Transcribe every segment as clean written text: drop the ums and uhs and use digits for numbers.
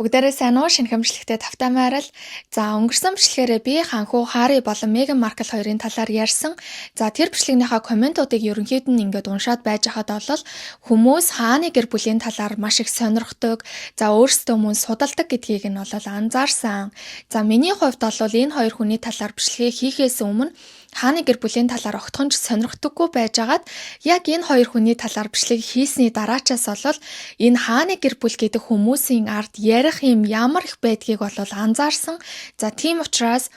Бүгдээрээ сайн уу? Шинэ хөмжлөгтэй тавтамаарал. За өнгөрсөн бичлэгээрээ би ханхуу Харри болон Меган Маркл хоёрын талаар ярьсан. За тэр бичлэгнийхаа комментуудыг ерөнхийд нь ингээд уншаад байж хаад бол хүмүүс хааны гэр бүлийн талаар маш их сонирхдог. За өөрсдөө мөн судалдаг гэдгийг нь бол анзаарсан. За миний хувьд бол энэ хоёр хүний талаар бичлэгээ хийхээс өмнө хааны гэр бүлийн талаар огтхон ч сонирхдаггүй байжгаад яг энэ хоёр хүний талаар бичлэг хийсний дараачаас бол энэ хааны гэр бүл гэдэг хүмүүсийн ард ярих юм ямар их байдгийг бол анзаарсан. За тийм учраас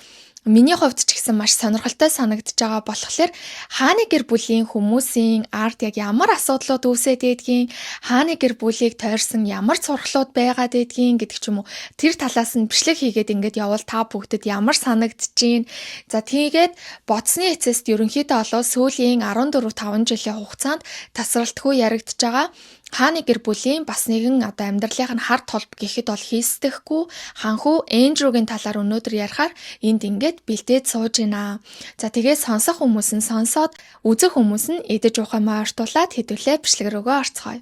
миний хувьд ч гэсэн маш сонирхолтой санагдаж байгаа болохоор хааны гэр бүлийн хүмүүсийн ард яг ямар асуудлууд үүсээд байдгийг, хааны гэр бүлийг тойрсон ямар сургалууд байгаад байдгийг гэдэг ч юм уу тэр талаас нь бичлэг хийгээд ингээд явал та бүгдэд ямар санагдаж байна. За тийгээд бодсны эцэст ерөнхийдөө олоо сүүлийн 14-5 жилийн хугацаанд тасралтгүй яригдж байгаа хааны гэр бүлийн бас нэгэн амьдралын хар толб гэхэд бол хийсдэхгүй ханхүү Эндрюгийн талаар өнөөдөр ярихаар энд ингээд бэлдээд сууж байна. За тэгээ сонсох хүмүүс нь сонсоод үзэх хүмүүс нь идэж ухамаа ортуулаад хэдүүлээ бичлэг рүүгээ орцгоё.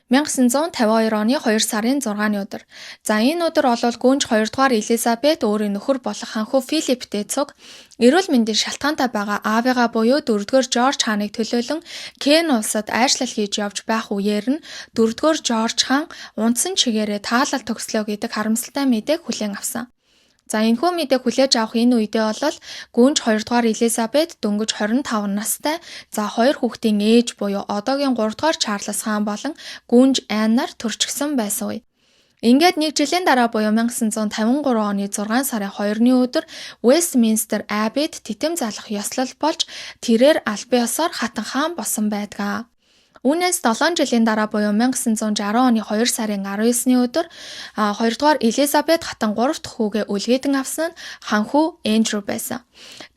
1952 оны 2 сарын 6-ны өдөр. За энэ өдөр олвол гүнж 2 дугаар Элизабет өөрийн нөхөр болох ханхүү Филипптэй цуг эрүүл мэндийн шалтгаантай байгаа аавыгаа буюу 4-р Жорж хааныг төлөөлөн Кен улсад айшлал хийж явж байх үеэр нь 4-р Жорж хаан унтсан чигээрээ таалал төгслөө гэдэг харамсалтай мэдээг хүлээн авсан. За энэхүү мэдээг хүлээж авах энэ үедээ бол гүнж 2 дугаар Элизабет дөнгөж 25 настай. За хоёр хүүхдийн ээж буюу одоогийн 3 дугаар Чарльз хаан болон гүнж Ан нар төрчихсөн байсан үе. Ингээд нэг жилийн дараа буюу 1953 оны 6 сарын 2-ны өдөр Вестминстер Аббейд титэм залах ёслол болж тэрээр аль биесээр хатан хаан болсон байдаг. Үүнээс 7 жилийн дараа буюу 1960 оны 2 сарын 19-ны өдөр 2 дугаар Элизабет хатан 3 дахь хүүгээ үлгээдэн авсан нь ханхүү Эндрю байсан.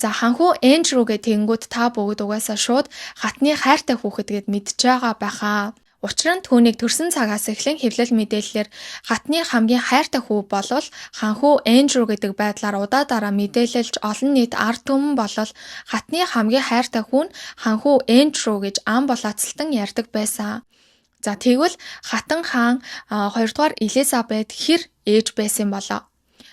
За ханхүү Эндрюгээ тэнгүүд та бүгд угаасаа шууд хатны хайртай хүүхэд гэд мэдж байгаа байхаа. Учир нь түүнийг төрсөн цагаас эхлэн хэвлэл мэдээллээр хатны хамгийн хайртай хүү болвол ханхүү Эндрю гэдэг байдлаар удаа дараа мэдээлэлж олон нийт ард түмэн болол хатны хамгийн хайртай хүн ханхүү Эндрю гэж ам болооцолтон ярьдаг байсан. За тэгвэл хатан хаан 2 дугаар Элизабет хэр ээж байсан болоо.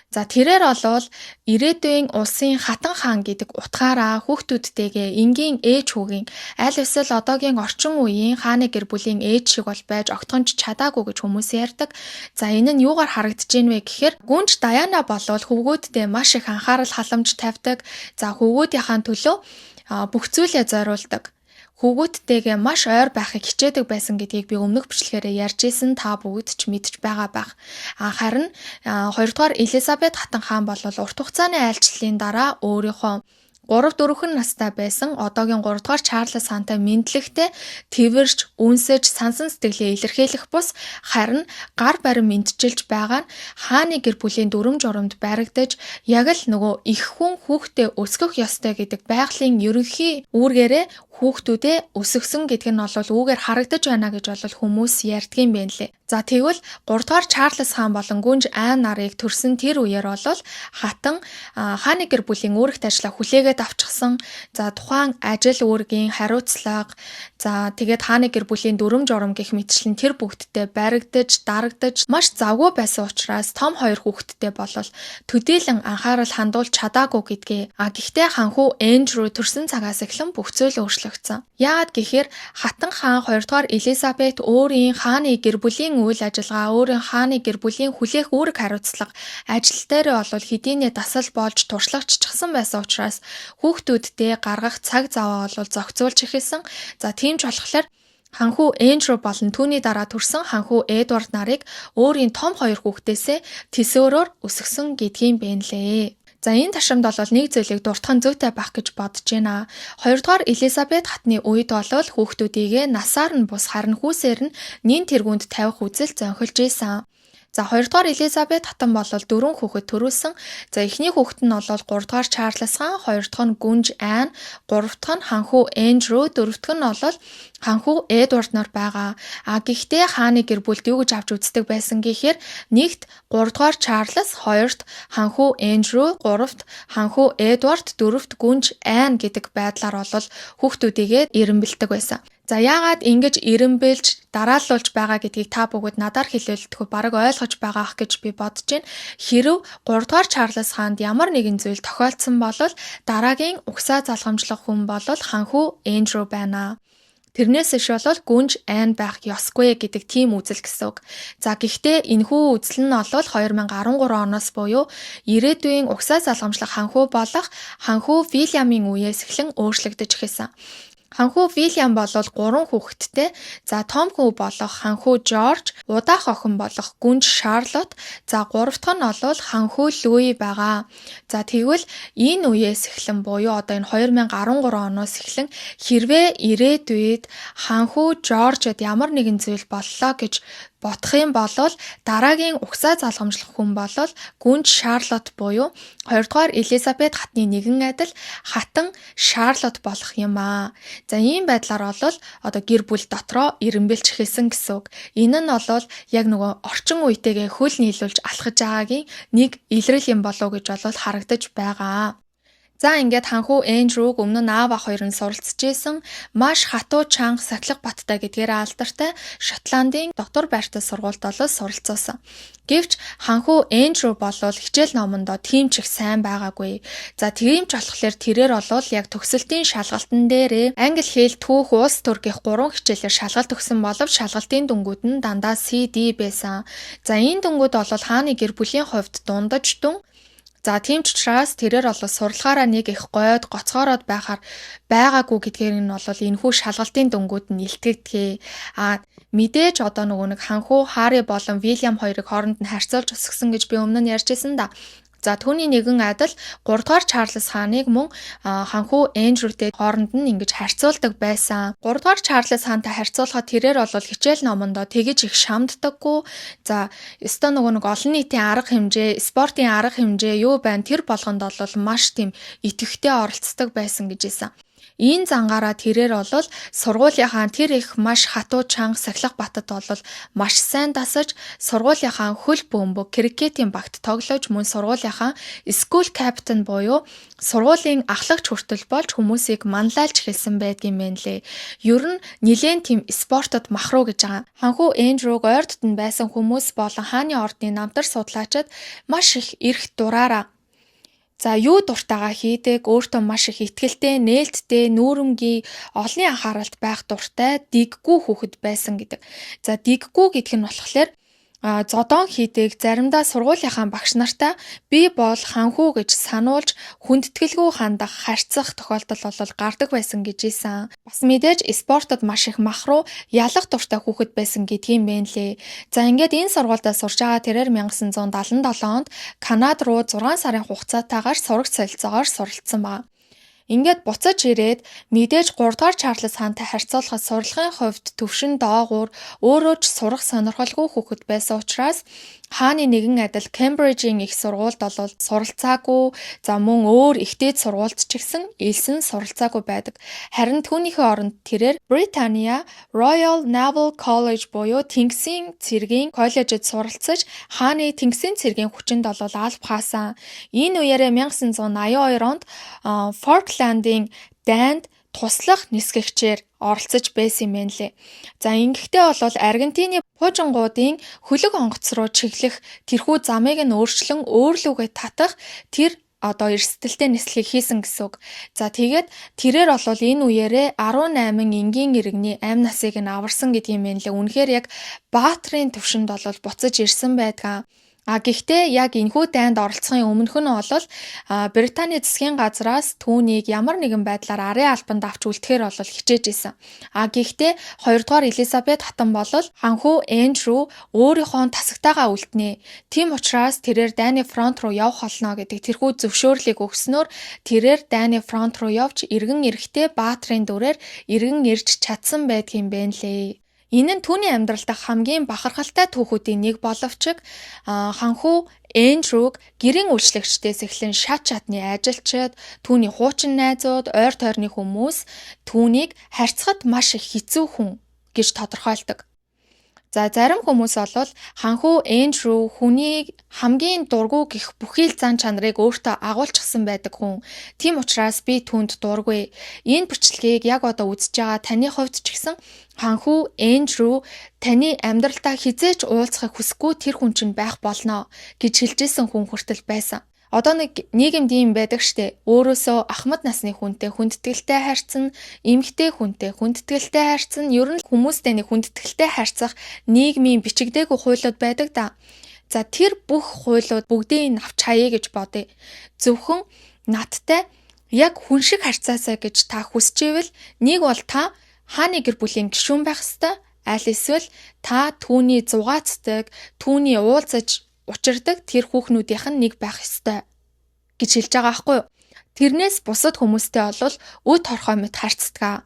За тэрээр олвол ирээдүйн улсын хатан хаан гэдэг утгаараа хүүхдүүдтэйгээ энгийн ээж хүүгийн аль эсвэл одоогийн орчин үеийн хааны гэр бүлийн ээж шиг бол байж огтхон ч чадаагүй гэж хүмүүс ярьдаг. За энэ нь юугаар харагдаж ийн вэ гэхээр гүнж Даяна болвол хөвгүүддээ маш их анхаарал халамж тавьдаг. За хөвгүүдийнхаа төлөө бүх зүйлээ зориулдаг. Хүүгүүдтэйгээ маш ойр байхыг хичээдэг байсан гэдгийг би өмнөх бичлэгээрээ ярьж исэн та бүгд ч мэдж байгаа байх. Харин 2 дугаар Элизабет хатан хаан бол урт хугацааны айлчлалын дараа өөрийнхөө 3-4 настай байсан одоогийн 3 дугаар Чарльз хаантай мэдлэгтэй тэрвэрч, үнсэж, сансан сэтгэлээ илэрхийлэх бус харин гар барин мэдчилж байгаа нь хааны гэр бүлийн дүрм журамд баригдаж яг л нөгөө их хүн хүүхдээ өсгөх ёстой гэдэг байгалийн ерөнхий үүргээрээ хүүхдүүдээ өсгсөн гэдэг нь бол үүгээр харагдаж байна гэж бол хүмүүс ярьдгийн байна лээ. За тэгвэл 3 дугаар Чарльз хаан болон гүнж Ан нарыг төрсөн тэр үеэр бол хатан хааны гэр бүлийн үүрэгт ажлаа хүлээгээд авчихсан. За тухайн ажил үүргийн хариуцлага за тэгээд хааны гэр бүлийн дүрм журам гэх мэтчлэн тэр бүгдтэй баригдаж, дарагдаж маш завгүй байсан учраас том хоёр хүүхэдтэй болол төдийлөн анхаарал хандуулж чадаагүй гэдгээ. Гэхдээ ханхүү Эндрю төрсэн цагаас эхлэн бүх зүйл өөрчлөгдсөн. Яагаад гэхээр хатан хаан 2 дугаар Элизабет өөрийн хааны гэр бүлийн үйл ажиллагаа, өөрийн хааны гэр бүлийн хүлээх үүрэг хариуцлага ажил дээр бол хэдийнэ дасал болж туршлагаччихсан байсан учраас хүүхдүүддээ гаргах цаг зав бол зохицуулж эхэлсэн. За тийм ч болохоор ханхүү Эндрю болон түүний дараа төрсэн ханхүү Эдвард нарыг өөрийн том хоёр хүүхдээсээ тэсөөрөөр өсгсөн гэдгийн байна лээ. За энэ ташрамд бол нэг зүйлийг дуртахын зүйтэй байх гэж бодож байна. 2 дугаар Элизабет хатны үед бол хүүхдүүдийгээ насаар нь бус харин хүүсээр нь нин тэргуунд тавих үзэл зөнхөлж ийсэн. За 2 дугаар Элизабет хатан бол 4 хүүхэд төрүүлсэн. За эхний хүүхэд нь бол 3 дугаар Чарльз хаан, 2 дахь нь гүнж Ан, 3 дахь нь ханхүү Эндрю, 4 дахь нь бол ханхүү Эдвард нар байгаа. Гэхдээ хааны гэр бүлд юу гэж авч үздэг байсан гэхээр нэгт 3 дугаар Чарльз, 2-т ханхүү Эндрю, 3-т ханхүү Эдвард, 4-т гүнж Ан гэдэг байдлаар бол хүүхдүүдийгээ эренбэлдэг байсан. За яагаад ингэж эренбэлж дараалуулж байгаа гэдгийг та бүгд надаар хэлэлтгүй бараг ойлгож байгаах гэж би бодож байна. Хэрв 3 дугаар Чарльз хаанд ямар нэгэн зүйл тохиолдсон бол дараагийн угсаа залгамжлах хүн бол ханхүү Эндрю байна. Тэрнээс иш бол гүнж айн байх ёсгүй гэдэг тийм үзэл гэсэн үг. За гэхдээ энэхүү үзэл нь бол 2013 оноос буюу ирээдүйн угсаа залгамжлах ханхүү болох ханхүү Вильямын үеэс эхлэн өөрчлөгдөж эхэлсэн. Ханхүү Вильям бол 3 хүүхэдтэй. За том хүү болох ханхүү Жорж, удаах охин болох гүнж Шарлотт, за 3 дахь нь бол ханхүү Луи байгаа. За тэгвэл энэ үеэс эхлэн буюу одоо энэ 2013 оноос эхлэн хэрвээ ирээдүйд ханхүү Жоржд ямар нэгэн зүйл боллоо гэж бодох юм бол дараагийн угсаа залгамжлах хүн бол гүнж Шарлотт буюу 2 дугаар Элизабет хатны нэгэн адил хатан Шарлотт болох юм аа. За ийм байдлаар бол одоо гэр бүл дотроо эренбэлж эхэлсэн гэсэн үг. Энэ нь бол яг нөгөө орчин үетэйгээ хөл нийлүүлж алхаж байгаагийн нэг илрэл юм болов уу гэж бол харагдаж байгаа. За ингээд ханхүү Эндрюг өмнө нь аав ах хоёр нь суралцж исэн маш хатуу чанга Сахилга Баттай гэдгээр алдартай Шотландын дотор байртай сургуульд суралцсан. Гэвч ханхүү Эндрю болвол хичээл номондоо тийм ч их сайн байгаагүй. За тийм ч болохоор тэрээр бол яг төгсөлтийн шалгалтын дээрээ англи хэл, түүх, улс төрийн 3 хичээлээр шалгалт өгсөн боловч шалгалтын дүнгууд нь дандаа CD байсан. За энэ дүнгууд бол хааны гэр бүлийн хувьд дундаж дүн. За тийм ч учраас тэрээр бол сурлагаараа нэг их гойд гоцгоороод байгаагүй гэдгээр нь бол энэхүү шалгалтын дүнгууд нь илтгэдэг. Мэдээж одоо нэг ханхүү Харри болон Вильям хоёрыг хооронд нь харьцуулж өсгсөн гэж би өмнө нь ярьжсэн да. За түүний нэгэн адил 3 дугаар Чарльз хааныг мөн ханхүү Эндрютэй хооронд нь ингэж харьцуулдаг байсан. 3 дугаар Чарльз хаантай харьцуулахад тэрээр бол хичээл номондоо тэгэж их шамддаггүй. За өстой нэг олон нийтийн арга хэмжээ, спортын арга хэмжээ юу байна тэр болгонд бол маш тийм идэвхтэй оролцдог байсан гэж хэлсэн. Энэ зангаараа тэрээр бол сургуулийнхаа тэр их маш хатуу чанга Сахилга Батад бол маш сайн дасаж сургуулийнхаа хөл бөмбөг крикетийн багт тоглож мөн сургуулийнхаа school captain буюу сургуулийн ахлагч хүртэл болж хүмүүсийг манлайлж эхэлсэн байдгийн мэн лээ. Ер нь нилээн тийм спортод махруу гэж байгаа. Ханхүү Эндрюг ойр дотн байсан хүмүүс болон хааны ордны намтар судлаачид маш их эрх дураараа за юу дуртайгаа хийдэг, өөртөө маш их ихтгэлтэй, нээлттэй, нүүрэмгий, олонний анхааралд байх дуртай, диггүй хүүхэд байсан гэдэг. За диггүй гэдэг нь болохоор зодон хийдэг заримдаа сургуулийнхаа багш нартай би бол ханхүү гэж сануулж хүндэтгэлгүй хандах харьцах тохиолдол бол гардаг байсан гэж ийсэн. Бас мэдээж спортод маш их махруу ялах дуртай хүүхэд байсан гэдгийм бэ лээ. За ингээд энэ сургуультай сурж байгаа тэрээр 1977 онд Канада руу 6 сарын хугацаатаагаар сурагч солилцоогоор суралцсан байна. Ингээд буцаж ирээд мэдээж 3 дугаар Чарльз хаантай харьцуулахад сурлагын хувьд төвшин доогуур өөрөө ч сурах сонирхолгүй хүүхэд байсан учраас хааны нэгэн адил Кембрижийн их сургуульд бол суралцаагүй, за мөн өөр ихтэйд сургуульд ч гэсэн элсэн суралцаагүй байдаг. Харин түүнийхээ оронд тэрээр Британиа Royal Naval College буюу Тэнгисийн цэргийн коллежид суралцаж хааны Тэнгисийн цэргийн хүчинд бол алба хаасан. Энэ үеэрээ 1982 онд Фолкландын дайнд туслах нисгэгчээр оролцож байсан юм байна лээ. За ингэхдээ бол Аргентины пуужингуудын хөлөг онгоц руу чиглэх тэрхүү замыг нь өөрчлөн өөрлөгөө татах тэр одоо эрсдэлтэй нислэгийг хийсэн гэсэн үг. За тэгээд тэрээр бол энэ үеэрээ 18 энгийн иргэний амь насыг нь аварсан гэдгийм байна лээ. Үнэхээр яг баатрын төвшөнд бол буцаж ирсэн байдаг. Гэхдээ яг энэхүү дайнд оролцохын өмнөх нь бол Британий засгийн газраас түүнийг ямар нэгэн байдлаар арын албанд авч үлдэхээр бол хичээж исэн. Гэхдээ 2 дугаар Элизабет хатан бол ханхүү Эндрю өөрийнхөө тасагтайгаа үлднэ. Тийм учраас тэрээр дайны фронт руу явах болно гэдэг тэрхүү зөвшөөрлийг өгснөөр тэрээр дайны фронт руу явж эргэн эрэхтэй баатрын дүрээр эргэн ирж чадсан байдгийн байна лээ. Энэ нь түүний амьдрал дахь хамгийн бахархалтай түүхүүдийн нэг боловч ханхүү Эндрюг гэрийн үйлчлэгчдээс эхлэн шат шатны ажилчид, түүний хуучин найзууд, ойр тойрны хүмүүс түүнийг харьцахад маш их хэцүү хүн гэж тодорхойлдог. За зарим хүмүүс бол ханхүү Эндрю хүнийг хамгийн дургүй гэх бүхий л зан чанарыг өөртөө агуулчихсан байдаг хүн. Тийм учраас би түүнд дургүй. Энэ бичлэгийг яг одоо үзэж байгаа таны хувьд ч гэсэн ханхүү Эндрю таны амьдралдаа хизээч уулзахыг хүсэхгүй тэр хүн чинь байх болно гэж хэлжсэн хүн хүртэл байсан. Одоо нэг нийгэмд ийм байдаг штэ. Өөрөөсөө ахмад насны хүнтэй хүндэтгэлтэй харьцсан, эмэгтэй хүнтэй хүндэтгэлтэй харьцсан, ер нь хүмүүстэй нэг хүндэтгэлтэй харьцах нийгмийн бичигдээгүй хуулиуд байдаг да. За тэр бүх хуулиуд бүгдийг авч хаяа гэж бодъё. Зөвхөн надтай яг хүн шиг харьцаасаа гэж та хүсчихвэл нэг бол та хааны гэр бүлийн гишүүн байх ёстой, аль эсвэл та түүний зугаацдаг, түүний уулзаж учирдаг тэр хүүхнүүдийнх нь нэг байх ёстой гэж хэлж байгаа байхгүй юу? Тэрнээс бусад хүмүүстэй бол үд хорхой мэт харьцдаг.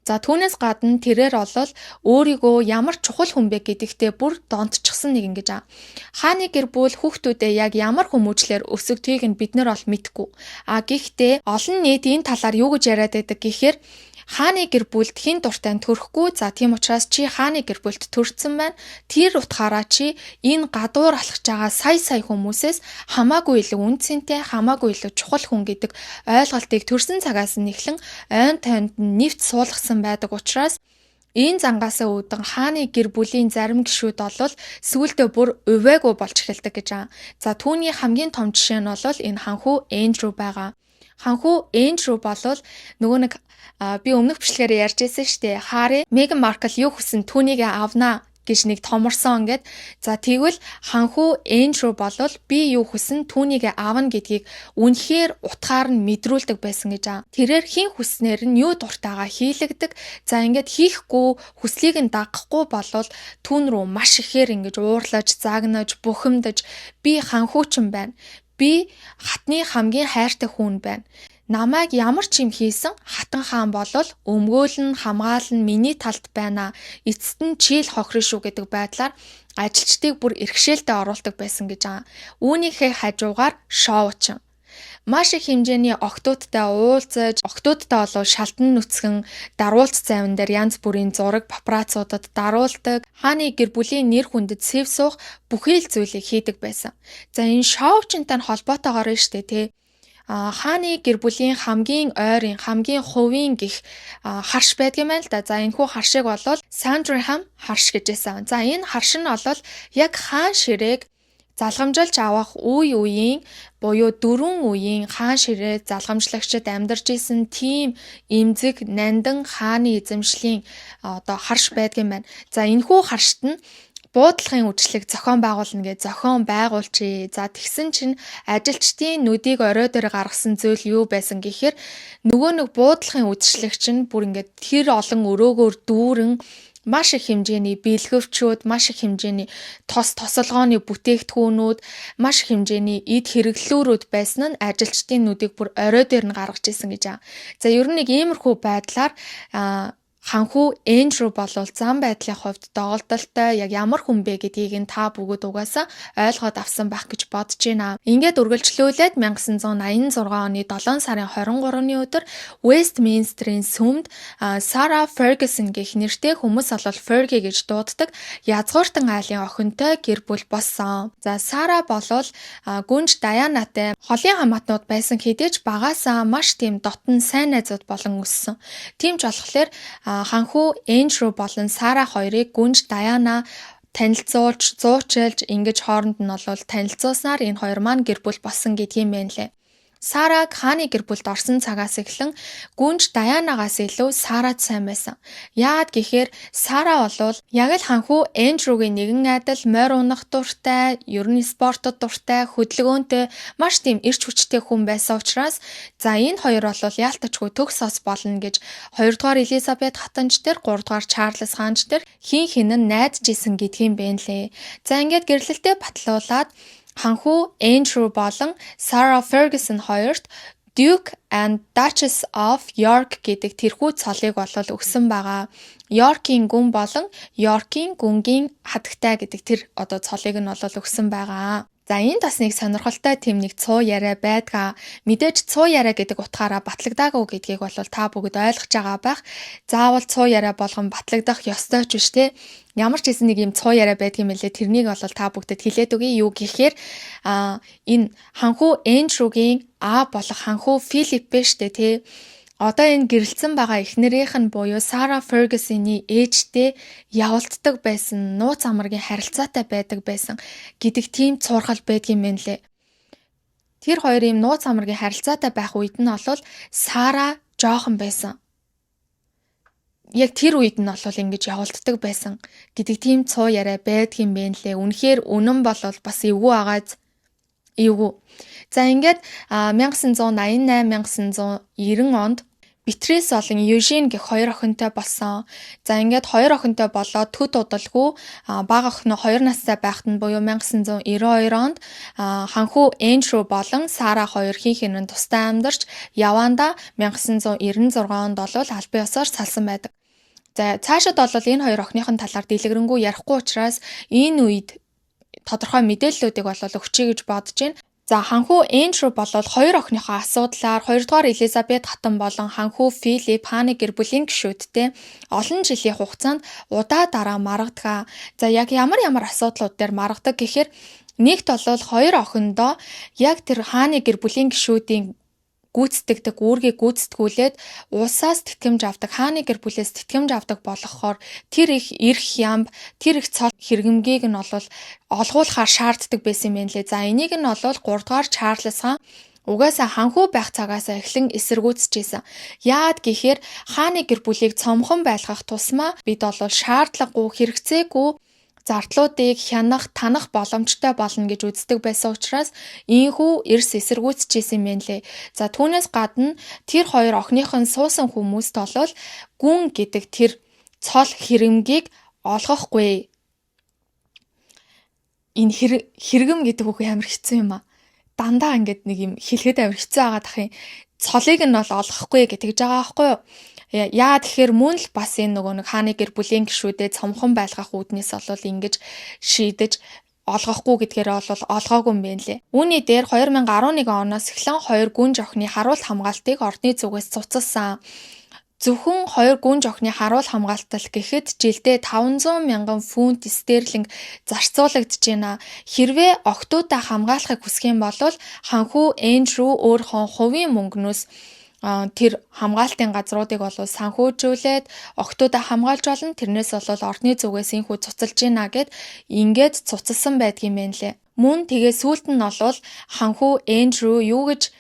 За түүнээс гадна тэрээр бол өөрийгөө ямар чухал хүн бэ гэдэгтээ бүр донтчихсан нэг ингэж аа. Хааны гэр бүл хүүхдүүдээ яг ямар хүмүүжлэр өсгдгийг нь бид нар бол мэдэхгүй. Гэхдээ олон нийт энэ талаар юу гэж яриад байдаг гэхээр хааны гэр бүлд хэн дуртай төрөхгүй. За тийм учраас чи хааны гэр бүлд төрсөн байна. Тэр утгаараа чи энэ гадуур алхаж байгаа сая хүмүүсээс хамаагүй илүү үнцэнтэй, хамаагүй илүү чухал хүн гэдэг ойлголтыг төрсэн цагаас нь эхлэн ойн тойнд нэвт суулгасан байдаг учраас энэ зангаасаа үүдэн хааны гэр бүлийн зарим гишүүд бол сүүлдээ бүр увайгүй болж эхэлдэг гэж аа. За түүний хамгийн том жишээ нь бол энэ ханхүү Эндрю байгаа. Ханхүү Эндрю болвол нөгөө нэг би өмнөх бичлэгээр ярьж байсан штэ. Харри Меган Маркл юу хүсэн түүнийгээ авнаа гэж нэг томорсон ингээд. За тэгвэл ханхүү Эндрю болвол би юу хүсэн түүнийгээ аавна гэдгийг үнэхээр утгаар нь мэдрүүлдэг байсан гэж аа. Тэрээр хин хүснээр нь юу дуртайгаа хийлэгдэг. За ингээд хийхгүй хүслийг нь дагахгүй болвол түүн рүү маш ихээр ингэж уурлаж, загнаж, бухимдаж би ханхүүчин байна. Би хатны хамгийн хайртай хүн байна. Намайг ямар ч юм хийсэн хатан хаан болол өмгөөлн хамгаална миний талд байна. Эцэст нь чийл хохрын шүү гэдэг байдлаар ажилчдыг бүр иргэшээлтэд оруулдаг байсан гэж байгаа. Үүнийхээ хажуугаар шоучин. Маш их хэмжээний октоодтай уулзаж, октоодтай болов шалтан нүцгэн даруулц завин дээр янз бүрийн зураг папарацуудад даруулдаг, хааны гэр бүлийн нэр хүндэд сэв суух бүхий л зүйлийг хийдэг байсан. За энэ шоучинтай холбоотойгоор нь штэ тий. Хааны гэр бүлийн хамгийн ойрын, хамгийн хувийн гих харш байдаг юм байна л да. За энэ хүү харшиг болвол Сандрингхэм харш гэж байсан. За энэ харш нь болвол яг хаан ширээг залгамжилж авах үеийн буюу 4 үеийн хаан ширээ залгамжлагчид амьдарч исэн тийм эмзэг нандин хааны эзэмшлийн одоо харш байдаг юм байна. За энэхүү харшд нь буудлагын үйлчлэг зохион байгуулна гэж зохион байгуулчих. За тэгсэн чинь ажилчдын нүдийг орой дээр гаргасан зүйл юу байсан гэхээр нөгөө нэг буудлагын үйлчлэгч нь бүр ингээд тэр олон өрөөгөөр дүүрэн маш их хэмжээний бэлгэвчүүд, маш их хэмжээний тосолгооны бүтээгдэхүүнүүд, маш их хэмжээний эд хэрэглүүрүүд байсан нь ажилчдын нүдийг бүр орой дээр нь гаргаж исэн гэж аа. За ер нь нэг иймэрхүү байдлаар ханхүү Эндрю болвол зам байдлын хувьд доголдолтой яг ямар хүн бэ гэдгийг нь та бүгд угаасаа ойлгоод авсан байх гэж бодож байна. Ингээд үргэлжлүүлээд 1986 оны 7 сарын 23-ны өдөр Westminster-ийн сүмд Sarah Ferguson гэх нэртэй хүмүүс олол Fergie гэж дууддаг язгууртан айлын охинтой гэр бүл болсон. За Sarah болвол гүнж Diana-тай холын хамаатнууд байсан хэдий ч багаасаа маш тийм дотн сайн найзууд болон өссөн. Тийм ч болохоор ханхүү Эндрю болон Сара хоёрыг гүнж Diana танилцуулж, зуучилж ингэж хооронд нь бол танилцуулснаар энэ хоёр маань гэр бүл болсон гэдгийм байна лээ. Сараг хааны гэр бүлд орсон цагаас эхлэн гүнж Diana-гаас илүү Сарад сайн байсан. Яагаад гэхээр Сара бол яг л ханхүү Эндрюгийн нэгэн айдал морь унах дуртай, ер нь спортод дуртай, хөдөлгөөнтэй, маш тийм эрч хүчтэй хүн байсан учраас за энэ хоёр бол яалтчгүй төгс ос болно гэж 2 дугаар Элизабет хатанч дээр 3 дугаар Чарльз хаанч дээр хин нь найдаж исэн гэдгийм байна лээ. За ингээд гэрлэлтэд батлуулаад ханхүү Эндрю болон Sarah Ferguson хоёрт Duke and Duchess of York гэдэг тэрхүү цолыг болол өгсөн байгаа. York-ийн гүн болон York-ийн гүнгийн хатагтай гэдэг тэр одоо цолыг нь болол өгсөн байгаа. За энд бас нэг сонирхолтой тэм нэг цуу яриа байдгаа. Мэдээж цуу яриа гэдэг утгаараа батлагдаагүй гэдгийг бол та бүгд ойлгож байгаа байх. Заавал цуу яриа болгон батлагдах ёстой ч биш те. Ямар ч хэсэн нэг юм цуу яриа байдгийм мэлээ тэрнийг бол та бүгдэд хэлээд өгье. Юу гэхээр энэ ханхүү Эндрюгийн болох ханхүү Филипп бэ штэ те. Одоо энэ гэрэлцэн байгаа эхнэрийнх нь буюу Сара Фергюсоны ээжтэй явуулддаг байсан, нууц амаргийн харилцаатай байдаг байсан гэдэг тийм цуурхал байдгийм байна лээ. Тэр хоёр ийм нууц амаргийн харилцаатай байх үед нь бол Сара жоохон байсан. Яг тэр үед нь бол ингэж явуулддаг байсан гэдэг тийм цуу яриа байдгийм байна лээ. Үнэхээр үнэн бол бас эвгүй агааз. Эвгүй. За ингээд 1988-1990 онд Беатрис болон Южин гэх хоёр охинтой болсон. За ингээд хоёр охинтой болоод төд удалгүй бага охин нь 2 настай байхад нь буюу 1992 онд ханхүү Эндрю болон Сара хоёр хинхэнэн тустай амьдарч яванда 1996 онд бол албан ёсоор салсан байдаг. За цаашид бол энэ хоёр охиныхын талаар дэлгэрэнгүй ярихгүй учраас энэ үед тодорхой мэдээллүүдийг бол өгчий гэж бодож байна. За ханхүү Эндрю болол хоёр охиныхоо асуудлаар 2 дугаар Элизабет хатан болон ханхүү Филипп хааны гэр бүлийн гишүүдтэй олон жилийн хугацаанд удаа дараа маргадаг. За яг ямар асуудлууд дээр маргадаг гэхээр нэгт бол хоёр охиндоо яг тэр хааны гэр бүлийн гишүүдийн гүйцэтгэдэг үүргийг гүйцэтгүүлээд улсаас тэтгэмж авдаг, хааны гэр бүлээс тэтгэмж авдаг болгохоор тэр их эрх ямб, тэр их цол хэрэгэмгийг нь бол олгуулахаар шаарддаг байсан юм лээ. За энийг нь бол 3 дугаар Чарльз хаан угаасаа ханхүү байх цагаасаа эхлэн эсэргүүцэжсэн. Яад гэхээр хааны гэр бүлийг цомхон байлгах тусмаа бид бол шаардлагагүй, хэрэгцээгүй зардлуудыг хянах, танах боломжтой болно гэж үздэг байсан учраас ийхүү эрс эсэргүүцэжсэн юм лээ. За түүнээс гадна тэр хоёр охиныхон суусан хүмүүст бол гүн гэдэг тэр цол хэрэгэмгийг олгохгүй. Энэ хэрэгэм гэдэг үг амар хэцүү юм аа. Дандаа ингээд нэг юм хэлэхэд амар хэцүү байгаа дахын цолыг нь бол олгохгүй гэж байгаа байхгүй юу? Яа тэгэхээр мөн л бас энэ нөгөө нэг хааны гэр бүлийн гишүүдэд цомхон байлгах үүднээс бол ингэж шийдэж олгохгүй гэдгээр бол олгоогүй юм байна лээ. Үүний дээр 2011 оноос эхлэн 2 гүн жохны харуулт хамгаалтыг ордны зүгээс цуцалсан. Зөвхөн 2 гүн жохны харуул хамгаалтал гэхэд жилдээ 500 мянган фунт стерлинг зарцуулагдж байна. Хэрвээ октоудаа хамгаалахыг хүсэх юм бол ханхүү Эндрю өөрийнхөө хувийн мөнгнөөс тэр хамгаалтын газруудыг бол санхүүжүүлээд октоудаа хамгаалж болно. Тэрнээс бол ордны зүгээс инхүү цуцалж гинэ гэд ингээд цуцалсан байдгийм байна лээ. Мөн тэгээ сүүлд нь бол ханхүү Эндрю юу гэж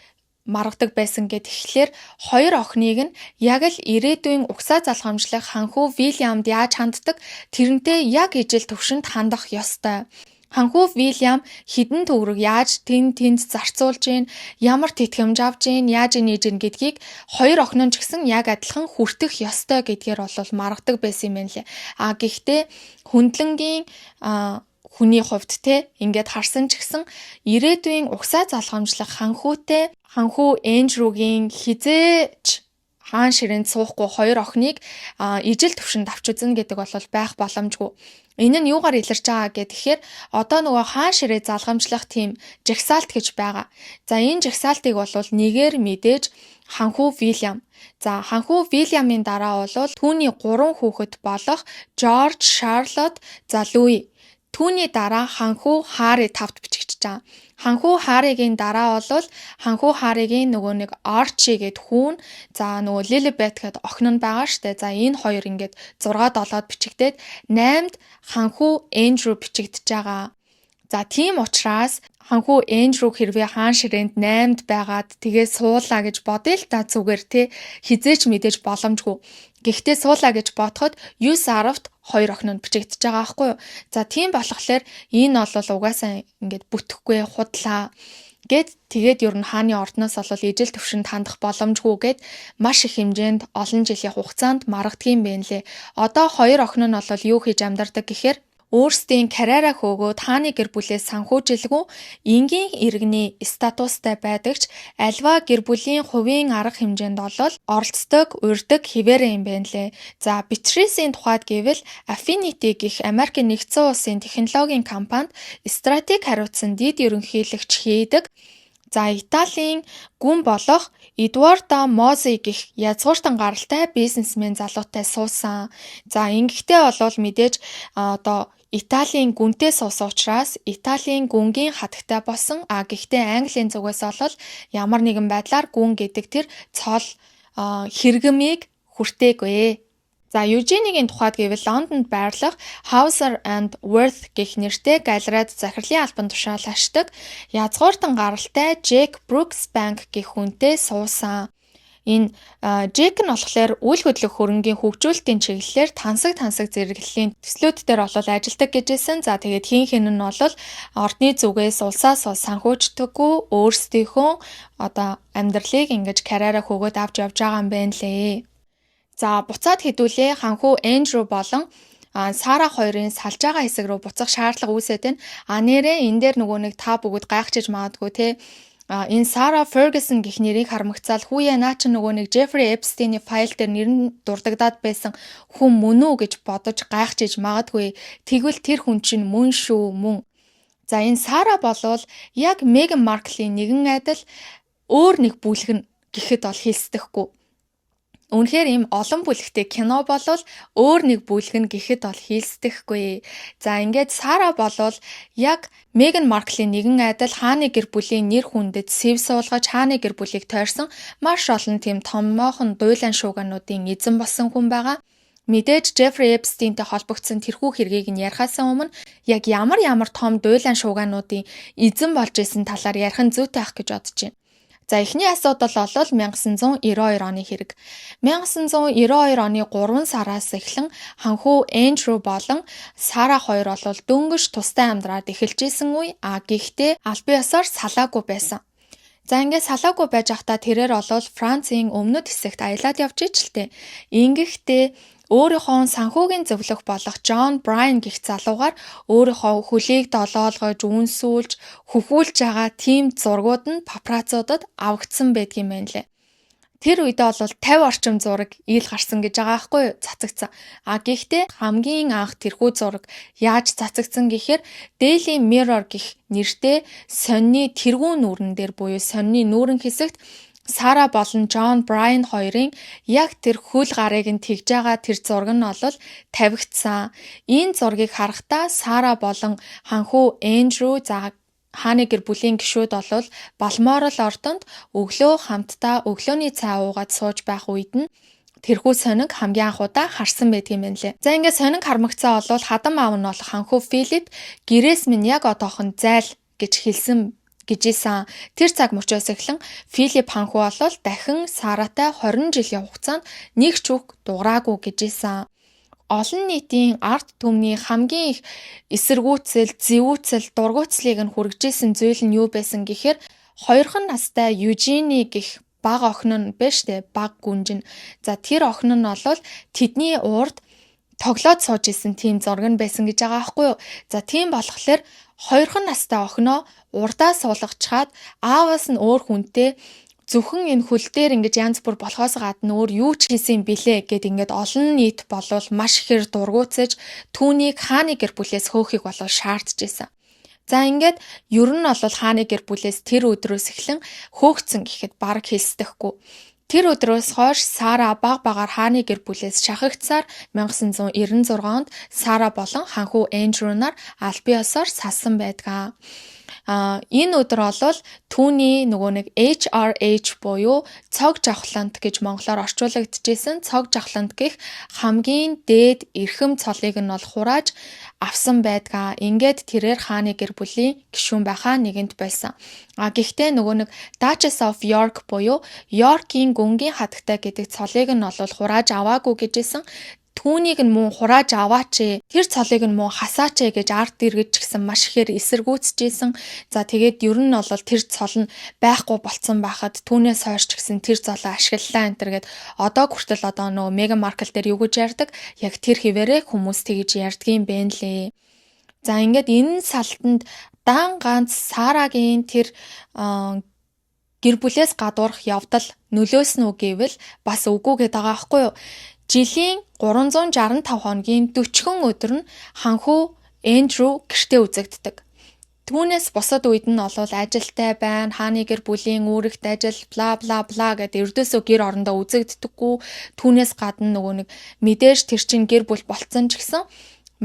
маргадаг байсан гэд тэгэхээр хоёр охиныг нь яг л ирээдүйн угсаа залхамжлах ханхүү Вильямд яаж ханддаг тэрнтэй яг ижил төвшөнд хандах ёстой. Ханхүү Вильям хідэн төгрөг яаж тэнд зарцуулж гин, ямар тэтгэмж авж гин, яаж нээж гин гэдгийг хоёр охин нь ч гэсэн яг адилхан хүртэх ёстой гэдгээр бол маргадаг байсан юм байна лээ. Гэхдээ хөндлөнгийн хүний хувьд те ингээд харсан ч гэсэн ирээдүйн угсаа залхамжлах ханхүүтэй ханхүү Эндрюгийн хизээч хаан ширээнд суухгүй хоёр охиныг ижил төвшөнд авч үзэн гэдэг бол байх боломжгүй. Энэ нь юугаар илэрч байгаа гэхээр одоо нөгөө хаан ширээ залгамжлах тийм жагсаалт гэж байгаа. За энэ жагсаалтыг бол нэгээр мэдээж ханхүү Вильям. За ханхүү Вильямын дараа бол түүний 3 хүүхэд болох Жорж, Шарлотт, за Луи. Түүний дараа ханхүү Харри тавд бичигдэж байгаа. Ханхүү Харригийн дараа бол ханхүү Харригийн нөгөө нэг Арчи гэд хүүн, за нөгөө Лилибет гэд охин нь байгаа штэ. За энэ хоёр ингээд 6 7-д бичигдээд 8-д ханхүү Эндрю бичигдэж байгаа. За тийм учраас ханхүү Эндрю хэрвээ хаан ширээнд 8-д байгаад тэгээ суулаа гэж бодъё л та зүгээр те хизээч мэдээж боломжгүй. Гэхдээ суулаа гэж бодоход 9-10-т хоёр охин нь бичигдэж байгаа байхгүй юу. За тийм болохоор энэ бол угаасаа ингээд бүтэхгүй худлаа гэд тэгээд ер нь хааны ордноос бол ижил төвшөнд хандах боломжгүй гэд маш их хэмжээнд олон жилийн хугацаанд маргадгийн байна лээ. Одоо хоёр охин нь бол юу хийж амьдардаг гэхээр Өөрсдийн карьераа хөөгөөд хааны гэр бүлээс санхүүжилгүй энгийн иргэний статустай байдаг ч альва гэр бүлийн хувийн арга хэмжээнд олол оролцдог, урьдаг хിവэрэ юм байна лээ. За Beatrice-ийн тухайд гэвэл Affinity гэх Америкийн нэгдсэн улсын технологийн компанид стратеги хариуцсан дэд ерөнхийлөгч хийдэг. За Италийн гүн болох Эдуардо Мози гэх язгууртан гаралтай бизнесмен залуутай суусан. За ингэхдээ болвол мэдээж одоо Италийн гүнтэй суусан учраас Италийн гүнгийн хатагтай болсон. Гэхдээ Английн зүгээс бол ямар нэгэн байдлаар гүн гэдэг тэр цол хэрэгмийг хүртээгүй. За Eugenie-гийн тухайд гэвэл Лондонд байрлах Hauser and Wirth гэх нэртэй галерейд захирлын албан тушаал ашдаг язгууртан гаралтай Jack Brooksbank гэх хүнтэй суусан. Энэ Jack нь болохоор үйл хөдлөх хөрөнгийн хөгжүүлэлтийн чиглэлээр тансаг зэрэглэлийн төслүүд дээр ажилладаг гэжсэн. За тэгээд хин нь бол ордны зүгээс улсаас санхүүждэггүй өөрсдийнхөө одоо амьдралыг ингэж карьераа хөөгөөд авч явж байгаа юм байна лээ. За буцаад хэдүүлээ ханхүү Эндрю болон Сара хоёрын салж байгаа хэсэг рүү буцах шаардлага үүсээд байна. Нэрээ энэ дээр нөгөө нэг та бүгд гайхчихж магадгүй те. Энэ Сара Ferguson гэх нэрийг хармагцаал хүүе наа чи нөгөө нэг Jeffrey Epstein-ийн файл дээр нэр нь дурддагдаад байсан хүн мөн үү гэж бодож гайхчихж магадгүй. Тэгвэл тэр хүн чинь мөн шүү мөн. За энэ Сара болвол яг Meghan Markle-ийн нэгэн айдал өөр нэг бүлгэн гэхэд бол хэлсдэхгүй. Үнэхээр ийм олон бүлэгтэй кино болвол өөр нэг бүлгэн гэхэд бол хийлсдэхгүй. За ингээд Сара болвол яг Meghan Markle-ийн нэгэн айдал хааны гэр бүлийн нэр хүндэд сэв суулгаж хааны гэр бүлийг тойрсон маш олон тийм томоохон дуйлан шуугануудын эзэн болсон хүн байгаа. Мэдээж Jeffrey Epstein-тэй холбогдсон тэрхүү хэргийг нь ярихаас өмнө яг ямар том дуйлан шуугануудын эзэн болж исэн талаар ярих нь зүйтэй ах гэж бодож байна. За эхний асуудал бол 1992 оны хэрэг. 1992 оны 3 сараас эхлэн ханхүү Эндрю болон Сара хоёр бол дөнгөж тустай амьдраад эхэлж исэн үе. Гэхдээ аль биесээр салаагүй байсан. За ингээд салаагүй байж байхдаа тэрээр бол Францын өмнөд хэсэгт аялаад явж ижилтэй. Ингэхдээ өөрийнхөө санхүүгийн зөвлөх болох John Bryan гэх залуугаар өөрийнхөө хөлийг долоолгож, үнсүүлж, хөхүүлж байгаа тийм зургууд нь папараццуудад авагдсан байдгийм байна лээ. Тэр үедээ бол 50 орчим зураг ил гарсан гэж байгаа байхгүй юу? Цацагдсан. Гэхдээ хамгийн анх тэрхүү зураг яаж цацагдсан гэхээр Daily Mirror гэх нэртэй сонины тэргүүн нүүрэн дээр буюу сонины нүүрэн хэсэгт Сара болон John Bryan хоёрын яг тэр хөл гарыг нь тэгж байгаа тэр зураг нь бол тавигдсан. Энэ зургийг харахтаа Сара болон ханхүү Эндрю хааны гэр бүлийн гишүүд бол Балморал ордонд өглөө хамтдаа өглөөний цай уугаад сууж байх үед нь тэрхүү сониг хамгийн анх удаа харсан байдгийм байна лээ. За ингээд сониг хармагцаа бол хадам аав нь бол ханхүү Филипп гэрээс минь яг одоохон зайл гэж хэлсэн гэжсэн. Тэр цаг мөчөөс эхлэн Филипп ханхүү бол дахин Саратай 20 жилийн хугацаанд нэг ч үг дуураагүй гэжсэн. Олон нийтийн ард түмний хамгийн их эсэргүүцэл, зэвүүцэл, дургуутслыг нь хүргэжсэн зүйл нь юу байсан гэхээр 2хан настай Eugenie гэх баг охин нь биш үү? Баг гүнжин. За тэр охин нь бол тэдний урд тоглоод сууж исэн тийм зураг нь байсан гэж байгаа байхгүй юу? За тийм болохоор 2хан настай охиноо урдаа суулгачаад ааваас нь өөр хүнтэй зөвхөн энэ хөл дээр ингэж янз бүр болохоос гадна өөр юу ч хийсэн бэлээ гэд ингээд олон нийт болвол маш ихээр дургуутсаж түүнийг хааны гэр бүлээс хөөхийг болов шаардж исэн. За ингээд ер нь бол хааны гэр бүлээс тэр өдрөөс эхлэн хөөгцөн гэхэд баг хэлсдэхгүй. Тэр өдрөөс хойш Сара багаар хааны гэр бүлээс шахагдсаар 1996 онд Сара болон ханхүү Эндрю нар аль биесээр салсан байдаг. Энэ өдөр бол түүний нөгөө нэг HRH буюу цог жавхлант гэж монголоор орчуулагдчихсэн. Цог жавхлант гэх хамгийн дээд эрхэм цолыг нь бол хурааж авсан байдгаа. Ингээд тэрээр хааны гэр бүлийн гишүүн байхаа нэгэнт байсан. Гэхдээ нөгөө нэг Duchess of York буюу York-ийн гүнгийн хатагтай гэдэг цолыг нь бол хурааж аваагүй гэжсэн. Түүнийг нь мөн хурааж аваач. Тэр цолыг нь мөн хасаач гэж ард иргэж гисэн маш ихээр эсэргүүцэжсэн. За тэгээд ер нь бол тэр цол нь байхгүй болцсон байхад түүнээс хойш гисэн тэр цолоо ашиглалаа энэ төргээд одоо хүртэл нөгөө Meghan Markle дээр юу гэж ярьдаг? Яг тэр хിവэрэ хүмүүс тэгж ярьдгийн бэ лээ. За ингээд энэ салтанд дан ганц Сарагийн тэр гэр бүлээс гадуурх явдал нөлөөсөн үү гэвэл бас үгүй гэдэг байгаа байхгүй юу? Жилийн 365 хоногийн 40 өдөр нь ханхүү Эндрю гэртээ үзэгддэг. Түүнээс бусад үед нь олвол ажилтай байна, хааны гэр бүлийн үүрэгт ажил, бла бла бла гэдэг ердөөсөө гэр орондоо үзэгддэггүй. Түүнээс гадна нэг мэдээж тэр чин гэр бүл болцсон ч гэсэн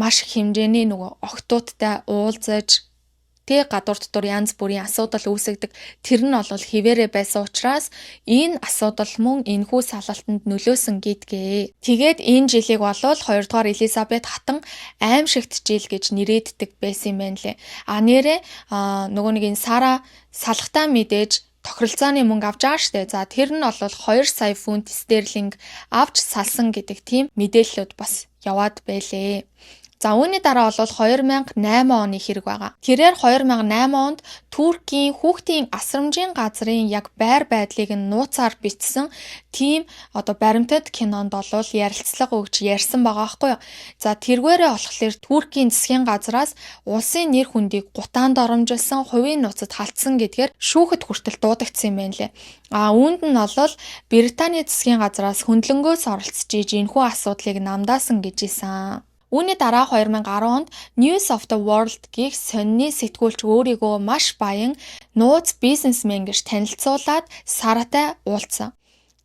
маш их хэмжээний огтуудтай уулзаж гадуур дотор янз бүрийн асуудал үүсгдэг. Тэр нь бол хിവэрэ байсан учраас энэ асуудал мөн энэхүү салалтанд нөлөөсөн гэдгээ. Тэгээд энэ жилиг бол 2 дугаар Элизабет хатан аимшигт жил гэж нэрийддэг байсан юм байна лээ. Нэрээ энэ Сара салхтаа мэдээж тохиролцооны мөнгө авч байгаа штэ. За тэр нь бол 2 сая фунт стерлинг авч салсан гэдэг тийм мэдээллүүд бас яваад байлээ. За үүний дараа бол 2008 оны хэрэг байгаа. Тэрээр 2008 онд Туркийн хүүхдийн асрамжийн газрын яг байр байдлыг нь нууцаар бичсэн тийм баримтат кинонд бол ярилцлага өгч ярьсан байгаа байхгүй юу. За тэргээрээ болохоор Туркийн засгийн газраас улсын нэр хүндийг гутаанд оромжилсан, хувийн нууцад халтсан гэдгээр шүүхэд хүртэл дуудагдсан юм байна лээ. Үүнд нь бол Британий засгийн газраас хөндлөнгөөс оролцож иж энэхүү асуудлыг намдаасан гэж ийсэн. Үүний дараа 2010 онд News of the World гэх сонины сэтгүүлч өөрийгөө маш баян нууц бизнесмен гэж танилцуулаад Саратай уулзсан.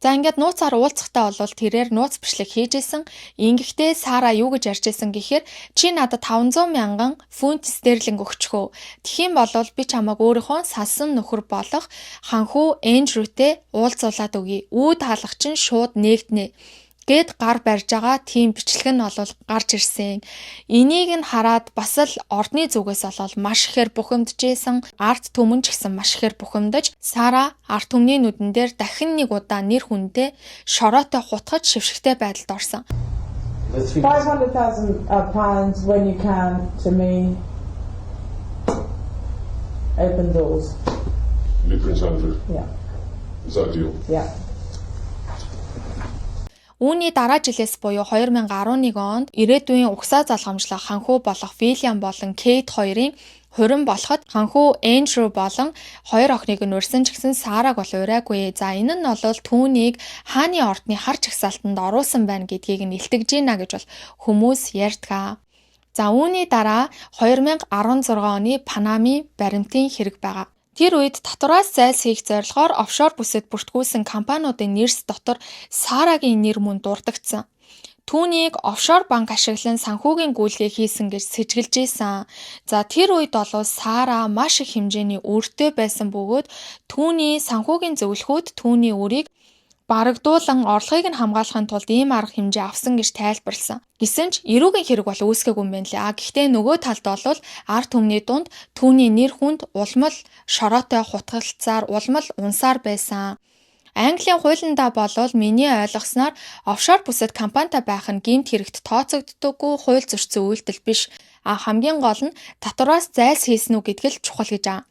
За ингээд нууцаар уулзахтаа бол тэрээр нууц бичлэг хийжсэн. Ингэхдээ Сара юу гэж ярьж байсан гэхээр чи надад 500,000 фунт стерлинг өгчихөө. Тэгхийн бол би чамайг өөрийнхөө салсан нөхөр болох ханхүү Эндрютэй уулзуулаад өгье. Үүд хаалгач чинь шууд нээгднэ гэд гар барьж байгаа тийм бичлэг нь бол гарч ирсэн. Энийг нь хараад бас л ордны зүгээс бол маш ихээр бухимдажсэн. Арт түмэн ч гэсэн маш ихээр бухимдаж Сара арт түмний нүдэн дээр дахин нэг удаа нэр хүндээ шороотой хутгаж шившигтэй байдалд орсон. 500,000 pounds when you can to me open doors. Prince Andrew. Yeah. Is that a deal? Yeah. Үүний дараа жилээс буюу 2011 онд ирээдүйн угсаа залгамжлах ханхүү болох Вильям болон Кейт хоёрын хурин болоход ханхүү Эндрю болон хоёр охиныг нь урьсан ч гэсэн Сараг бол урайгүй. За энэ нь бол түүнийг хааны ордны хар чагсаалтанд оруулсан байна гэдгийг нь илтгэж байна гэж бол хүмүүс ярьдаг. За үүний дараа 2016 оны Панамын баримтын хэрэг байгаа. Тэр үед татвараас зайлсхийх зорилгоор офшор бүсэд бүртгүүлсэн компаниудын нэрс дотор Сарагийн нэр мөн дурддагдсан. Түүнийг офшор банк ашиглан санхүүгийн гүйлгээ хийсэн гэж сэжгэлж ийсэн. За тэр үед бол Сара маш их хэмжээний өртөө байсан бөгөөд түүний санхүүгийн зөвлөхүүд түүний үрийг барагдуулан орлогыг нь хамгаалахын тулд ийм арга хэмжээ авсан гэж тайлбарласан. Гэсэн ч эрүүгийн хэрэг бол үүсгээгүй юм байна лээ. Гэхдээ нөгөө талд бол арт түмний дунд түүний нэр хүнд улмал шороотой хутгалцаар улмал унсаар байсан. Английн хуулиндаа болвол миний ойлгосноор офшор бүсэд компанитай байх нь гэмт хэрэгт тооцогддоггүй хууль зөрчсөн үйлдэл биш. Хамгийн гол нь татвараас зайлсхийсэн үү гэдг л чухал гэж байгаа.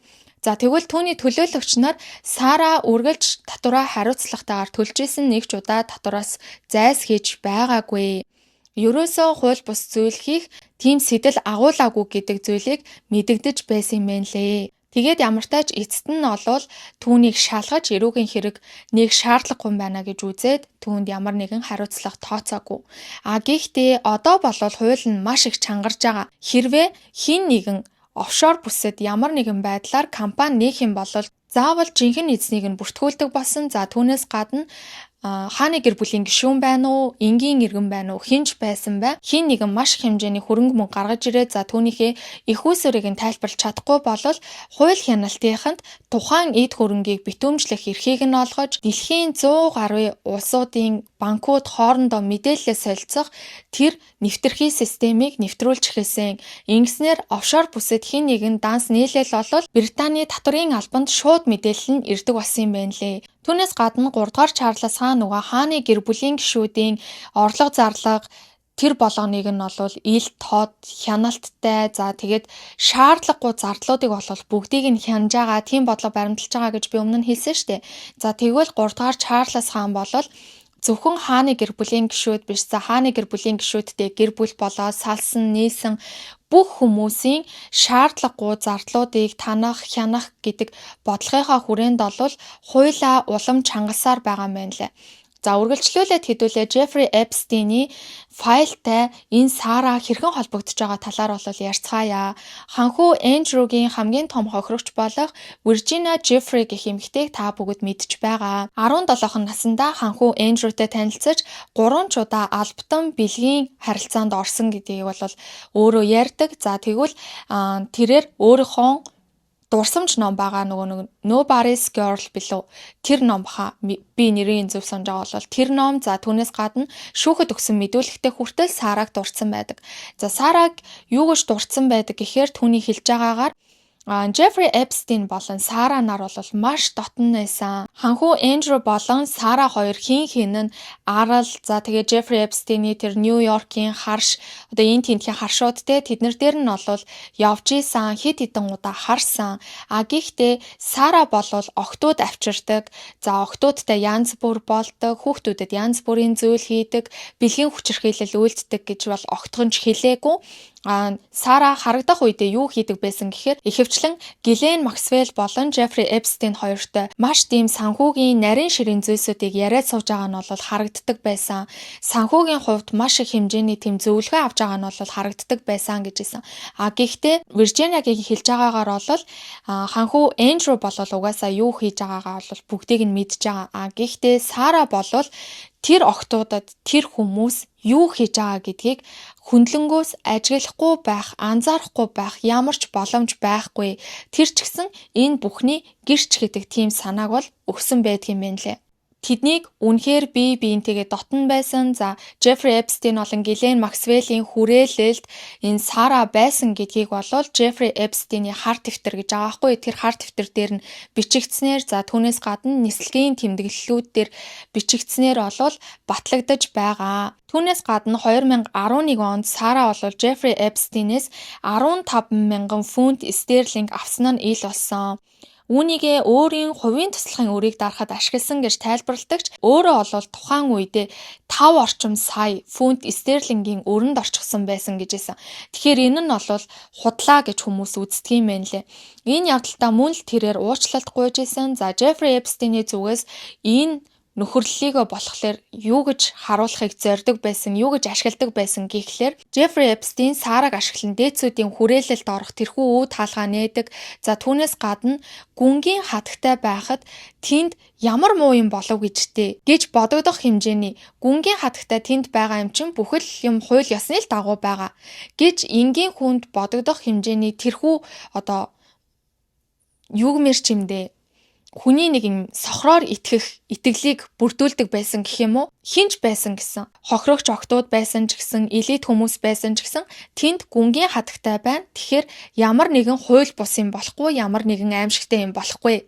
За тэгвэл түүний төлөөлөгч нар Сара үргэлж татвараа хариуцлагатайгаар төлж исэн нэг ч удаа татвараас зайлсхийж байгаагүй. Ерөөсөө хууль бус зүйл хийх тийм сэтэл агуулаагүй гэдэг зүйлийг мэдэгдэж байсан юм байна лээ. Тэгээд ямар тач эцэст нь олвол түүнийг шалгаж эрүүгийн хэрэг нэг шаардлагагүй байна гэж үзээд түүнд ямар нэгэн хариуцлага тооцоогүй. Гэхдээ одоо болвол хууль нь маш их чангарч байгаа. Хэрвээ хин нэгэн офшор бүсэд ямар нэгэн байдлаар компани нээх юм бол заавал жинхэнэ эзнийг нь бүртгүүлдэг болсон. За түүнээс гадна хааны гэр бүлийн гишүүн байна уу, энгийн иргэн байна уу, хинж байсан бай. Хин нэгэн маш хэмжээний хөрөнгө мөнгө гаргаж ирээд за түүнийхээ их усүрийг нь тайлбарлаж чадахгүй болвол хууль хяналтынханд тухайн эд хөрөнгийг битүүмжлэх эрхийг нь олгож дэлхийн 100 гаруй улсуудын банкуд хоорондоо мэдээлэлээ солилцох тэр нэвтрхий системийг нэвтрүүлж эхэлсэн. Ингэснээр офшор бүсэд хин нэгэн данс нийлээл олвол Британий татварын албанд шууд мэдээлэл нь ирдэг болсон юм байна лээ. Түүнээс гадна 3 дугаар Чарльз хаан хааны гэр бүлийн гишүүдийн орлого зарлага тэр болгоныг нь бол ил тод хяналттай за тэгээд шаардлагагүй зардлуудыг бол бүгдийг нь хянаж байгаа тийм бодлого баримталж байгаа гэж би өмнө нь хэлсэн шүү дээ. За тэгвэл 3 дугаар Чарльз хаан бол Зөвхөн хааны гэр бүлийн гишүүд биш, за хааны гэр бүлийн гишүүдтэй гэр бүл болоод салсан, нийсэн бүх хүмүүсийн шаардлагагүй зардлуудыг танах, хянах гэдэг бодлогынхаа хүрээнд олвол хуулиа улам чангалсаар байгаа юм байна лээ. За үргэлжлүүлээд хэдүүлээ Jeffrey Epstein-ийн файлтай энэ Сара хэрхэн холбогдож байгаа талаар бол ярьцгаая. Ханхүү Andrew-гийн хамгийн том хохирогч болох Virginia Giuffre гэх эмэгтэйг та бүгд мэдж байгаа. 17 наснда ханхүү Andrew-тэй танилцаж 3 удаа албатан бэлгийн харилцаанд орсон гэдгийг бол өөрөө ярьдаг. За тэгвэл тэрээр өөрийнхөө дурсамж ном байгаа нөгөө Nobody's Girl билүү тэр ном баха би нэрийн зөв санаж байгаа бол тэр ном за түүнээс гадна шүүхэд өгсөн мэдүүлэгтээ хүртэл Сараг дурдсан байдаг. За Сараг юу гэж дурдсан байдаг гэхээр түүний хэлж байгаагаар Jeffrey Epstein болон Сара нар бол маш дотн байсан. Ханхүү Andrew болон Сара хоёр хин нь арал за тэгээ Jeffrey Epstein-ийн тэр Нью-Йоркийн харш одоо энэ тентхийн харшуудтэй тэднэр дээр нь бол явж исэн хэд хэдэн удаа харсан. Гэхдээ Сара бол охтууд авчирдаг. За охтуудтай янз бүр болдог, хүүхдүүдэд янз бүрийн зүйл хийдэг, бэлгийн хүчирхийлэл үйлддэг гэж бол огтхонч хэлээгүй. Сара харагдах үедээ юу хийдэг байсан гэхээр ихэвчлэн Ghislaine Maxwell болон Jeffrey Epstein хоёртой маш тийм санхүүгийн нарийн ширийн зүйлсүүдийг яриад сууж байгаа нь бол харагддаг байсан. Санхүүгийн хувьд маш их хэмжээний тийм зөвлөгөө авч байгаа нь бол харагддаг байсан гэж хэлсэн. Гэхдээ Virginia-гийн хэлж байгаагаар бол ханхүү Andrew бол угаасаа юу хийж байгаагаа бол бүгдийг нь мэдж байгаа. Гэхдээ Сара бол тэр охтуудад тэр хүмүүс юу хийж байгаа гэдгийг хүндлэнгөөс ажиглахгүй байх, анзаарахгүй байх ямар ч боломж байхгүй. Тэр ч гэсэн энэ бүхний гэрч гэдэг тийм санааг бол өгсөн байдгийн юм лээ. Тэднийг үнэхээр бие биентэйгээ дотн байсан. За Jeffrey Epstein болон Ghislaine Maxwell-ийн хүрээлэлд энэ Сара байсан гэдгийг болол Jeffrey Epstein-ийн хар дэвтэр гэж байгаа байхгүй. Тэр хар дэвтэр дээр нь бичигдснээр за түүнээс гадна нислэгийн тэмдэглэлүүд дээр бичигдснээр болол батлагдаж байгаа. Түүнээс гадна 2011 онд Сара болол Jeffrey Epstein-ээс 15,000 фунт стерлинг авсан нь ил болсон. Үүнийгээ өөрийн хувийн туслахын өрийг дарахад ашигласан гэж тайлбарладагч өөрөө бол тухайн үедээ 5 орчим сая фунт стерлингийн өрөнд орчихсон байсан гэж хэлсэн. Тэгэхээр энэ нь бол худлаа гэж хүмүүс үздэг юм байна лээ. Энэ явдалтай мөн л тэрээр уучлалт гуйж исэн. За Jeffrey Epstein-ийн зүгээс энэ нөхөрлөлийгөө болохоор юу гэж харуулахыг зорддог байсан, юу гэж ашигладаг байсан гэхлээр Jeffrey Epstein Сараг ашиглан дээдсүүдийн хүрээлэлд орох тэрхүү үе таалгаа нээдэг. За түүнээс гадна гүнгийн хатагтай байхад тэнд ямар муу юм болов гэж бодогдох хэмжээний гүнгийн хатагтай тэнд байгаа юм чинь бүхэл юм хууль ёсны л дагуу байгаа гэж энгийн хүнд бодогдох хэмжээний тэрхүү одоо юугмэр чимдээ хүний нэг юм сохроор итгэх итгэлийг бүрдүүлдэг байсан гэх юм уу? Хинч байсан гэсэн. Хохирогч охтууд байсан ч гэсэн, элит хүмүүс байсан ч гэсэн тэнд гүнгийн хатагтай байна. Тэгэхээр ямар нэгэн хууль бус юм болохгүй, ямар нэгэн аимшигтай юм болохгүй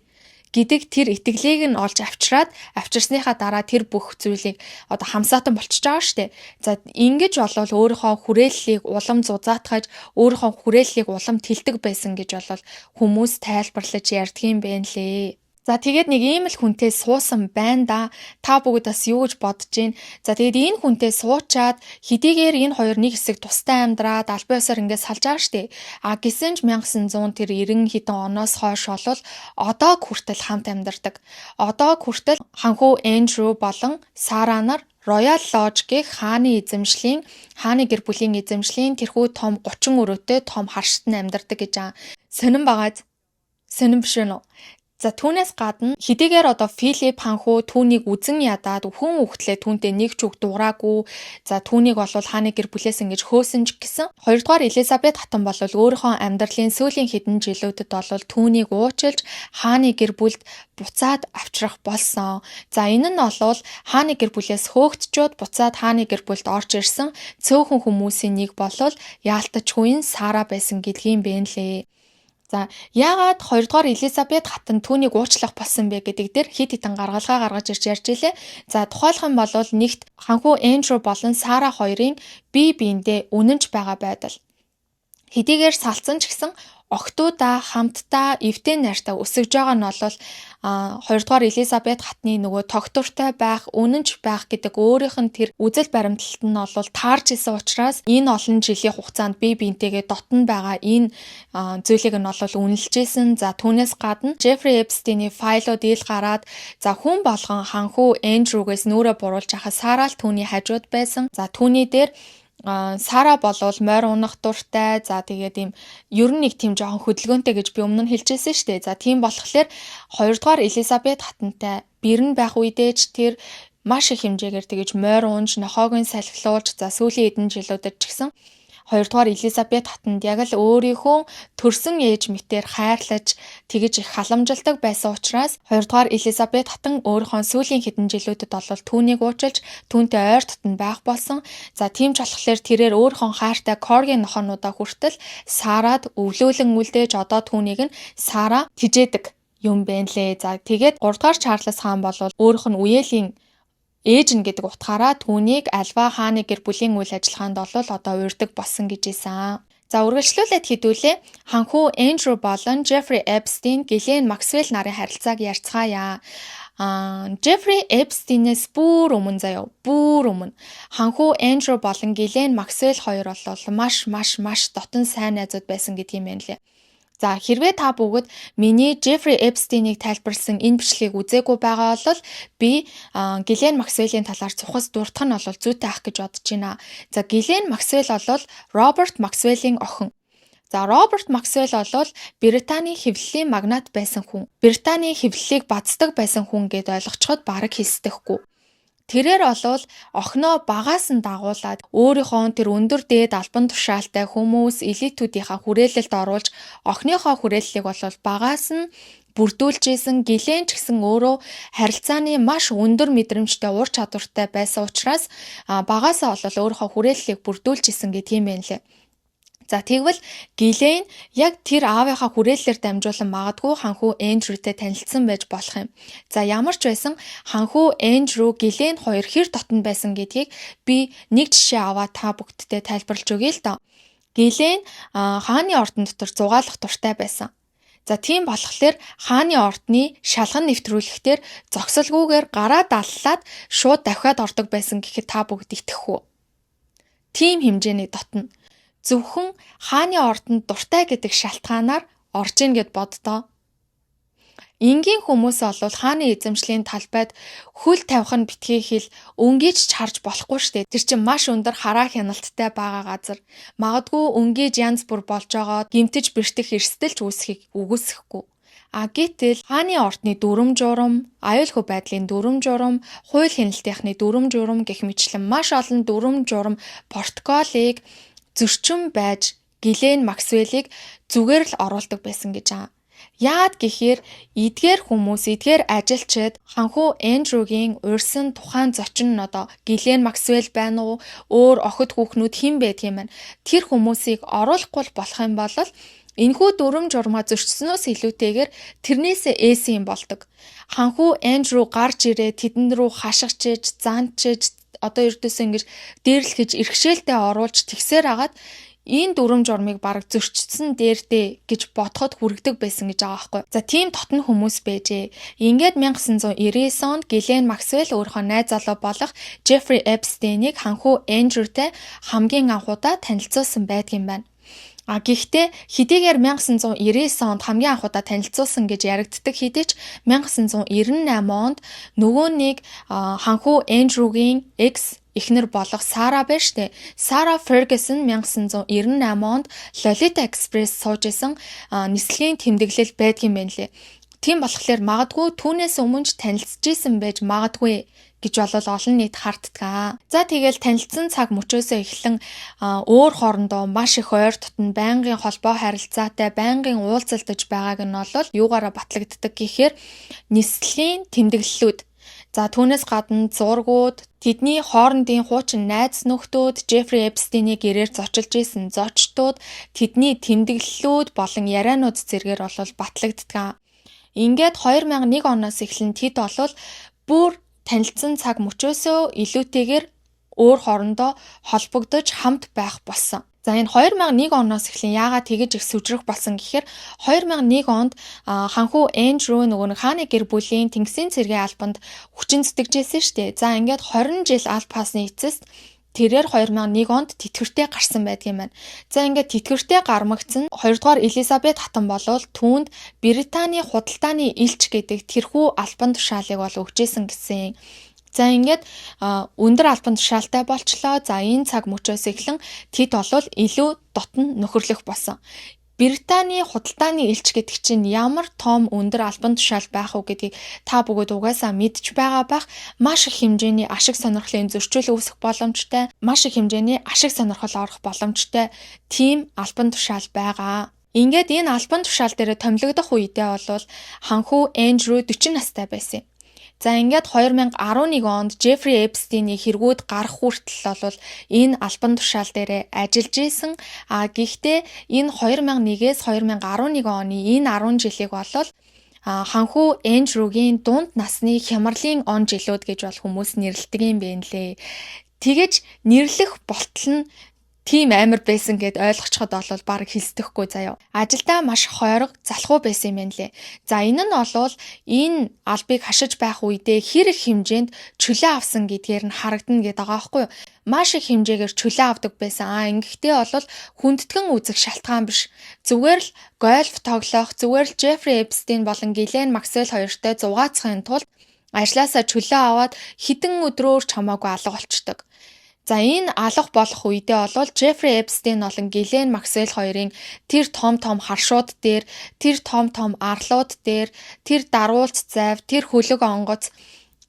гэдэг тэр итгэлийг нь олж авчирсныхаа дараа тэр бүх зүйлийг одоо хамсаатан болчихж байгаа штэ. За ингэж болвол өөрийнхөө хүрээллийг улам зузаатгаж, өөрийнхөө хүрээллийг улам тэлдэг байсан гэж болвол хүмүүс тайлбарлаж ярьдаг юм байна лээ. За тэгээд нэг ийм л хүнтэй суусан байна да. Та бүгд бас юу гэж бодож гин. За тэгээд энэ хүнтэй суучаад хэдийгээр энэ хоёр нэг хэсэг тустай амьдраад албан ёсоор ингээд салж байгаа штэ. Гэсэн ч 1900 тэр 90 хэдэн оноос хойш болвол одоо хүртэл хамт амьдардаг. Одоо хүртэл ханхүү Andrew болон Сара нар Royal Lodge гэх хааны гэр бүлийн эзэмшлийн тэрхүү том 30 өрөөтэй том харшид нь амьдардаг гэж байгаа. Сонирн багаз. Сонирн биш үү? За түүнээс гадна хэдийгээр одоо Филипп ханхүү түүнийг үзэн ядаад өхөн үхтлээ түүнтэй нэг ч үг дуураагүй. За түүнийг бол хааны гэр бүлээс ингэж хөөсөн ч гэсэн 2 дугаар Элизабет хатан бол өөрийнхөө амьдралын сүүлийн хэдэн жилүүдэд бол түүнийг уучлж хааны гэр бүлд буцаад авчрах болсон. За энэ нь бол хааны гэр бүлээс хөөгдчүүд буцаад хааны гэр бүлд орж ирсэн цөөхөн хүмүүсийн нэг бол яалтчгүй Сара байсан гэдгийг бэ нэлээ. За яагаад 2 дугаар Элизабет хатан түүнийг уучлах болсон бэ гэдэг дээр хит хитэн гаргалгаа гаргаж ирж ярьж илээ. За тухайлх юм бол нэгт ханхүү Andrew болон Сара хоёрын бие биендээ үнэнч байгаа байдал. Хэдийгээр салцсан ч гэсэн охтуудаа хамтдаа эвтэй найртай өсөж байгаа нь бол 2 дугаар Элизабет хатны нөгөө тогтвортой байх, үнэнч байх гэдэг өөрийнх нь тэр үзэл баримтлалт нь бол таарч исэн учраас энэ олон жилийн хугацаанд бие биентэйгээ дотн байгаа энэ зүйлийг нь бол үнэлж исэн. За түүнээс гадна Jeffrey Epstein-ийн файлууд ил гараад за хүн болгон ханхүү Andrew-гээс нүрэ буруулж хахад Сара л түүний хажууд байсан. За түүний дээр Сара болвол морь унах дуртай. За тэгээд ийм ер нь нэг тийм жоохон хөдөлгөөнтэй гэж би өмнө нь хэлжсэн шүү дээ. За тийм болохоор 2 дугаар Элизабет хатантай бэрэн байх үедээ ч тэр маш их хэмжээгээр тэгэж морь унж, нохоог нь салхилуулж, за сүүлийн хэдэн жилүүдэд ч гэсэн 2 дугаар Элизабет хатанд яг л өөрийнхөө төрсөн ээж мэтээр хайрлаж тэгэж их халамжилдаг байсан учраас 2 дугаар Элизабет хатан өөрийнхөө сүүлийн хэдэн жилүүдэд бол түүнийг уучлж түүнтэй ойр дотн байх болсон. За тийм ч болохоор тэрээр өөрийнхөө хайртай Коргийн нохоонуудаа хүртэл Сарад өвлөөлөн үлдээж одоо түүнийг нь Сара тижээдэг юм байна лээ. За тэгээд 3 дугаар Чарльз хаан бол өөрийнх нь үеэлийн ээж нь гэдэг утгаараа түүнийг альва хааны гэр бүлийн үйл ажиллагаанд бол одоо урьдаг болсон гэж ийсэн. За үргэлжлүүлээд хэдүүлээ ханхүү Andrew болон Jeffrey Epstein, Ghislaine Maxwell нарын харилцааг ярьцгаая. Jeffrey Epstein-ээс бүр өмнө ханхүү Andrew болон Ghislaine Maxwell хоёр бол маш дотн сайн найзууд байсан гэдгийг юм байна лээ. За хэрвээ та бүгд миний Jeffrey Epstein-ийг тайлбарласан энэ бичлэгийг үзээгүй байгаа бол би Ghislaine Maxwell-ийн талаар цухас дурдах нь бол зүйтэй ах гэж бодож байна. За Ghislaine Maxwell бол Robert Maxwell-ийн охин. За Роберт Максвелл бол Британий хэвлэлийн магнат байсан хүн. Британий хэвлэлийг бацдаг байсан хүн гэд ойлгоцоход бараг хэлсдэхгүй. Тэрээр олвол охиноо багаас нь дагуулад өөрийнхөө тэр өндөр дээд албан тушаалтай хүмүүс элитүүдийнхаа хүрээлэлд оруулж охиныхоо хүрээллийг бол багаас нь бүрдүүлж исэн. Ghislaine ч гэсэн өөрөө харилцааны маш өндөр мэдрэмжтэй ур чадвартай байсан учраас багаасаа бол өөрийнхөө хүрээллийг бүрдүүлж исэн гэдэг юм байна лээ. За тэгвэл Ghislaine яг тэр аавынхаа хүрээллээр дамжуулан магадгүй ханхүү Andrew-тэй танилцсан байж болох юм. За ямар ч байсан ханхүү Andrew, Ghislaine хоёр хэр дотн байсан гэдгийг би нэг жишээ аваад та бүгдтэй тайлбарлаж өгье л доо. Ghislaine хааны ордон дотор зугаалах дуртай байсан. За тийм болохоор хааны ордны шалган нэвтрүүлэхтэр зогсолгүйгээр гараа даллаад шууд давхиад ордог байсан гэхэд та бүгд итгэх үү? Тийм хэмжээний дотн. Зөвхөн хааны ордонд дуртай гэдэг шалтгаанаар орж ийн гэд боддоо. Энгийн хүмүүс бол хааны эзэмшлийн талбайд хөл тавих нь битгий хэл өнгийж харж болохгүй штэ. Тэр чинь маш өндөр хараа хяналттай байгаа газар. Магадгүй өнгийж янз бүр болж байгаа гимтэж бэртэх эрсдэлж үүсхийг үгүйсэхгүй. Гэтэл хааны ордны дүрм журам, аюулгүй байдлын дүрм журам, хууль хяналтынхны дүрм журам гэх мэтлэн маш олон дүрм журам протоколыг зөрчим байж Ghislaine Maxwell-ийг зүгээр л оруулдаг байсан гэж байгаа. Яагаад гэхээр эдгээр хүмүүс, эдгээр ажилчид ханхүү Andrew-гийн урьсан тухайн зочин нь одоо Ghislaine Maxwell байна уу, өөр охид хүүхнүүд хэн байдгийм бэ? Тэр хүмүүсийг оруулахгүй болох юм бол энэхүү дүрм журмаа зөрчснөөс илүүтэйгээр тэрнээсээ ээсэн юм болдог. Ханхүү Andrew гарч ирээ тэдэн рүү хашгичээж, занчиж одоо ердөөсөө ингэж дээрлэхэж иргэшээлтэй оруулж тэгсээр агаад энэ дүрм журмыг бараг зөрчсөн дээрдээ гэж бодоход хүргэдэг байсан гэж байгаа байхгүй. За тийм дотн хүмүүс байжээ. Ингээд 1999 онд Ghislaine Maxwell өөрийнхөө найз залуу болох Jeffrey Epstein-ийг ханхүү Andrew-тэй хамгийн анхудаа танилцуулсан байдгийн байна. Гэхдээ хэдийгээр 1999 онд хамгийн анхудаа танилцуулсан гэж яригддаг хэдий ч 1998 онд нөгөө нэг ханхүү Andrew-гийн экс эхнэр болох Сара байж тээ. Сара Ferguson 1998 онд Lolita Express сууж исэн нислэгийн тэмдэглэл байдгийн байна лээ. Тийм болохоор магадгүй түүнээс өмнө ч танилцж исэн байж магадгүй гэж болол олон нийт харддаг. За тэгэл танилцсан цаг мөчөөсөө эхлэн өөр хоорондоо маш их ойр дотн байнгын холбоо харилцаатай, байнгын уулзалтаж байгааг нь бол юугаараа батлагддаг гэхээр нислэгийн тэмдэглэлүүд. За түүнээс гадна зургууд, тэдний хоорондын хуучин найз нөхдүүд, Jeffrey Epstein-ийг гэрээр зочилж исэн зочдууд, тэдний тэмдэглэлүүд болон ярианууд зэргээр бол батлагддаг. Ингээд 2001 оноос эхлэн тэд бол бүр танилцсан цаг мөчөөсөө илүүтэйгээр өөр хоорондоо холбогдож хамт байх болсон. За энэ 2001 оноос эхлэн яагаад тэгэж их сүжрэх болсон гэхээр 2001 онд ханхүү Эндрю нөгөө нэг хааны гэр бүлийн тэнгисийн цэргийн албанд хүчин зүтгэжсэн шүү дээ. За ингээд 20 жил аль пасны эцэст тэрээр 2001 онд тэтгэвртэй гарсан байдаг юм байна. За ингээд тэтгэвртэй гармагцсан 2 дугаар Элизабет хатан болвол түүнд Британий худалдааны элч гэдэг тэрхүү албан тушаалыг бол өгчээсэн гэсэн. За ингээд өндөр албан тушаалтай болчлоо. За энэ цаг мөчөөс эхлэн тэд болвол илүү дотн нөхөрлөх болсон. Британий худалдааны элч гэдэг чинь ямар том өндөр албан тушаал байх вэ гэдгийг та бүгд угаасаа мэдж байгаа бах. Маш их хэмжээний ашиг сонирхлын зөрчил үүсэх боломжтой, маш их хэмжээний ашиг сонирхол орох боломжтой тийм албан тушаал байгаа. Ингээд энэ албан тушаал дээр томилогдох үедээ бол ханхүү Эндрю 40 настай байсан юм. За ингээд 2011 онд Джеффри Эпстейний хэрэгүүд гарах хүртэл бол энэ албан тушаал дээр ажиллаж исэн. Гэхдээ энэ 2001-ээс 2011 оны энэ 10 жилиг бол ханхүү Эндрюгийн дунд насны хямралын он жилүүд гэж бол хүмүүс нэрлэдэг юм бэ нэлээ. Тэгэж нэрлэх болтол нь тийм амар байсан гэд ойлгочиход бол баг хэлсдэхгүй заяа. Ажилдаа маш хойрог залхуу байсан юм байна лээ. За энэ нь бол энэ албыг хашиж байх үедээ хэр их хэмжээнд чөлөө авсан гэдгээр нь харагдана гэдэг байгаа байхгүй юу? Маш их хэмжээгээр чөлөө авдаг байсан. Ингэхдээ бол хүндэтгэн үзэх шалтгаан биш. Зүгээр л гольф тоглох, зүгээр л Джеффри Эпстейн болон Гиллен Максвелл хоёртой зугаацахын тулд ажлаасаа чөлөө аваад хэдэн өдрөөр ч хамаагүй алга болчдөг. За энэ алга болох үедээ бол Джеффри Эпстейн болон Гиллен Максвелл хоёрын тэр том харшууд дээр, тэр том арлууд дээр, тэр даруулц зайв, тэр хөлөг онгоц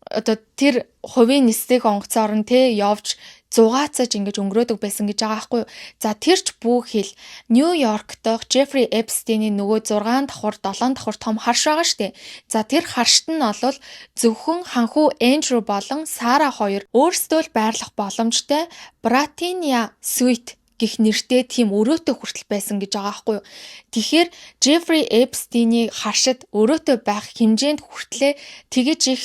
одоо тэр хувийн нисдэг онгоцоор нь явж зугаацаж ингэж өнгөрөөдөг байсан гэж байгаа байхгүй юу. За тэрч бүхэл Нью-Йорк дахь Джеффри Эпстейний нөгөө 6 давхар 7 давхар том харш байгаа штэ. За тэр харшд нь бол зөвхөн ханхүү Эндрю болон Сара хоёр өөрсдөө л байрлах боломжтой Братиния Suite гэх нэртэй тийм өрөөтэй хүртэл байсан гэж байгаа байхгүй юу. Тэгэхээр Джеффри Эпстейний харшид өрөөтэй байх хэмжээнд хүртлээ тэгэж их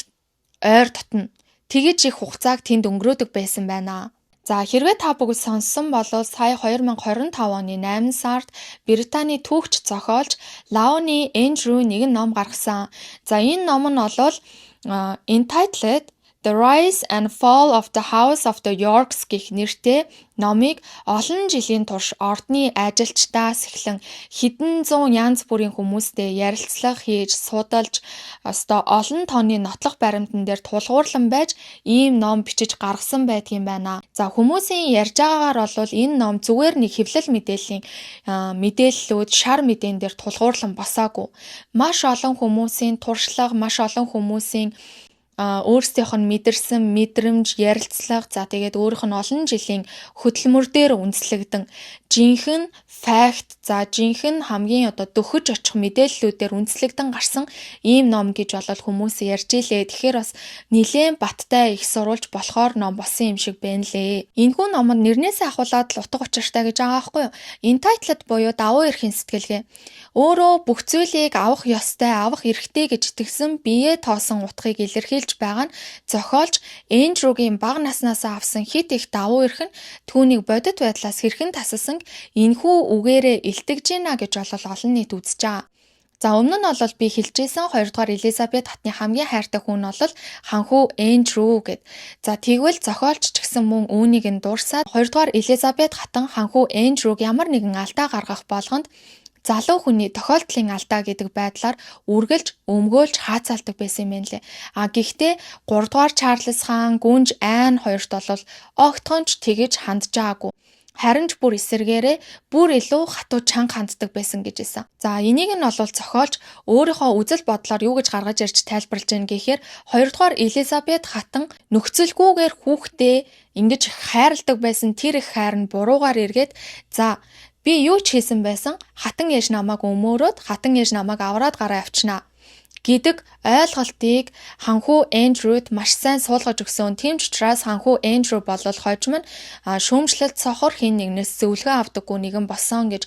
ойр дотно. Тэгэж их хугацааг тэнд өнгөрөөдөг байсан байна. За хэрвээ та бүгд сонссон бол сая 2025 оны 8 сард Британий түүхч зохиолч Лауни Эндрю нэгэн ном гаргасан. За энэ ном нь бол entitled The Rise and Fall of the House of the Yorks гэх нэртэй номыг олон жилийн турш ордны ажилчдаас эхлэн хэдэн зуун янз бүрийн хүмүүстэй ярилцлага хийж судалж олон тооны нотлох баримтан дээр тулгуурлан байж ийм ном бичиж гаргасан байдгийн байна. За хүмүүсийн ярьж байгаагаар бол энэ ном зүгээр нэг хэвлэл мэдээллийн мэдээллүүд шар мэдээн дээр тулгуурлан босаагүй. Маш олон хүмүүсийн туршлага, маш олон хүмүүсийн өөрсдийнх нь мэдэрсэн мэдрэмж, ярилцлага, за тэгээд өөрийнх нь олон жилийн хөдөлмөр дээр үндэслэгдэн жинхэнэ факт, за жинхэнэ хамгийн дөхөж очих мэдээллүүдээр үндэслэгдэн гарсан ийм ном гэж бол хүмүүс ярьж илээ. Тэгэхээр бас нэлээд баттай их сурулж болохоор ном болсон юм шиг байна лээ. Энэхүү номод нэрнээсээ ахуулаад л утга учиртай гэж байгаа байхгүй юу? Entitled буюу давуу эрхийн сэтгэлгээ. Өөрөө бүх зүйлийг авах ёстой, авах эрхтэй гэж итгэсэн бие тоосон утгыг илэрхийлж байгаа нь зохиолч Эндрюгийн бага наснасаа авсан хит их давуу эрх нь түүнийг бодит байдлаас хэрхэн тасалсан энэхүү үгээрээ илтгэж гинэ гэж олон нийт үзэж байгаа. За өмнө нь бол би хэлжсэн 2 дугаар Элизабет хатны хамгийн хайртай хүн бол ханхүү Эндрю гэд. За тэгвэл зохиолч ч гэсэн мөн үүнийг нь дуурсаад 2 дугаар Элизабет хатан ханхүү Эндрюг ямар нэгэн алдаа гаргах болгонд залуу хүний тохиолдлын алдаа гэдэг байдлаар үргэлж өмгөөлж хаацаалдаг байсан юм байна лээ. Гэхдээ 3 дугаар Чарльз хаан, гүнж Айн хоёрт бол огтхонч тэгэж хандж байгаагүй. Харин ч бүр эсэргээрээ бүр илүү хатуу чанга ханддаг байсан гэж хэлсэн. За энийг нь бол зохиолч өөрийнхөө үзэл бодлоор юу гэж гаргаж ирж тайлбарлаж байна гэхээр 2 дугаар Элизабет хатан нөхцөлгүйгээр хүүхдээ ингэж хайрладаг байсан тэр их хайр нь буруугаар эргээд за би юу ч хийсэн байсан хатан ээж намайг өмөөрөөд хатан ээж намайг авраад гараа авчнаа гэдэг ойлголтыг ханхүү Эндрюд маш сайн суулгаж өгсөн. Тийм ч учраас ханхүү Эндрю болол хожим нь шүүмжлэлт сохор хин нэгнээс зөвлөгөө авдаггүй нэгэн болсон гэж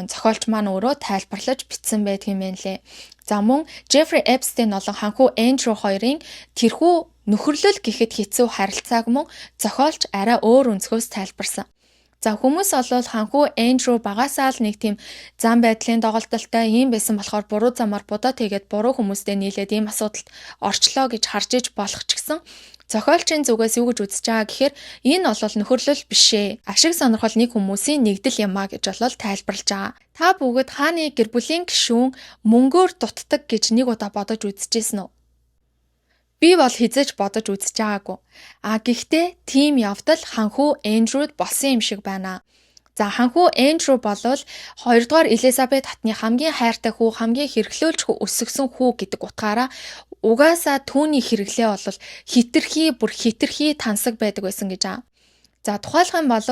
зохиолч маань өөрөө тайлбарлаж бичсэн байдаг юм байна лээ. За мөн Джеффри Эпстейн болон ханхүү Эндрю хоёрын тэрхүү нөхөрлөл гэхэд хэцүү харилцааг мөн зохиолч арай өөр өнцгөөс тайлбарсан. За хүмүүс олвол ханхүү Эндрю багасаа л нэг тийм зам байдлын доголдолтой ийм байсан болохоор буруу замаар будаад тэгээд буруу хүмүүстэй нийлээд ийм асуудалд орчлоо гэж харж иж болох ч гэсэн зохиолчийн зүгээс юу гэж үзэж байгаа гэхээр энэ бол нөхөрлөл биш ээ. Ашиг сонирхол нэг хүмүүсийн нэгдэл юм а гэж болол тайлбарлаж байгаа. Та бүгд хааны гэр бүлийн гишүүн мөнгөөр дутдаг гэж нэг удаа бодож үзчихсэн үү? Би бол хизээж бодож үзэж байгаагүй. Гэхдээ тийм явдал ханхүү Эндрюд болсон юм шиг байна. За ханхүү Эндрю болвол 2 дугаар Элизабет хатны хамгийн хайртай хүү, хамгийн хэрэглүүлж өсгсөн хүү гэдэг утгаараа угаасаа түүний хэрэглээ бол хитрхи тансаг байдаг байсан гэж аа. За тухайлах юм бол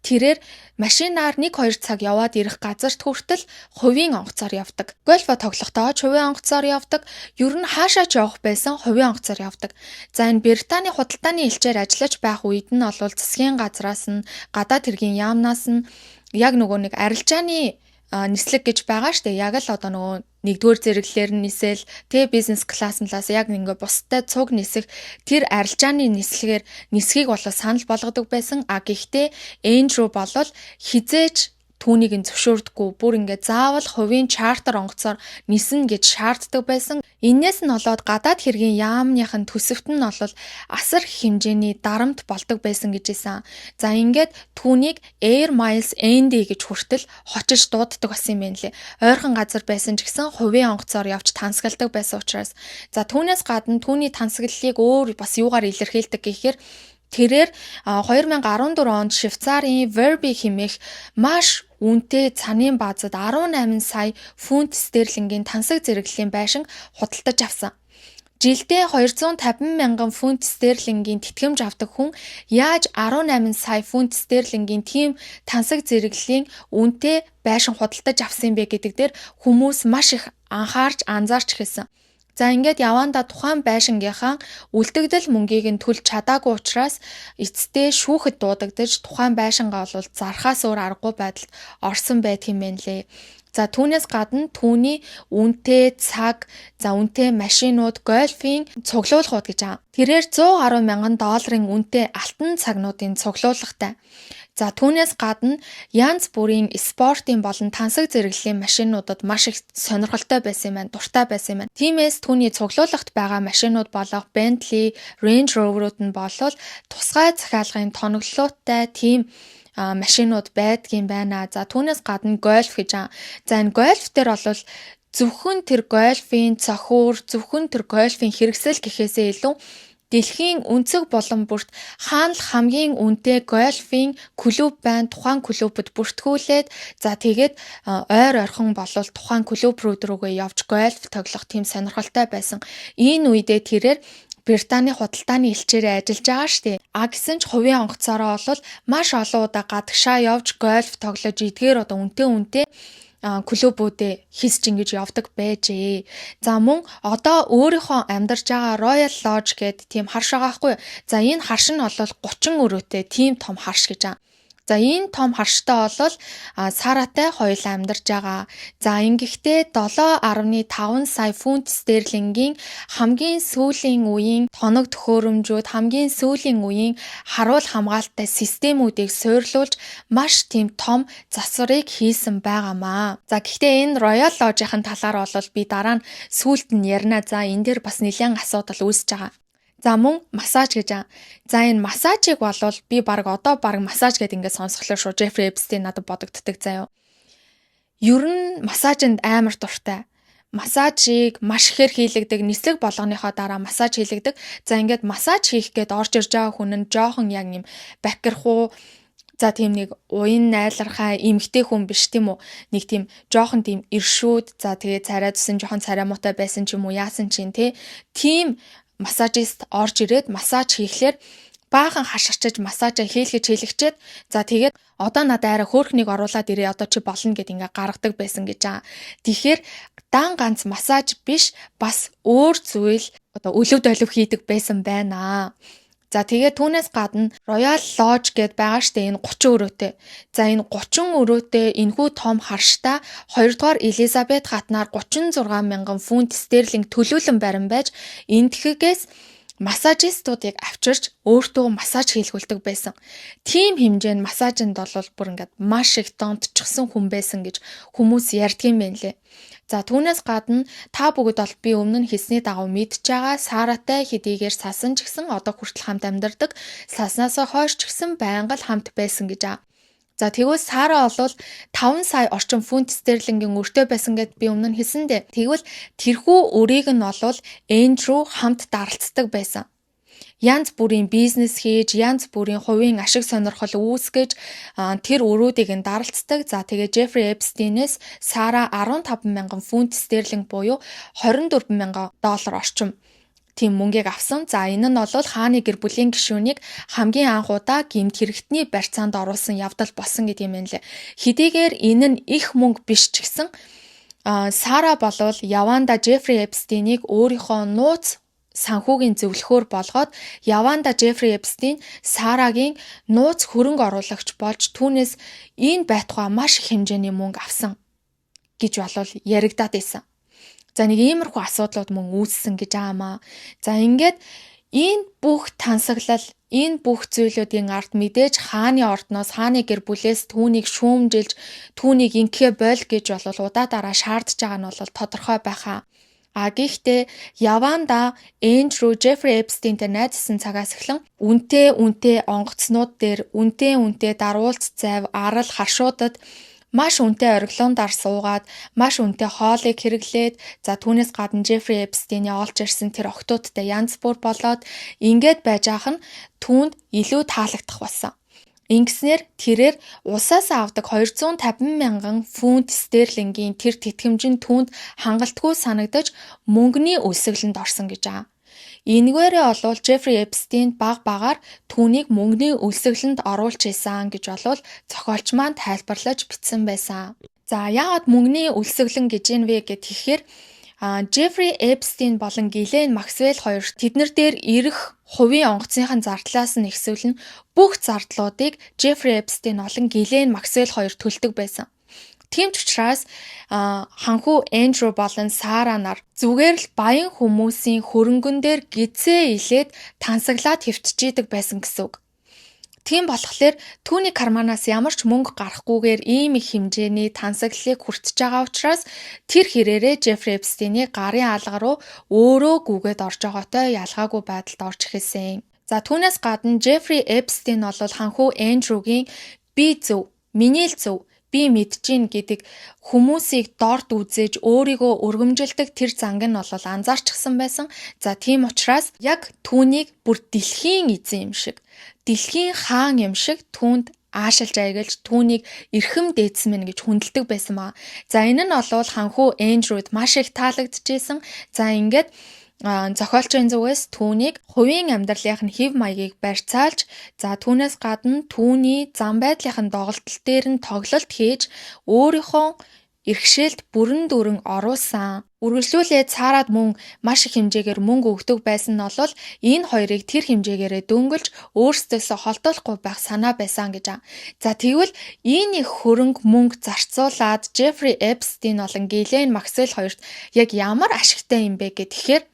тэрээр машинаар 1-2 цаг яваад ирэх газарт хүртэл хувийн онгоцоор явдаг. Гольфо тоглохдоо хувийн онгоцоор явдаг. Ер нь хаашаа ч явах байсан хувийн онгоцоор явдаг. За энэ Британий худалдааны элчээр ажиллаж байх үед нь бол засгийн газраас нь гадаад хэргийн яамнаас нь яг нэг арилжааны нислэг гэж байгаа штэ. Яг л одоо нөгөө нэгдүгээр зэрэглэлээр нь нисэл бизнес класснаас яг ингээ бусдад цуг нисэх тэр арилжааны нисхийг болоо санал болгодог байсан. Гэхдээ Эндрю болол хизээж түүнийг нь зөвшөөрдөггүй. Бүр ингээ заавал хувийн чартер онгоцоор нисэн гэж шаарддаг байсан. Иннээс нь болоод гадаад хэргийн яамныхын төсөвт нь бол асар их хэмжээний дарамт болдог байсан гэж хэлсэн. За ингээд түүнийг Air Miles Andy гэж хүртэл хочиж дууддаг байсан юм байна лээ. Ойрхон газар байсан ч гэсэн хувийн онгоцоор явж тансгалдаг байсан учраас. За түүнээс гадна түүний тансаглалыг өөр бас юугаар илэрхийлдэг гэхээр тэрээр 2014 онд Швейцарын Verbi хэмээх маш үнэтэй цанын баазад 18 сая фунт стерлингийн тансаг зэрэглэлийн байшин худалдаж авсан. Жилдээ 250 мянган фунт стерлингийн тэтгэмж авдаг хүн яаж 18 сая фунт стерлингийн тийм тансаг зэрэглэлийн үнэтэй байшин худалдаж авсан бэ гэдэг дээр хүмүүс маш их анзаарч эхэлсэн. За ингээд явандаа тухайн байшингийнхаа үлдэгдэл мөнгийг нь төлж чадаагүй учраас эцэстээ шүүхэд дуудагдаж тухайн байшингаа бол зархаас өөр аргагүй байдалд орсон байдгийм байна лээ. За түүнээс гадна түүний үнэтэй цаг, үнэтэй машинууд, гольфийн цуглуулгууд гэж байгаа. Тэрээр 110 мянган долларын үнэтэй алтан цагнуудын цуглуулгатай. За түүнээс гадна янз бүрийн спортын болон тансаг зэрэглэлийн машинуудад маш их сонирхолтой байсан юм байна, дуртай байсан юм байна. Тиймээс түүний цуглуулгад байгаа машинууд болох Bentley, Range Rover-ууд нь болол тусгай захиалгын тоноглолттой тийм машинууд байдгийн байна. За түүнээс гадна гольф гэж байгаа. За энэ гольф дээр бол зөвхөн тэр гольфийн цохиур, зөвхөн тэр гольфийн хэрэгсэл гэхээсээ илүү дэлхийн өнцөг болон бүрт хаана л хамгийн үнэтэй гольфийн клуб байна. Тухайн клубуд бүртгүүлээд за тэгээд ойр орхон болол тухайн клуб рүүгээ явж гольф тоглох тийм сонирхолтой байсан. Энэ үедээ тэрээр Британий худалдааны элчээрээ ажиллаж байгаа штэ. Гэсэн ч хувийн онгоцоороо бол маш олон удаа гадагшаа явж гольф тоглож эдгээр одоо үнэтэй клубүүдээ хийсч ингэж явдаг байжээ. За мөн одоо өөрийнхөө амьдарч байгаа Royal Lodge гэдэг тийм харш байгаа хгүй. За энэ харш нь бол 30 өрөөтэй тийм том харш гэж байгаа. За энэ том харштай бол сараатай хоёулаа амьдарч байгаа. За ингэхдээ 7.5 сая фунт стерлингийн хамгийн сүүлийн үеийн тоног төхөөрөмжүүд, хамгийн сүүлийн үеийн харуул хамгаалалттай системүүдийг суйрлуулж маш тийм том засварыг хийсэн байгаамаа. За гэхдээ энэ Royal Lodge-ийн талаар бол би дараа нь сүүлд нь ярина. За энэ дээр бас нэлээд асуудал үүсэж байгаа. За мөн массаж гэж байгаа. За энэ массажийг бол би баг массаж гэдэг ингээд сонсголоо шүү. Jeffrey Epstein надад бодогддаг заяа. Ер нь массажинд амар дуртай. Массажийг маш ихээр хийлэгдэг, нислэг болгоныхоо дараа массаж хийлэгдэг. За ингээд массаж хийх гээд орж ирж байгаа хүн нь жоохон яг юм бакирхуу. За тийм нэг уян найлархай эмгтэй хүн биш тийм үү? Нэг тийм жоохон тийм иршүүд. За тэгээ царай тусан жоохон царай муутай байсан ч юм уу яасан чинь тийм массажист орж ирээд массаж хийхлээр баахан хашгирчиж массажаа хийлгчээд за тэгээд одоо надад арай хөөрхнийг оруулаад ирээ одоо чи болно гэд ингээ гаргадаг байсан гэж байгаа. Тэгэхээр дан ганц массаж биш бас өөр зүйл одоо өлөв долив хийдэг байсан байна. За тэгээд түүнээс гадна Royal Lodge гэд байгаа штэ энэ 30 өрөөтэй. За энэ 30 өрөөтэй энэхүү том харштай 2 дугаар Элизабет хатнаар 36 мянган фунт стерлинг төлөөлөн барин байж энэтхэгээс массажистуудыг авчирч өөртөө массаж хийлгүүлдэг байсан. Тийм хэмжээнд массажинд бол бүр ингээд маш их донтчихсан хүн байсан гэж хүмүүс ярьдгийн байна лээ. За түүнээс гадна та бүгд бол би өмнө нь хэлсний дагуу мэдж байгаа Саратай хэдийгээр сасан ч гэсэн одоо хүртэл хамт амьдардаг, саснасаа хойш ч гэсэн байнга л хамт байсан гэж аа. За тэгвэл Сара бол 5 сая орчим фунт стерлингийн өртөө байсан гэд би өмнө нь хэлсэндээ. Тэгвэл тэрхүү өрийг нь бол Эндрю хамт даралцдаг байсан. Янз бүрийн бизнес хийж, янз бүрийн хувийн ашиг сонирхол үүсгэж тэр өрүүдийг нь даралцдаг. За тэгээ Жеффри Эпстейнээс Сара 15,000 фунт стерлинг буюу $24,000 орчим тийм мөнгийг авсан. За энэ нь бол хааны гэр бүлийн гишүүнийг хамгийн анх удаа гэмт хэрэгтний барьцаанд оруулсан явдал болсон гэдэг юм байна лээ. Хэдийгээр энэ нь их мөнгө биш ч гэсэн Сара болвол яванда Жеффри Эпстейнийг өөрийнхөө нууц санхүүгийн зөвлөхөөр болгоод яванда Жеффри Эпстейн Сарагийн нууц хөрөнгө оруулагч болж түүнээс энэ байтугай маш их хэмжээний мөнгө авсан гэж болвол яригадаад байсан. За нэг иймэрхүү асуудлууд мөн үүссэн гэж аамаа. За ингээд энэ бүх тансаглал, энэ бүх зүйлүүдийн ард мэдээж хааны ордноос, хааны гэр бүлээс түүнийг шүүмжилж, түүнийг инхээ бойл гэж болвол удаа дараа шаардж байгаа нь бол тодорхой байхаа. Гэхдээ яванда Эндрю Жеффри Эпстейнтэй найзсан цагаас эхлэн үнтэй онгоцнууд дээр, үнтэй даруулц зайв, арал харшуудад маш үнэтэй ориглондаар суугаад, маш үнэтэй хоолыг хэрэглээд, за түүнээс гадна Жеффри Эпстейний олж ирсэн тэр охтуудтай янз бүр болоод ингээд байж ах нь түүнд илүү таалагдах болсон. Ингэснээр тэрээр усаас авдаг 250,000 фунт стерлингийн тэр тэтгэмжин түүнд хангалтгүй санагдаж мөнгөний өлсгөлөнд орсон гэж байгаа. Энэгээрээ олвол Жеффри Эпстейн багаар түүнийг мөнгөний өлсгөлөнд оруулж исэн гэж болвол зохиолч маань тайлбарлаж бичсэн байсан. За яагаад мөнгөний өлсгөлөн гэж юм вэ гэхээр Жеффри Эпстейн болон Гиллен Максвелл хоёр тэднэр дээр ирэх хувийн онгоцынхаа зардлаас нь ихсвэл бүх зардлуудыг Жеффри Эпстейн болон Гиллен Максвелл хоёр төлдөг байсан. Тийм ч учраас ханхүү Эндрю болон Сара нар зүгээр л баян хүмүүсийн хөрөнгөн дээр гизээ илээд тансаглаад хэвтчихийдэг байсан гэсэн үг. Тийм болохоор түүний карманаас ямар ч мөнгө гарахгүйгээр ийм их хэмжээний тансаглалыг хүртэж байгаа учраас тэр хэрээрээ Жеффри Эпстейний гарын алга руу өөрөө гүгээд орж байгаатай ялгаагүй байдалд орж эхэлсэн. За түүнээс гадна Жеффри Эпстейн бол ханхүү Эндрюгийн би зөв, миний л зөв, би мэдчихээн гэдэг хүмүүсийг дорд үзээж өөрийгөө өргөмжилдэг тэр занг нь бол анзаарчихсан байсан. За тийм учраас яг түүнийг бүр дэлхийн эзэн юм шиг, дэлхийн хаан юм шиг түүнд аашилж аягалж түүнийг эрхэм дээдсэн мэн гэж хүндэлдэг байсан маа. За энэ нь бол ханхүү Эндрюд маш их таалагдчихсэн. За ингээд зохиолчийн зүгээс түүнийг хувийн амьдралынх нь хэв маягийг барьцаалж, за түүнээс гадна түүний зам байдлын доголдол дээр нь тоглолт хийж өөрийнхөө иргэшээлд бүрэн дүүрэн оруулсан. Үргэлжлүүлээд Сарад мөн маш их хэмжээгээр мөнгө өгдөг байсан нь бол энэ хоёрыг тэр хэмжээгээрээ дөнгөлж өөрсдөөсөө холдуулахгүй байх санаа байсан гэж аа. За тэгвэл энэ их хөрөнгө мөнгө зарцуулаад Жеффри Эпстейн болон Гиллен Максвелл хоёрт яг ямар ашигтай юм бэ гэхээр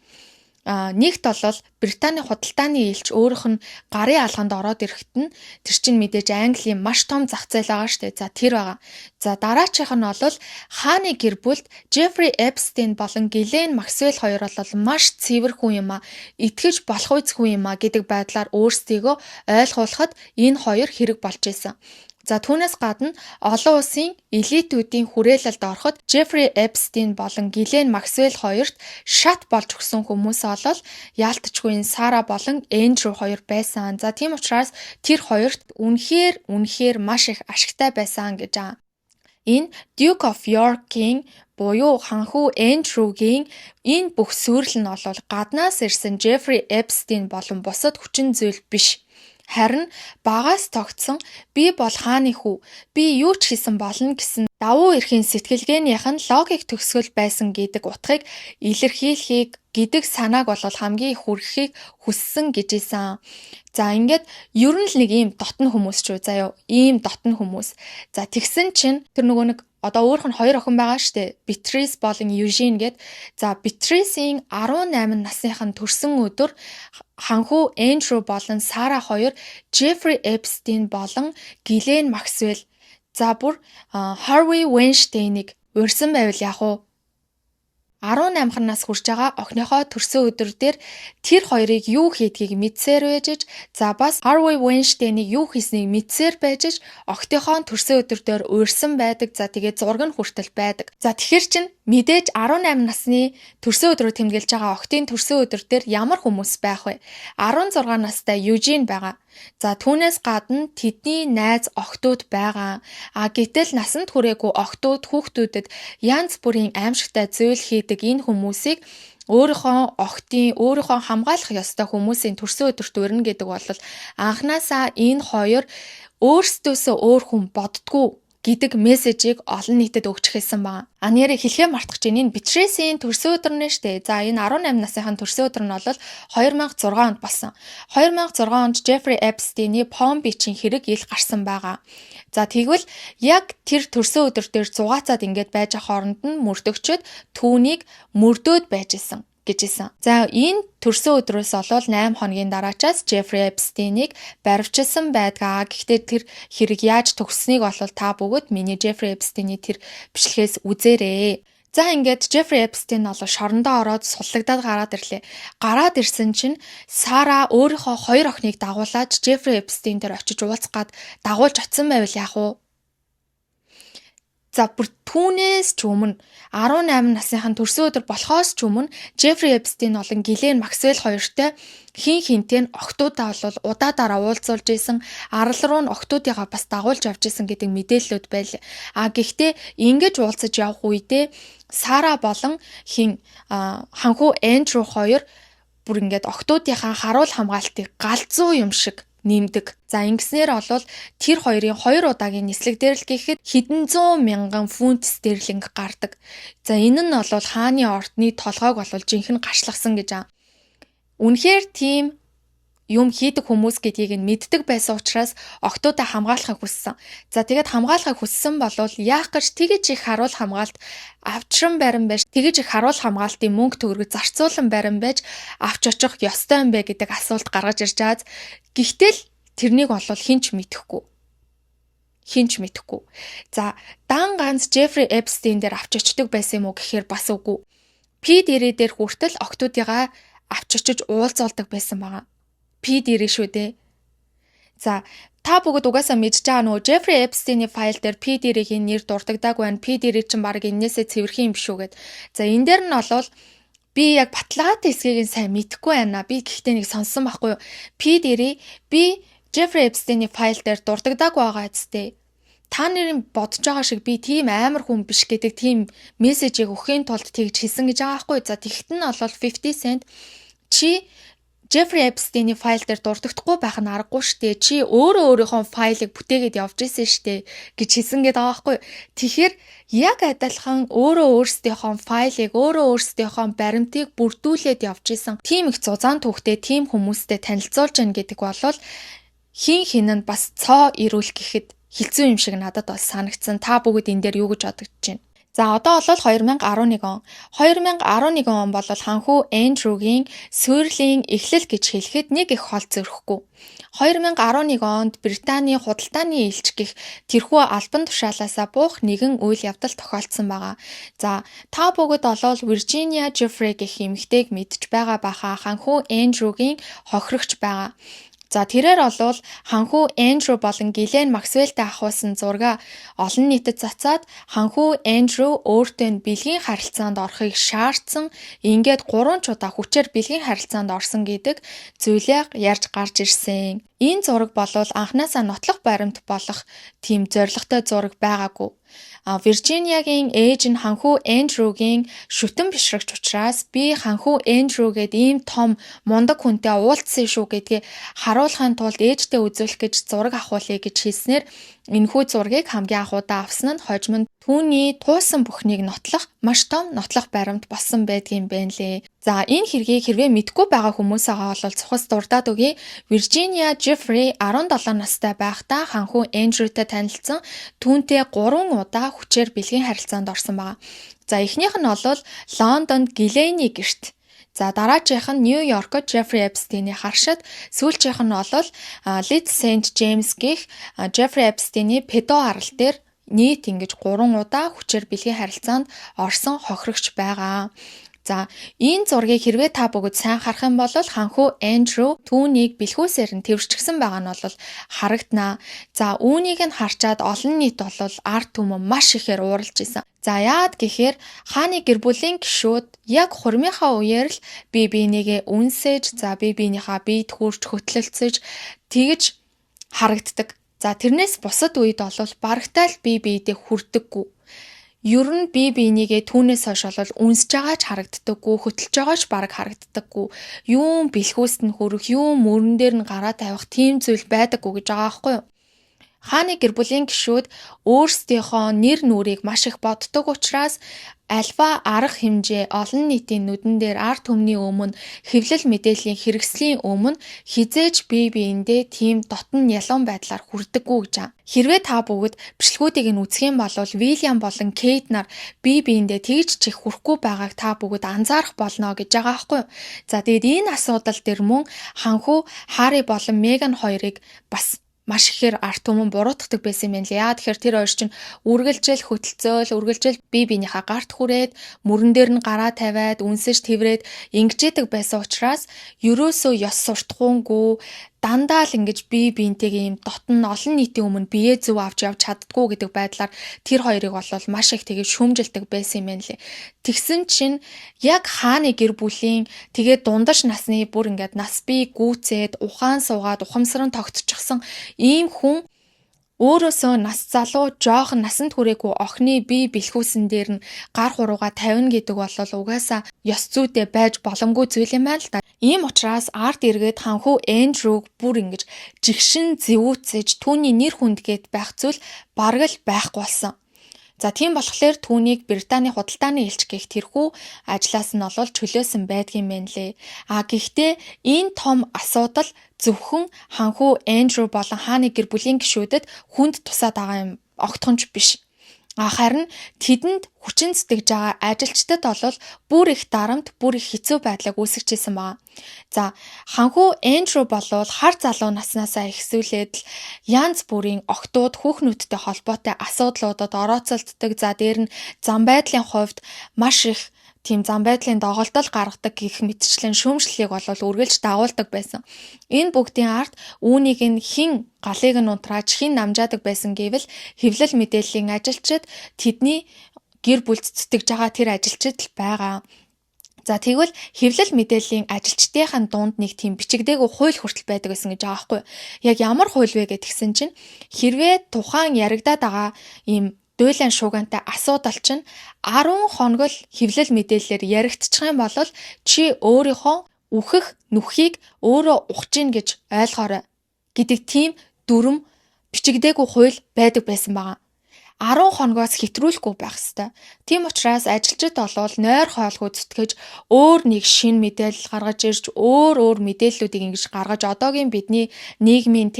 нэгт бол Британий худалдааны элч өөрийнх нь гарын алханд ороод ирэхэд нь тэр чинь мэдээж Английн маш том зах зээл байгаа шүү дээ. За тэр байгаа. За дараачих нь бол хааны гэр бүлд Жеффри Эпстейн болон Гиллен Максвелл хоёр бол маш цэвэр хүн юм а, итгэж болох үз хүн юм а гэдэг байдлаар өөрсдийгөө ойлгуулахад энэ хоёр хэрэг болж исэн. За түүнээс гадна олон улсын элитүүдийн хүрээлэлд ороход Жеффри Эпстейн болон Гиллен Максвелл хоёрт шат болж өгсөн хүмүүс олол яалтчгүй Сара болон Эндрю хоёр байсан. За тийм учраас тэр хоёрт үнэхээр маш их ашигтай байсан гэж аа. Энэ Duke of York-ийн буюу ханхүү Эндрюгийн энэ бүх сүрэл нь бол гаднаас ирсэн Жеффри Эпстейн болон бусад хүчин зүйл биш. Харин багаас тогтсон би бол хааны хүү, би юу ч хийсэн болно гэсэн давуу эрхийн сэтгэлгээнийх нь логик төгсгөл байсан гэдэг утгыг илэрхийлэхийг гэдэг санааг бол хамгийн их хүргэхийг хүссэн гэж ийсэн. За ингээд ер нь л нэг ийм дотн хүмүүс ч үү заяа ийм дотн хүмүүс. За тэгсэн чинь тэр нөгөө нэг одоо өөрөх нь хоёр охин байгаа штэ. Beatrice болон Eugene гэд. За Beatrice-ийн 18 насныхан төрсөн өдөр ханхүү Andrew болон Sarah хоёр Jeffrey Epstein болон Ghislaine Maxwell за бүр Harvey Weinstein-ыг урьсан байвал яах вэ? 18 нас хүрч байгаа охиныхоо төрсөн өдөр дээр тэр хоёрыг юу хийдгийг мэдсээр байж, за бас Harvey Weinstein-ыг юу хийснийг мэдсээр байж, охтынхоо төрсөн өдөр дээр уурсан байдаг. За тэгээд зураг нь хүртэл байдаг. За тэгэхээр чин мэдээж 18 насны төрсөн өдрөө тэмдэглэж байгаа охтын төрсөн өдөр дээр ямар хүмүүс байх вэ? 16 настай Eugene байгаа. За түүнээс гадна тэдний найз охтууд байгаа. Гэтэл насанд хүрээгүй охтууд хүүхдүүдэд янз бүрийн аимшигтай зүйл хийдэг энэ хүмүүсийг өөрийнхөө хамгаалах ёстой хүмүүсийн төрсөн өдөрт урина гэдэг бол анханасаа энэ хоёр өөрсдөөсөө өөр хүн боддгоо гэдэг мессежийг олон нийтэд өгч хэлсэн байна. Нэрээ хэлхээ мартах чинь энэ Beatrice-ийн төрсөн өдөр нэ штэ. За энэ 18 насныхан төрсөн өдөр нь бол 2006 онд болсон. 2006 онд Jeffrey Epstein-ийн Palm Beach-ийн хэрэг ил гарсан байгаа. За тэгвэл яг тэр төрсөн өдөр дээр зугаацаад ингээд байж хооронд нь мөрдөгчөд түүнийг мөрдөөд байж исэн гэж исэн. За энэ төрсөн өдрөөс олвол 8 хоногийн дараачаас Jeffrey Epstein-ыг баривчилсан байдгаа. Гэхдээ тэр хэрэг яаж төгсснийг бол та бүгд миний Jeffrey Epstein-ийн тэр бичлэгээс үзээрэй. За ингээд Jeffrey Epstein бол шорондоо ороод суллагдаад гараад ирлээ. Гараад ирсэн чинь Sarah өөрийнхөө хоёр охиныг дагуулад Jeffrey Epstein дээр очиж уулзгаад дагуулж очсон байвал яах вэ? За бүр түүнээс ч өмнө 18 насныхан төрсөн өдөр болохоос ч өмнө Jeffrey Epstein болон Ghislaine Maxwell хоёртой хинтээ нь охтуудаа бол удаадаараа уулзуулж исэн, арал руу нь охтуудыгаа бас дагуулж авч исэн гэдэг мэдээллүүд байл. Гэхдээ ингэж уулзаж явах үедээ Sarah болон ханхүү Andrew хоёр бүр ингээд охтуудынхаа харуул хамгаалтыг галзуу юм шиг нэмдэг. За ингэснээр олвол тэр хоёрын 2 удаагийн нислэг дээр л гэхэд хэдэн 100 мянган фунт стерлинг гардаг. За энэ нь бол хааны ордны толгойг бол жинхэнэ гарчлахсан гэж аа. Үнэхээр тийм юм хийдэг хүмүүс гэдгийг нь мэддэг байсан учраас охтуудаа хамгаалахыг хүссэн. За тэгээд хамгаалахыг хүссэн бол яах гэж тэгэж их харуул хамгаалт авчран барин байж, тэгэж их харуул хамгаалтын мөнгө төгрөг зарцуулан барин байж авч очих ёстой юм бэ гэдэг асуулт гаргаж ирж байгаа. Гэхдээ тэрнийг бол хинч мэдэхгүй. За дан ганц Jeffrey Epstein дээр авч очдөг байсан юм уу гэхээр бас үгүй. P-Diddy дээр хүртэл охтуудыгаа авч очиж уулзуулдаг байсан байгаа. P-Diddy шүү дээ. За та бүгд угаасаа мэдж байгаа нөгөө Jeffrey Epstein-ийн файл дээр P-Diddy-гийн нэр дурддаг байна. P-Diddy чинь баг энээсээ цэвэрхэн юм шүү гэд. За энэ дээр нь бол би яг баталгаатай хэсгийг нь сайн мэдэхгүй байна. Би гэхдээ нэг сонссон байхгүй юу. P-Diddy би Jeffrey Epstein-ийн файл дээр дурддаг байгаа зү. Та нарын бодож байгаа шиг би тийм амар хүн биш гэдэг тийм мессежийг өгөхийн тулд тэгж хэлсэн гэж байгаа байхгүй. За тэгт нь бол 50 cent чи Jeffrey Epstein-ийн файл дээр дурддаггүй байх нь аргагүй штэ. Чи өөрийнхөө файлыг бүтээгээд явж исэн штэ гэж хэлсэн гэдэг байгаа байхгүй. Тэгэхээр яг адилхан өөрсдийнхөө файлыг өөрсдийнхөө баримтыг бүрдүүлээд явж исэн. Тийм их зузаан түүхтэй тийм хүмүүстэй танилцуулж яах гэдэг бол хин нь бас цоо ирүүл гэхэд хилцүү юм шиг надад бол санагдсан. Та бүгд энэ дээр юу гэж бодож байна? За одоо бол 2011 он. 2011 он бол ханхүү Andrew-гийн суурлийн эхлэл гэж хэлэхэд нэг их хол зөрөхгүй. 2011 онд Британий худалдааны элч гэх тэрхүү албан тушаалаасаа буух нэгэн үйл явдал тохиолдсон байгаа. За та бүгд бол Virginia Giuffre гэх эмэгтэйг мэдж байгаа баха. Ханхүү Andrew-гийн хохирогч байгаа. За тэрээр бол ханхүү Andrew болон Ghislaine Maxwell-тэй ахуулсан зураг олон нийтэд цацаад ханхүү Andrew өөртөө нь бэлгийн харилцаанд орохыг шаардсан, ингээд 3 удаа хүчээр бэлгийн харилцаанд орсон гэдэг зүйлийг ярьж гарч ирсэн. Энэ зураг бол анханасаа нотлох баримт болох тийм зоригтой зураг байгаагүй. Virginia-гийн ээж нь ханхүү Andrew-гийн шүтэн бишрэгч учраас би ханхүү Andrew гээд ийм том мундаг хүнтэй уулзсан шүү гэдгийг харуулахын тулд ээжтэй үзүүлэх гэж зураг авахулъя гэж хэлснээр Энэхүү зургийг хамгийн анхудаа авсан нь хожим нь түүний туусан бүхнийг нотлох маш том нотлох баримт болсон байдгийн байна лээ. За энэ хэргийг хэрвээ мэдгүй байгаа хүмүүс байгаа бол цухас дурдаад өгье. Виржиниа Жеффри 17 настай байхдаа ханхүү Эндрютэй танилцсан түүнтэй 3 удаа хүчээр бэлгийн харилцаанд орсон байна. За эхнийх нь бол Лондонд Гилейний гэрт. За дараачих нь Нью-Йоркод Жеффри Эпстейний харшид, сүүлчийнх нь бол Лид Сент Джеймс гэх Жеффри Эпстейний педо арал дээр нийт ингэж 3 удаа хүчээр бэлгийн харилцаанд орсон хохирогч байгаа. За энэ зургийг хэрвээ та бүгд сайн харах юм бол ханхүү Эндрю түүнийг бэлхүүсээр нь тэрвэрчгсэн байгаа нь бол харагдана. За үүнийг нь харчаад олон нийт бол ард түмэн маш ихээр ууралж исэн. За яад гэхээр хааны гэр бүлийн гишүүд яг хурмынхаа үеэр л бие биенийгээ үнсэж, за бие биенийхээ биед хурж хөтлөлцөж тэгж харагддаг. За тэрнээс бусад үед бол барагтай л бие биедээ хүрдэггүй. Ер нь бие биенийгээ түүнээс хойш бол үнсэж байгаа ч харагддаггүй, хөтлж байгаа ч бараг харагддаггүй. Юун бэлхүүст нь хөрөх, юун мөрөн дээр нь гараа тавих тийм зүйл байдаггүй гэж байгаа байхгүй юу? Хааны гэр бүлийн гишүүд өөрсдийнхөө нэр нүрийг маш их боддог учраас альва арга хэмжээ олон нийтийн нүдэн дээр ард түмний өмнө хэвлэл мэдээллийн хэрэгслийн өмнө хизээж бие биендээ тийм дотн ялуун байдлаар хүрдэггүй гэж байна. Хэрвээ та бүгд бичлэгүүдийг нь үзэх юм бол Вильям болон Кейт нар бие биендээ тэгж чих хүрхгүй байгааг та бүгд анзаарах болно гэж байгаа байхгүй юу? За тэгээд энэ асуудал дээр мөн ханхүү Харри болон Меган хоёрыг бас маш ихээр арт түмэн буруутгадаг байсан юм байна лээ. Тэгэхээр тэр хоёр чинь үргэлжил хөтөлцөөл, бие биенийхээ гарт хүрээд, мөрөн дээр нь гараа тавиад, үнсэж тэврээд ингэжээдэг байсан учраас ерөөсөө ёс суртахуунгүй дандаа л ингэж бие биентэйгээ юм дотн олон нийтийн өмнө бие зөв авч явж чаддгүй гэдэг байдлаар тэр хоёрыг бол маш их тэгээ шүүмжилдэг байсан юм байна лээ. Тэгсэн чинь яг хааны гэр бүлийн тэгээ дундаж насны бүр ингээд нас бие гүүцээд ухаан суугаад ухамсаран тогтчихсон ийм хүн өөрөөсөө нас залуу жоохон насанд хүрээгүй охины бие бэлхүүсэн дээр нь гар хурууга тавина гэдэг бол угаасаа ёс зүйтэй байж боломгүй зүйл юм байна л да. Ийм учраас арт эргээд ханхүү Эндрюг бүр ингэж жигшин зэвүүцэж түүний нэр хүндгээд байх зүйл бараг л байхгүй болсон. За тийм болохоор түүнийг Британий худалдааны элч гэх тэрхүү ажлаас нь олол чөлөөсөн байдгийн мэн лээ. Гэхдээ энэ том асуудал зөвхөн ханхүү Эндрю болон хааны гэр бүлийн гишүүдэд хүнд тусаад байгаа юм огтхонч биш. Харин тэдэнд хүчин сэтгэж байгаа ажилчдад бол бүр их дарамт, бүр их хэцүү байдлыг үүсгэжсэн байна. За ханхүү Эндрю болвол хар залуу наснаасаа ихсүүлээд л янз бүрийн огтуд хүүхнүүдтэй холбоотой асуудлуудад орооцолддог. За дээр нь зам байдлын хувьд маш их тийм зам байдлын доголдол гаргадаг гэх мэтчлэн шүүмжлэлийг бол үргэлж дагуулдаг байсан. Энэ бүгдийн ард үүнийг нь хэн галыг нь унтрааж хэн намжаадаг байсан гэвэл хэвлэл мэдээллийн ажилчид тэдний гэр бүлд зүтгэж байгаа тэр ажилчид л байгаа. За тэгвэл хэвлэл мэдээллийн ажилчдын дунд нэг тийм бичигдээгүй хууль хүртэл байдаг гэсэн гэж байгаа байхгүй юу? Яг ямар хууль вэ гэдгсэн чинь хэрвээ тухайн яригадаад байгаа ийм дуйлан шуугантай асуудал чинь 10 хоног л хэвлэл мэдээлэлээр яригдчих юм бол чи өөрийнхөө үхэх нүхийг өөрөө ухаж гин гэж ойлгоорой гэдэг тийм дүрм бичигдээгүй хууль байдаг байсан байгаа. 10 хоногоос хэтрүүлэхгүй байх ёстой. Тийм учраас ажилчид болвол нойр хоолгүй зүтгэж өөр нэг шин мэдээлэл гаргаж ирж өөр мэдээллүүдийг ингэж гаргаж одоогийн бидний нийгмийн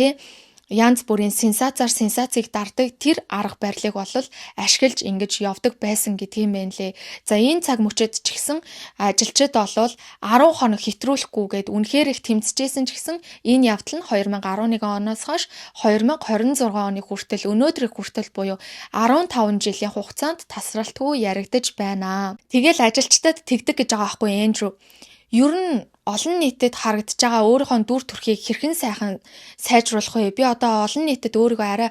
янз бүрийн сенсацийг дардаг тэр арга барилыг бол ашиглаж ингэж явдаг байсан гэдэг юм байна лээ. За энэ цаг мөчид ч гэсэн ажилчид болвол 10 хоног хэтрүүлэхгүйгээд үнэхээр их тэмцэжсэн ч гэсэн энэ явдал нь 2011 оноос хойш 2026 оны хүртэл өнөөдрийг хүртэл буюу 15 жилийн хугацаанд тасралтгүй яригдаж байна. Тэгэл ажилчдад тэгдэг гэж байгаа байхгүй Эндрю. Ер нь олон нийтэд харагдаж байгаа өөрийнхөө дүр төрхийг хэрхэн сайхан сайжруулах вэ? Би одоо олон нийтэд өөрийгөө арай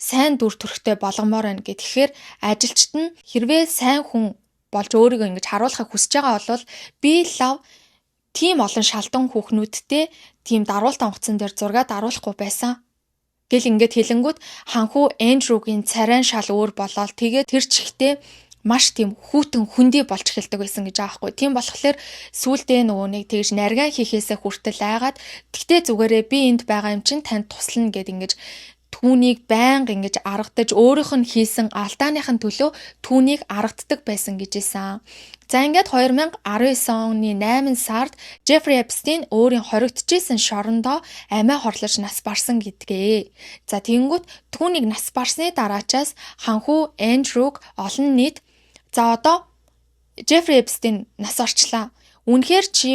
сайн дүр төрхтэй болгомоор байна гэхээр ажилчид нь хэрвээ сайн хүн болж өөрийгөө ингэж харуулахыг хүсэж байгаа бол би лав тийм олон шалдан хүүхнүүдтэй тийм даруултан утсан дээр зураг даруулахгүй байсан гэл ингэж хэлэнгүүт ханхүү Эндрюгийн царайн шал өөр болоод тэгээд тэр чихтэй маш тийм хүүтэн хүндий болж эхэлдэг байсан гэж байгаа хгүй. Тийм болохоор сүулдэ нөгөө нэг тэгж нарган хийхээсээ хүртэл айгаад тэгтээ зүгээрээ би энд байгаа юм чинь танд туслана гэд ингэж түүнийг байнга ингэж аргадаж өөрийнх нь хийсэн алдааныхын төлөө түүнийг аргаддаг байсан гэж хэлсэн. За ингээд 2019 оны 8 сард Jeffrey Epstein өөрийн хоригдчихсэн шорондоо амиа хорлож нас барсан гэдгээ. За тэгэнгүүт түүнийг нас барсны дараачаас ханхүү Andrew-г олон нийт за одоо Jeffrey Epstein нас орчлаа. Үнэхээр чи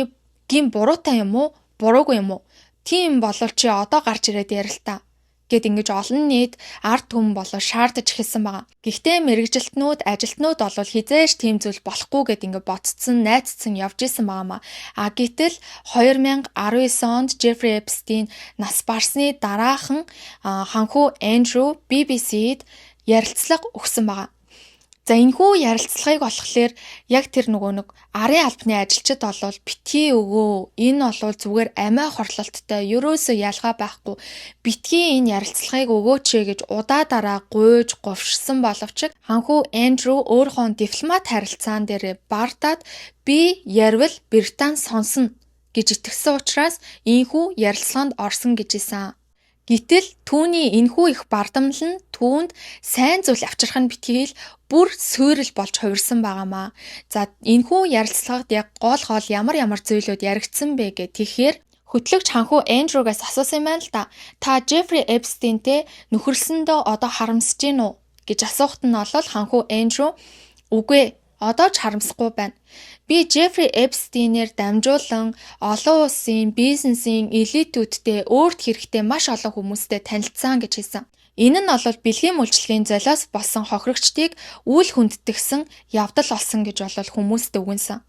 гин буруутай юм уу? Буруугүй юм уу? Тийм болов чи одоо гарч ирээд ярил та гэд ингэж олон нийт ард түмэн болоо шаардаж эхэлсэн байгаа. Гэхдээ мэрэгжилтнүүд, ажилтнууд бол хизээш тийм зүйл болохгүй гэд ингэ ботцсон, найцсан явж исэн байгаамаа. Гэтэл 2019 онд Jeffrey Epstein нас барсны дараахан ханхүү Andrew BBC-д ярилцлага өгсөн байгаа. За энэхүү ярилцлагыг болохоор яг тэр нэг арын албаны ажилчид болвол битгий өгөө. Энэ бол зүгээр амиа хорлолттой, ерөөсөө ялгаа байхгүй. Битгий энэ ярилцлагыг өгөөч гэж удаа дараа гуйж говшсон боловч ханхүү Andrew өөрийнхөө дипломат харилцаан дээр бардаад би ярил Британи сонсно гэж итгэсэн учраас ийхүү ярилцлаганд орсон гэж хэлсэн. Гэтэл түүний энэхүү их бардамл нь түүнд сайн зүйл авчрах нь битгий л бүр суурил болж хувирсан байгаамаа. За энэхүү ярилцлагад яг гол ямар зүйлүүд яригдсан бэ гэхээр хөтлөгч ханхүү Andrew-гаас асуусан юм байна л да. Та Jeffrey Epstein-тэй нөхөрлсөндөө одоо харамсаж гин үү гэж асуухт нь бол ханхүү Andrew үгүй одоо ч харамсахгүй байна. Би Jeffrey Epstein-ээр дамжуулан олон улсын бизнесийн элитүүдтэй өөрт хэрэгтэй маш олон хүмүүстэй танилцсан гэж хэлсэн. Энэ нь бол бэлгийн үйлчлэгийн золиос болсон хохирогчдыг үл хүндэтгсэн явдал болсон гэж хүмүүст өгөнсөн.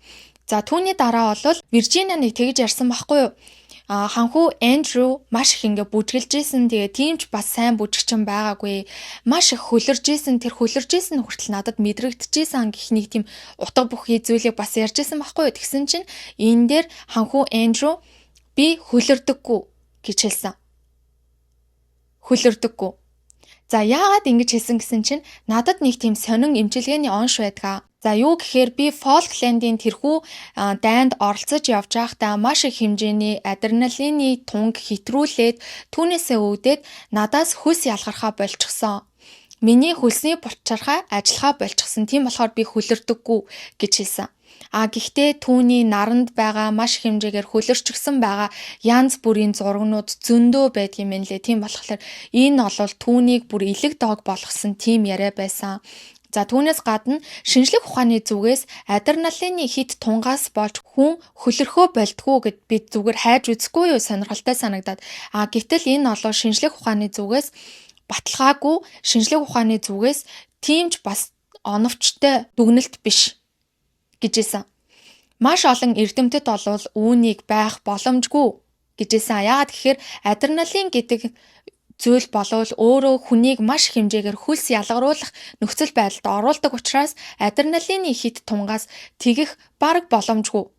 За түүний дараа бол Виржинианыг тэгж ярьсан байхгүй юу? Ханхүү Andrew маш их ингээ бүжгэлж исэн. Тэгээ тиймч бас сайн бүжгчин байгаагүй. Маш их хөлөрж исэн. Тэр хөлөрж исэн хүртэл надад мэдрэгдэжсэн гэх нэг тийм утга бүхий зүйлийг бас ярьж исэн байхгүй юу? Тэгсэн чинь энэ дээр ханхүү Andrew би хөлөрдөггүй гэж хэлсэн. Хөлөрдөггүй. За яагаад ингэж хэлсэн гэсэн чинь надад нэг тийм сонин эмчилгээний онш байдгаа. За юу гэхээр би Фолклендийн тэрхүү дайнд оролцож явж байхдаа маш их хэмжээний адреналины тунг хэтрүүлээд түүнээсээ өвдөд надаас хөлс ялгархаа болчихсон. Миний хөлсний булчирхай ажиллахаа болчихсон. Тийм болохоор би хөлөрдөггүй гэж хэлсэн. Гэхдээ түүний наранд байгаа маш их хэмжээгээр хөлөрчгсөн байгаа янз бүрийн зургнууд зөндөө байдгийн мэн лээ. Тийм болохоор энэ бол түүнийг бүр элэг дог болгосон тийм яриа байсан. За түүнээс гадна шинжлэх ухааны зүгээс адреналины хит тунгаас болж хүн хөлөрхөө болдгоо гэд бид зүгээр хайж үзэхгүй юу сонирхолтой санагдаад. Гэтэл энэ бол шинжлэх ухааны зүгээс баталгаагүй, шинжлэх ухааны зүгээс тиймч бас оновчтой дүгнэлт биш гэж хэлсэн. Маш олон эрдэмтэд бол үүнийг байх боломжгүй гэж хэлсэн. Яагаад гэхээр адреналин гэдэг зүйл болвол өөрөө хүнийг маш хэмжээгээр хөлс ялгаруулах нөхцөл байдалд оруулдаг учраас адреналины хит тунгаас тэгэх бараг боломжгүй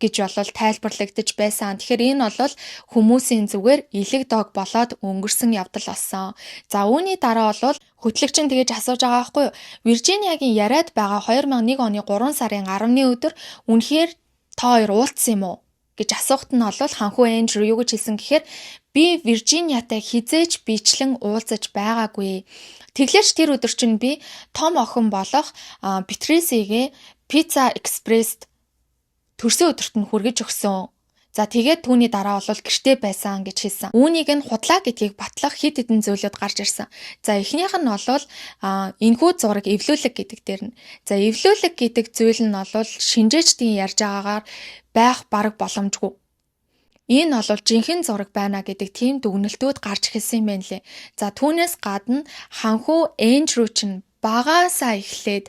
гэж бол тайлбарлагдаж байсан. Тэгэхээр энэ бол хүмүүсийн зүгээр элэг дог болоод өнгөрсөн явдал болсон. За үүний дараа бол хөтлөгч нь тэгэж асууж байгаа байхгүй юу? Виржиниагийн яриад байгаа 2001 оны 3 сарын 10-ны өдөр үнэхээр та хоёр уулзсан юм уу гэж асуухт нь бол ханхүү Andrew юу гэж хэлсэн гэхээр би Виржиниатай хизээч бичлэн уулзаж байгаагүй. Тэглээч тэр өдөр чинь би том охин болох Патрисигээ Pizza Express төрсөн өдөрт нь хүргэж өгсөн. За тэгээд түүний дараа бол гэртээ байсан гэж хэлсэн. Үүнийг нь худлаа гэдгийг батлах хэд хэдэн зүйлүүд гарч ирсэн. За эхнийх нь бол энэхүү зураг эвлүүлэг гэдэг дээр нь. За эвлүүлэг гэдэг зүйл нь бол шинжээчдийн ярьж байгаагаар байх бараг боломжгүй. Энэ бол жинхэнэ зураг байна гэдэг тийм дүгнэлтүүд гарч ирсэн юм байна лээ. За түүнээс гадна ханхүү Andrew чинь багаасаа эхлээд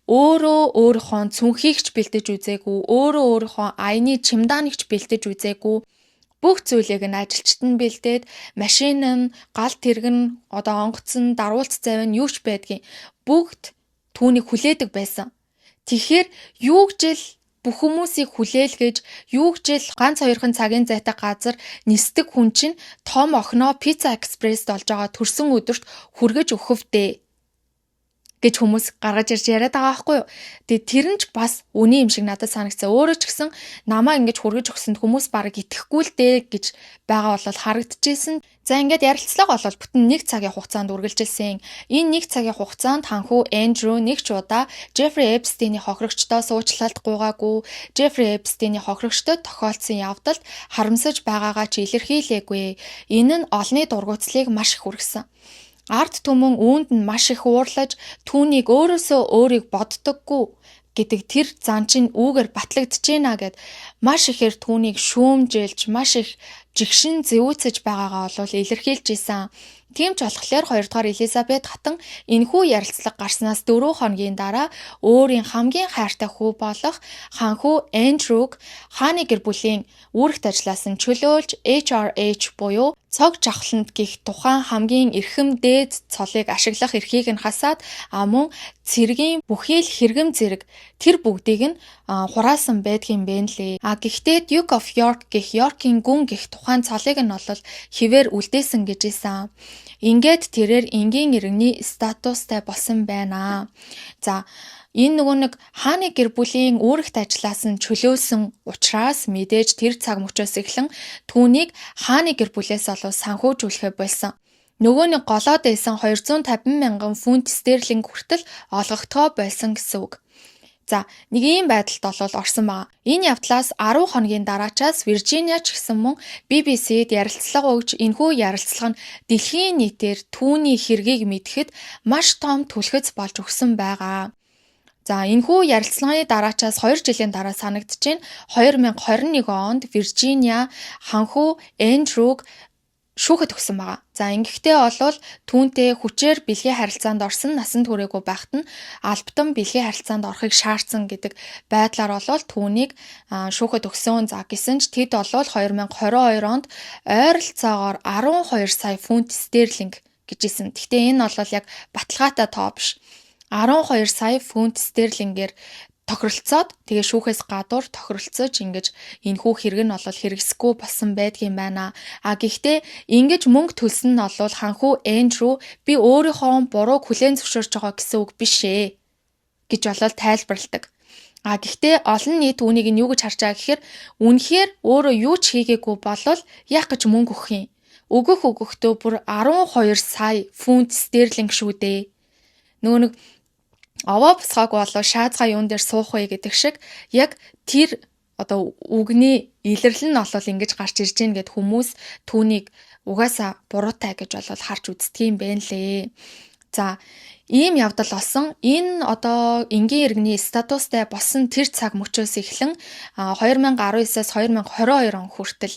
өөрийнхөө цүнхийг ч бэлдэж үзээгүй, өөрийнхөө аяны чемоданыг ч бэлдэж үзээгүй. Бүх зүйлийг нь ажилчид нь бэлдээд, машин нь, гал тэрэг нь, онгоцон, даруулц завь нь юу ч байдгийн бүгд түүнийг хүлээдэг байсан. Тэгэхээр юу гэж л бүх хүмүүсийг хүлээлгэж, юу гэж л ганц хоёрхан цагийн зайтай газар нисдэг хүн чинь том охиноо Pizza Express-д олж байгаа төрсөн өдөрт хүргэж өгөхвдээ гэж хүмүүс гаргаж ирж яриад байгаа байхгүй юу. Тэгээ тэр нь ч бас үний юм шиг надад санагцсан. Өөрөө ч гэсэн намаа ингэж хүргэж өгсөнд хүмүүс бараг итгэхгүй л дээ гэж байгаа бол харагдчихсэн. За ингээд ярилцлага бол бүтэн 1 цагийн хугацаанд үргэлжилсэн. Энэ 1 цагийн хугацаанд ханхүү Эндрю нэг ч удаа Жеффри Эпстейний хохирогчдоо суучлалт гуйгаагүй, Жеффри Эпстейний хохирогчдод тохиолдсон явдалд харамсаж байгаагаа ч илэрхийлээгүй. Энэ нь олонний дургуутслыг маш их хүргэсэн. Ард түмэн үүнд нь маш их уурлаж, түүнийг өөрөөсөө өөрийг боддоггүй гэдэг тэр зан чинь үүгээр батлагдчихэна гэд маш ихээр түүнийг шүүмжилж, маш их жигшин зэвүүцэж байгаагаа бол илэрхийлж исэн. Тийм ч болохоор 2 дугаар Элизабет хатан энэхүү ярилцлага гарснаас 4 хоногийн дараа өөрийн хамгийн хайртай хүү болох ханхүү Эндрюг хааны гэр бүлийн үүрэгт ажиллаас нь чөлөөлж HRH буюу цог жавхланд гих тухайн хамгийн эрхэм дээд цолыг ашиглах эрхийг нь хасаад мөн цэргийн бүхий л хэрэгэм зэрэг тэр бүгдийг нь хураасан байдгийн бэ нэлээ. Гэхдээ Duke of York гих York-ийн гүн гих тухайн цолыг нь бол хിവэр үлдээсэн гэж исэн. Ингээд тэрээр энгийн иргэний статустай болсон байна. За энэ нөгөө нэг хааны гэр бүлийн үүрэгт ажиллаас нь чөлөөлсөн учраас мэдээж тэр цаг мөчөөс эхлэн түүнийг хааны гэр бүлээс олоо санхүүжүүлэхэ болсон. Нөгөө нэг голоод байсан 250 мянган фунт стерлинг хүртэл олгогдохоо болсон гэсэн үг. За нэг ийм байдалд бол орсон байгаа. Энэ явдлаас 10 хоногийн дараачаас Виржиниа ч гэсэн мөн BBC-д ярилцлага өгж энэхүү ярилцлага нь дэлхийн нийтээр түүний хэргийг мэдэхэд маш том түлхэц болж өгсөн байгаа. За энэхүү ярилцлагын дараачаас 2 жилийн дараа санагдчихээн 2021 онд Виржиниа ханхүү Эндрюг шүүхэд өгсөн байгаа. За ингэхдээ олвол түүнтэй хүчээр бэлгийн харилцаанд орсон насан туршаагүй байхад нь албатан бэлгийн харилцаанд орохыг шаардсан гэдэг байдлаар олвол түүнийг шүүхэд өгсөн. За гэсэн ч тэд олвол 2022 онд ойролцоогоор 12 сая фунт стерлинг гэж исэн. Гэхдээ энэ бол яг баталгаатай тоо биш. 12 сая фунт стерлингээр тохиролцоод тэгээ шүүхээс гадуур тохиролцож ингэж энэхүү хэрэг нь бол хэрэгсэхгүй болсон байдгийн байна. Гэхдээ ингэж мөнгө төлсөн нь бол ханхүү Эндрю би өөрийнхөө бурууг хүлээн зөвшөөрч байгаа гэсэн үг биш ээ гэж болол тайлбарладаг. Гэхдээ олон нийт үүнийг нь юу гэж харж байгаа гэхээр үнэхээр өөрөө юу ч хийгээгүй болол яах гэж мөнгө өгөх юм. Өгөхдөө бүр 12 сая фунт стерлинг шүү дээ. Нөгөө нэг овоо босгаагүй болоо шаазгаа юун дээр суух вэ гэдэг шиг яг тэр үгний илэрлэл нь бол ингэж гарч ирж гин гэд хүмүүс түүнийг угаасаа буруутай гэж бол харж үздэг юм байна лээ. За ийм явдал болсон. Энэ энгийн иргэний статустай болсон тэр цаг мөчөөс эхлэн 2019-с 2022 он хүртэл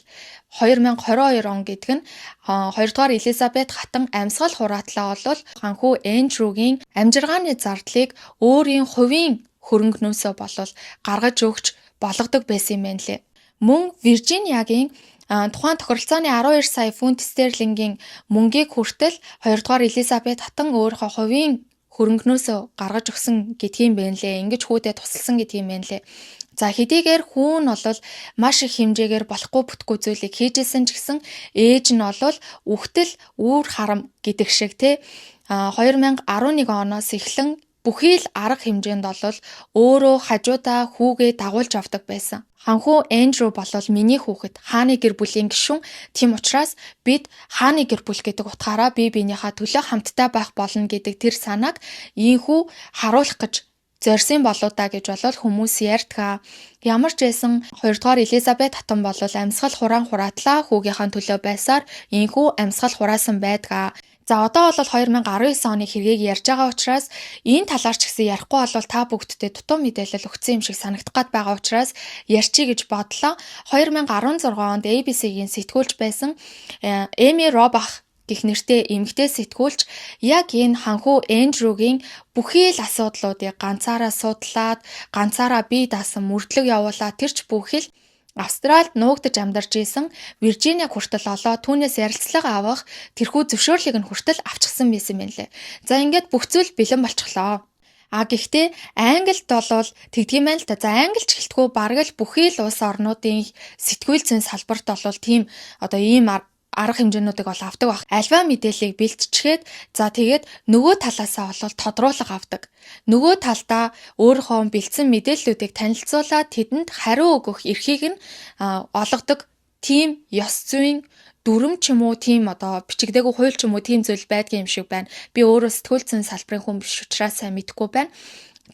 2022 он гэдэг нь 2 дугаар Элизабет хатан амьсгал хураатлаа бол ханхүү Эндрюгийн амжиргааны зардлыг өөрийн хувийн хөрөнгнөөсөө болол гаргаж өгч болгодог байсан юм байна лээ. Мөн Виржиниагийн тухайн тохиролцооны 12 сая фунт стерлингийн мөнгийг хүртэл 2 дугаар Элизабет хатан өөрийнхөө хувийн хөрөнгнөөсөө гаргаж өгсөн гэдгийм байна лээ. Ингэж хүүдээ тусалсан гэдгийм байна лээ. За хэдийгээр хүүн бол маш их хэмжээгээр болохгүй бүтггүй зүйлийг хийжсэн ч гэсэн ээж нь бол үхтэл үүр харам гэдэг шиг 2011 оноос эхлэн бүхий л арга хэмжээнд бол өөрөө хажуудаа хүүгээ дагуулж авдаг байсан. Ханхүү Эндрю бол миний хүүхэд хааны гэр бүлийн гишүүн. Тийм учраас бид хааны гэр бүл гэдэг утгаараа бие биенийхээ төлөө хамтдаа байх болно гэдэг тэр санааг ийхүү харуулах гэж зорьсон болоо да гэж болол хүмүүс ярьдаг. Ямар ч байсан 2 дугаар Элизабет хатан бол амьсгал хураатлаа хүүгийнхаа төлөө байсаар ийхүү амьсгал хураасан байдаг. За одоо бол 2019 оны хэргийг ярьж байгаа учраас энэ талаар ч гэсэн ярихгүй бол та бүгдтэй дутуу мэдээлэл өгсөн юм шиг санагдах гад байгаа учраас ярьчий гэж бодлоо. 2016 онд ABC-гийн сэтгүүлч байсан Эми Робах гэх нэртэй эмэгтэй сэтгүүлч яг энэ ханхүү Эндрюгийн бүхий л асуудлуудыг ганцаараа судлаад, ганцаараа бие даасан мөрдлөг явуулаад тэрч бүхий л Австральд нуугдаж амьдарч исэн Виржиниа хүртэл олоо түүнээс ярилцлага авах тэрхүү зөвшөөрлийг нь хүртэл авчихсан байсан юм лээ. За ингээд бүх зүйл бэлэн болчихлоо. Гэхдээ Англид бол тэгдэм байл та. За Англич гэлтгүү бараг л бүхий л улс орнуудын сэтгүүл зүйн салбарт бол ийм ийм арга хэмжээнүүдийг бол авдаг баг. Альва мэдээллийг бэлтчихэд за тэгээд нөгөө талаасаа бол тодруулга авдаг. Нөгөө талдаа өөрийнхөө бэлдсэн мэдээллүүдийг танилцуулаад тэдэнд хариу өгөх эрхийг нь олгодог. Тим ёс зүйн дүрм ч юм уу тийм одоо бичигдээгүй хууль ч юм уу тийм зүйл байдгийн юм шиг байна. Би өөрөө сэтгүүл зүйн салбарын хүн биш учраас сайн мэдэхгүй байна.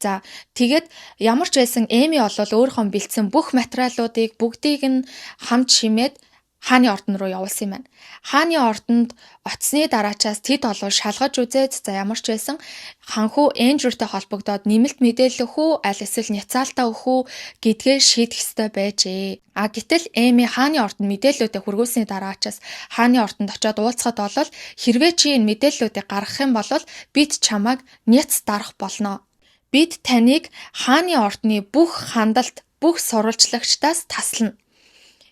За тэгээд ямар ч байсан Эми олвол өөрийнхөө бэлдсэн бүх материалуудыг бүгдийг нь хамт шимээд хааны ордон руу явуулсан юм байна. Хааны ордонд очсны дараачаас тэд олвол шалгаж үзээд за ямар ч байсан ханху Эндрютэй холбогдоод нэмэлт мэдээлэл өгөх үү аль эсвэл няцаалтаа өгөх үү гэдгээ шийдэх ёстой байжээ. Гэтэл Эми хааны ордонд мэдээллүүдээ хүргүүлсний дараачаас хааны ордонд очиод уулзахад болол хэрвээ чи энэ мэдээллүүдийг гаргах юм бол бид чамайг няц дарах болно. Бид таныг хааны ордны бүх хандалт, бүх сурвалжлагчдаас таслана.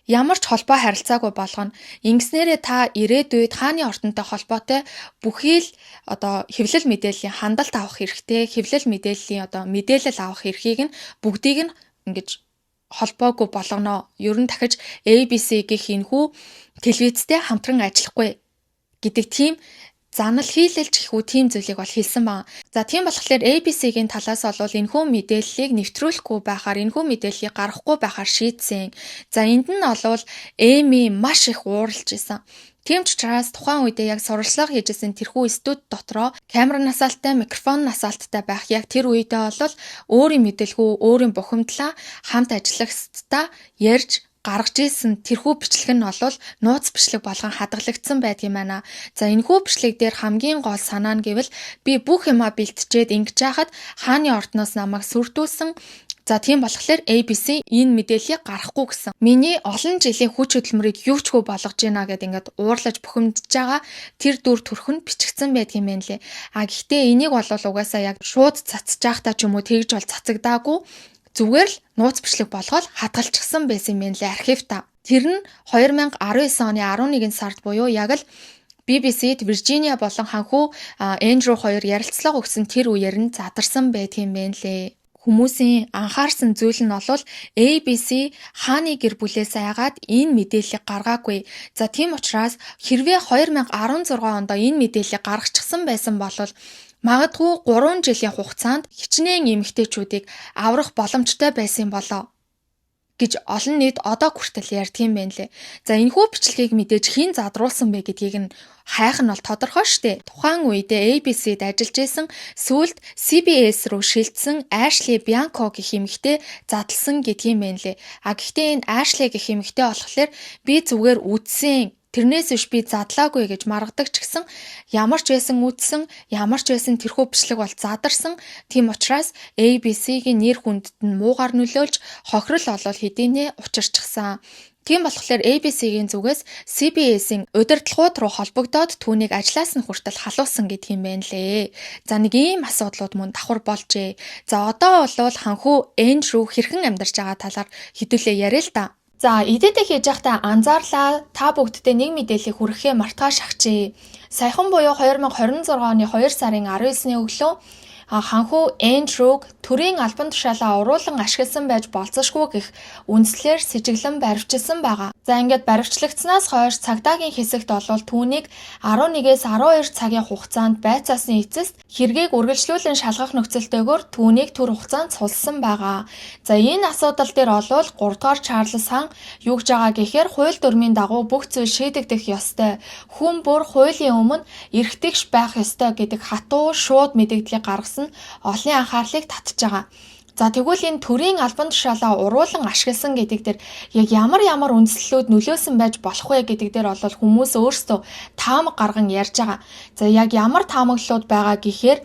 Ямар ч холбоо харилцаагүй болгоно. Ингэснээрээ та ирээдүйд хааны ордонтой холбоотой бүхий л одоо хэвлэл мэдээллийн хандлт авах хэрэгтэй, хэвлэл мэдээллийн одоо мэдээлэл авах эрхийг нь бүгдийг нь ингэж холбоогүй болгоно. Ер нь дахиж ABC гэх энэхүү телевизтэй хамтран ажиллахгүй гэдэг тийм занал хийлэлж ихүү тийм зүйлийг бол хэлсэн байна. За тийм болохоор ABC-гийн талаас бол энэхүү мэдээллийг нэвтрүүлэхгүй байхаар энэхүү мэдээллийг гаргахгүй байхаар шийдсэн. За энд нь олвол Эми маш их ууралж исэн. Тийм ч учраас тухайн үедээ яг сурвалжлага хийжсэн тэрхүү студ дотроо камер насаалттай, микрофон насаалттай байх яг тэр үедээ бол өөрийн мэдээлгүй, өөрийн бухимдлаа хамт ажиллагчдаа ярьж гаргаж ийсэн тэрхүү бичлэг нь бол нууц бичлэг болгон хадгалагдсан байдгийм байна. За энэхүү бичлэг дээр хамгийн гол санаа нь гэвэл би бүх юмаа бэлтжээд ингэж яхад хааны ордноос намайг сүрдүүлсэн. За тийм болохоор ABC энэ мэдээллийг гаргахгүй гэсэн. Миний олон жилийн хүч хөдөлмөрийг юу ч хөө болгож гинэ гэд ингээд уурлаж бухимдж байгаа тэр дүр төрх нь бичигдсэн байдгийм байна лээ. Гэхдээ энийг бол угаасаа яг шууд цацж байхдаа ч юм уу тэгж бол цацагдаагүй. Зүгээр л нууц бичлэг болгоод хадгалчихсан байсан юм байна лээ архивта. Тэр нь 2019 оны 11 сард буюу яг л BBC-д Виржиниа болон ханху Эндрю хоёр ярилцлага өгсөн тэр үеэр нь задарсан байдгийм байна лээ. Хүмүүсийн анхаарсан зүйл нь бол ABC хааны гэр бүлээс айгаад энэ мэдээллийг гаргаагүй. За тийм учраас хэрвээ 2016 онд энэ мэдээллийг гаргачихсан байсан бол магадгүй 3 жилийн хугацаанд хичнээн эмэгтэйчүүдийг аврах боломжтой байсан болоо гэж олон нийт одоо хүртэл ярьдаг юм байна лээ. За энэхүү бичлэгийг мэдээж хэн задруулсан бэ гэдгийг нь хайх нь бол тодорхой штэ. Тухайн үедээ ABC-д ажиллаж исэн сүүлд CBS руу шилжсэн Ashley Bianco гэх эмэгтэй задлсан гэдгийм байна лээ. Гэхдээ энэ Ashley гэх эмэгтэй болохоор би зүгээр үдсэн тэрнээс биш би задлаагүй гэж маргадаг ч гэсэн ямар ч байсан үдсэн, ямар ч байсан тэрхүү бичлэг бол задарсан. Тийм учраас ABC-гийн нэр хүндэд нь муугар нөлөөлж хохирол олол хэдийнэ учирчихсан. Тийм болохоор ABC-гийн зүгээс CBS-ийн удирдлагууд руу холбогдоод түүнийг ажлаас нь хүртэл халуусан гэдэг юм байна лээ. За нэг ийм асуудлууд мөн давхар болжээ. За одоо бол ханху Эндрю хэрхэн амьдарч байгаа талаар хэдүүлээ яриа л да. За эдэдээ хийж байхдаа анзаарлаа та бүгддээ нэг мэдээллийг хүргэхээ мартгаа шахажээ. Саяхан буюу 2026 оны 2 сарын 19-ны өглөө ханху Эндрюг төрийн албан тушаалаа уруулан ашигласан байж болцсошгүй гэх үндслээр сэжиглэн баривчилсан байгаа. За ингээд баривчлагдсанаас хойш цагдаагийн хэсэгт олвол түүнийг 11-ээс 12 цагийн хугацаанд байцаасны эцэст хэргийг үргэлжлүүлэн шалгах нөхцөлтэйгээр түүнийг түр хугацаанд сулсан байгаа. За энэ асуудал дээр олвол 3 дугаар Чарльз хаан юу гэж байгаа гэхээр хууль дүрмийн дагуу бүх зүйл шийдэгдэх ёстой. Хүн бүр хуулийн өмнө эрхтгийгч байх ёстой гэдэг хатуу шууд мэдээллийг гаргасан олонний анхаарлыг татж байгаа. За тэгвэл энэ төрийн албан тушаалаа уруулан ашигласан гэдэг дээр яг ямар үндслэлүүд нөлөөсөн байж болох вэ гэдэг дээр бол хүмүүс өөрсдөө таамаг гарган ярьж байгаа. За яг ямар таамаглалууд байгаа гэхээр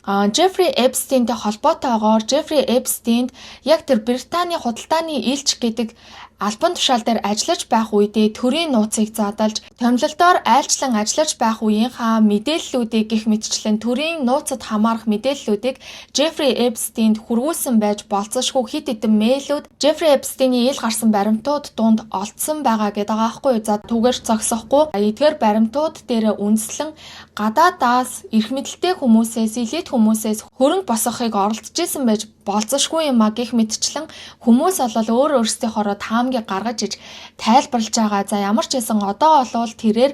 Жеффри Эпстейнтэй холбоотойгоор Жеффри Эпстейнд яг тэр Британий худалдааны элч гэдэг албан тушаал дээр ажиллаж байх үедээ төрийн нууцыг задлж, томилолтоор айлчлан ажиллаж байх үеийнхаа мэдээллүүдийг гэх мэтчлэн төрийн нууцад хамаарах мэдээллүүдийг Жеффри Эпстейнд хүргүүлсэн байж болцсошгүй хит хитэн мэйлүүд Жеффри Эпстейний ил гарсан баримтууд дунд олдсон байгаа гэдэг байгаа байхгүй юу? За түгээрч зогсохгүй эдгээр баримтууд дээр үндэслэн гадаадаас эрх мэдэлтэй хүмүүсээс, элит хүмүүсээс хөрөнгө босгохыг оролдож исэн байж болцсошгүй юм а гэх мэтчлэн хүмүүс олол өөрсдийнхоороо таамгийг гаргаж иж тайлбарлаж байгаа. За ямар ч байсан одоо олвол тэрээр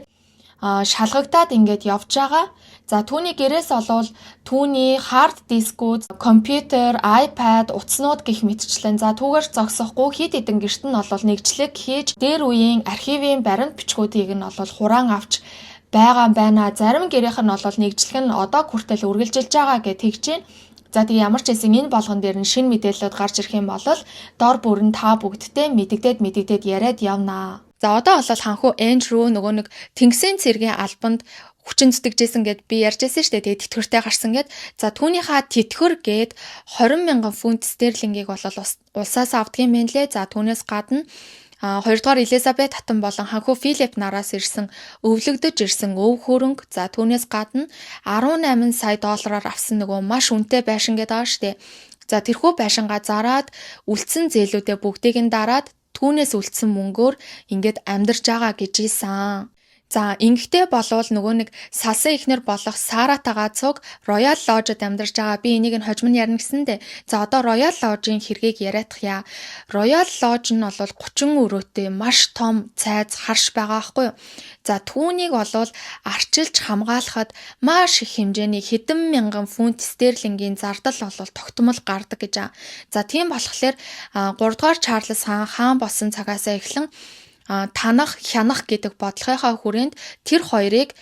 шалгагдаад ингээд явж байгаа. За түүний гэрээс олвол түүний хард дискүүд, компьютер, iPad, утаснууд гэх мэтчлэн за түүгээр зогсохгүй хид хідэн гэрт нь олвол нэгжлэг хийж дээр үеийн архивын баримт бичгүүдийг нь олвол хураан авч байгаа байна. Зарим гэрийнх нь олвол нэгжлэг нь одоо хүртэл үргэлжилж байгаа гэд тэгж байна. За тэгээ ямар ч хэсэн энэ болгон дээр нь шинэ мэдээлэлүүд гарч ирэх юм бол дор бүрэн та бүгдтэй мэдэгдээд яриад явнаа. За одоо бол ханху Эндрю нөгөө нэг тэнгисийн цэргийн албанд хүчин зүтгэжсэн гэд би ярьжсэн шүү дээ. Тэгээ тэтгэвртэй гарсан гэд. За түүнийхээ тэтгэр гээд 20,000 фунт стерлингийг бол улсаас авдгийн мэн лээ. За түүнээс гадна 2-р Элизабет хатан болон ханху Филипп нараас ирсэн өвлөгдөж ирсэн өв хөрөнгө за түүнээс гадна 18 сая доллараар авсан нөгөө маш үнэтэй байшин гэдэг байгаа штэ. За тэрхүү байшингаа зараад үлдсэн зээлүүдээ бүгдийг нь дараад түүнээс үлдсэн мөнгөөр ингээд амьдарч байгаа гэж ийсэн. За ингэхдээ болвол нөгөө нэг салсан ихнэр болох Саратагаа цуг Royal Lodge-д амьдарч байгаа. Би энийг нь хожим нь ярина гэсэндээ. За одоо Royal Lodge-ийн хэргийг яриадах. Royal Lodge нь бол 30 өрөөтэй маш том цайз харш байгаа байхгүй юу? За түүнийг болвол арчилж хамгаалахад маш их хэмжээний хэдэн мянган фунт стерлингийн зардал болвол тогтмол гардаг гэж. За тийм болохоор 3-р Чарльз хаан болсон цагаас эхлэн танах, хянах гэдэг бодлогынхаа хүрээнд тэр хоёрыг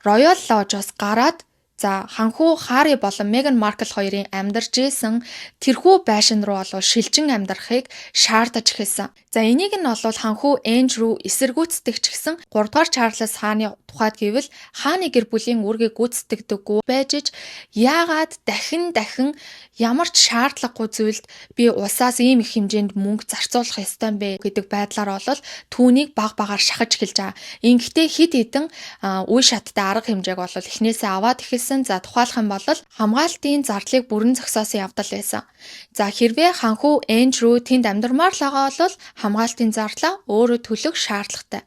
Royal Lodge-оос гараад за ханху Харри болон Меган Маркл хоёрын амьдарч исэн тэрхүү байшин руу болов шилжин амьдрахыг шаардаж эхэлсэн. За энийг нь болвол ханху Эндрю эсэргүүцдэг ч гэсэн 3-р Чарльз хааны тухайд гэвэл хааны гэр бүлийн үүргийг гүйцэтгэдэггүй байж ич яагаад дахин ямар ч шаардлагагүй зүйлд би улсаас ийм их хэмжээнд мөнгө зарцуулах ёстой юм бэ гэдэг байдлаар болол түүнийг багаар шахаж эхэлж байгаа. Ингэхдээ хид хідэн үе шаттай арга хэмжээг болол эхнээсээ аваад эхэлсэн. За тухайлах юм бол хамгаалтын зардлыг бүрэн зогсоосон явдал байсан. За хэрвээ ханху Эндрю тэнд амьдармаар л байгаа бол хамгаалтын зарлаа өөрөө төлөх шаардлагатай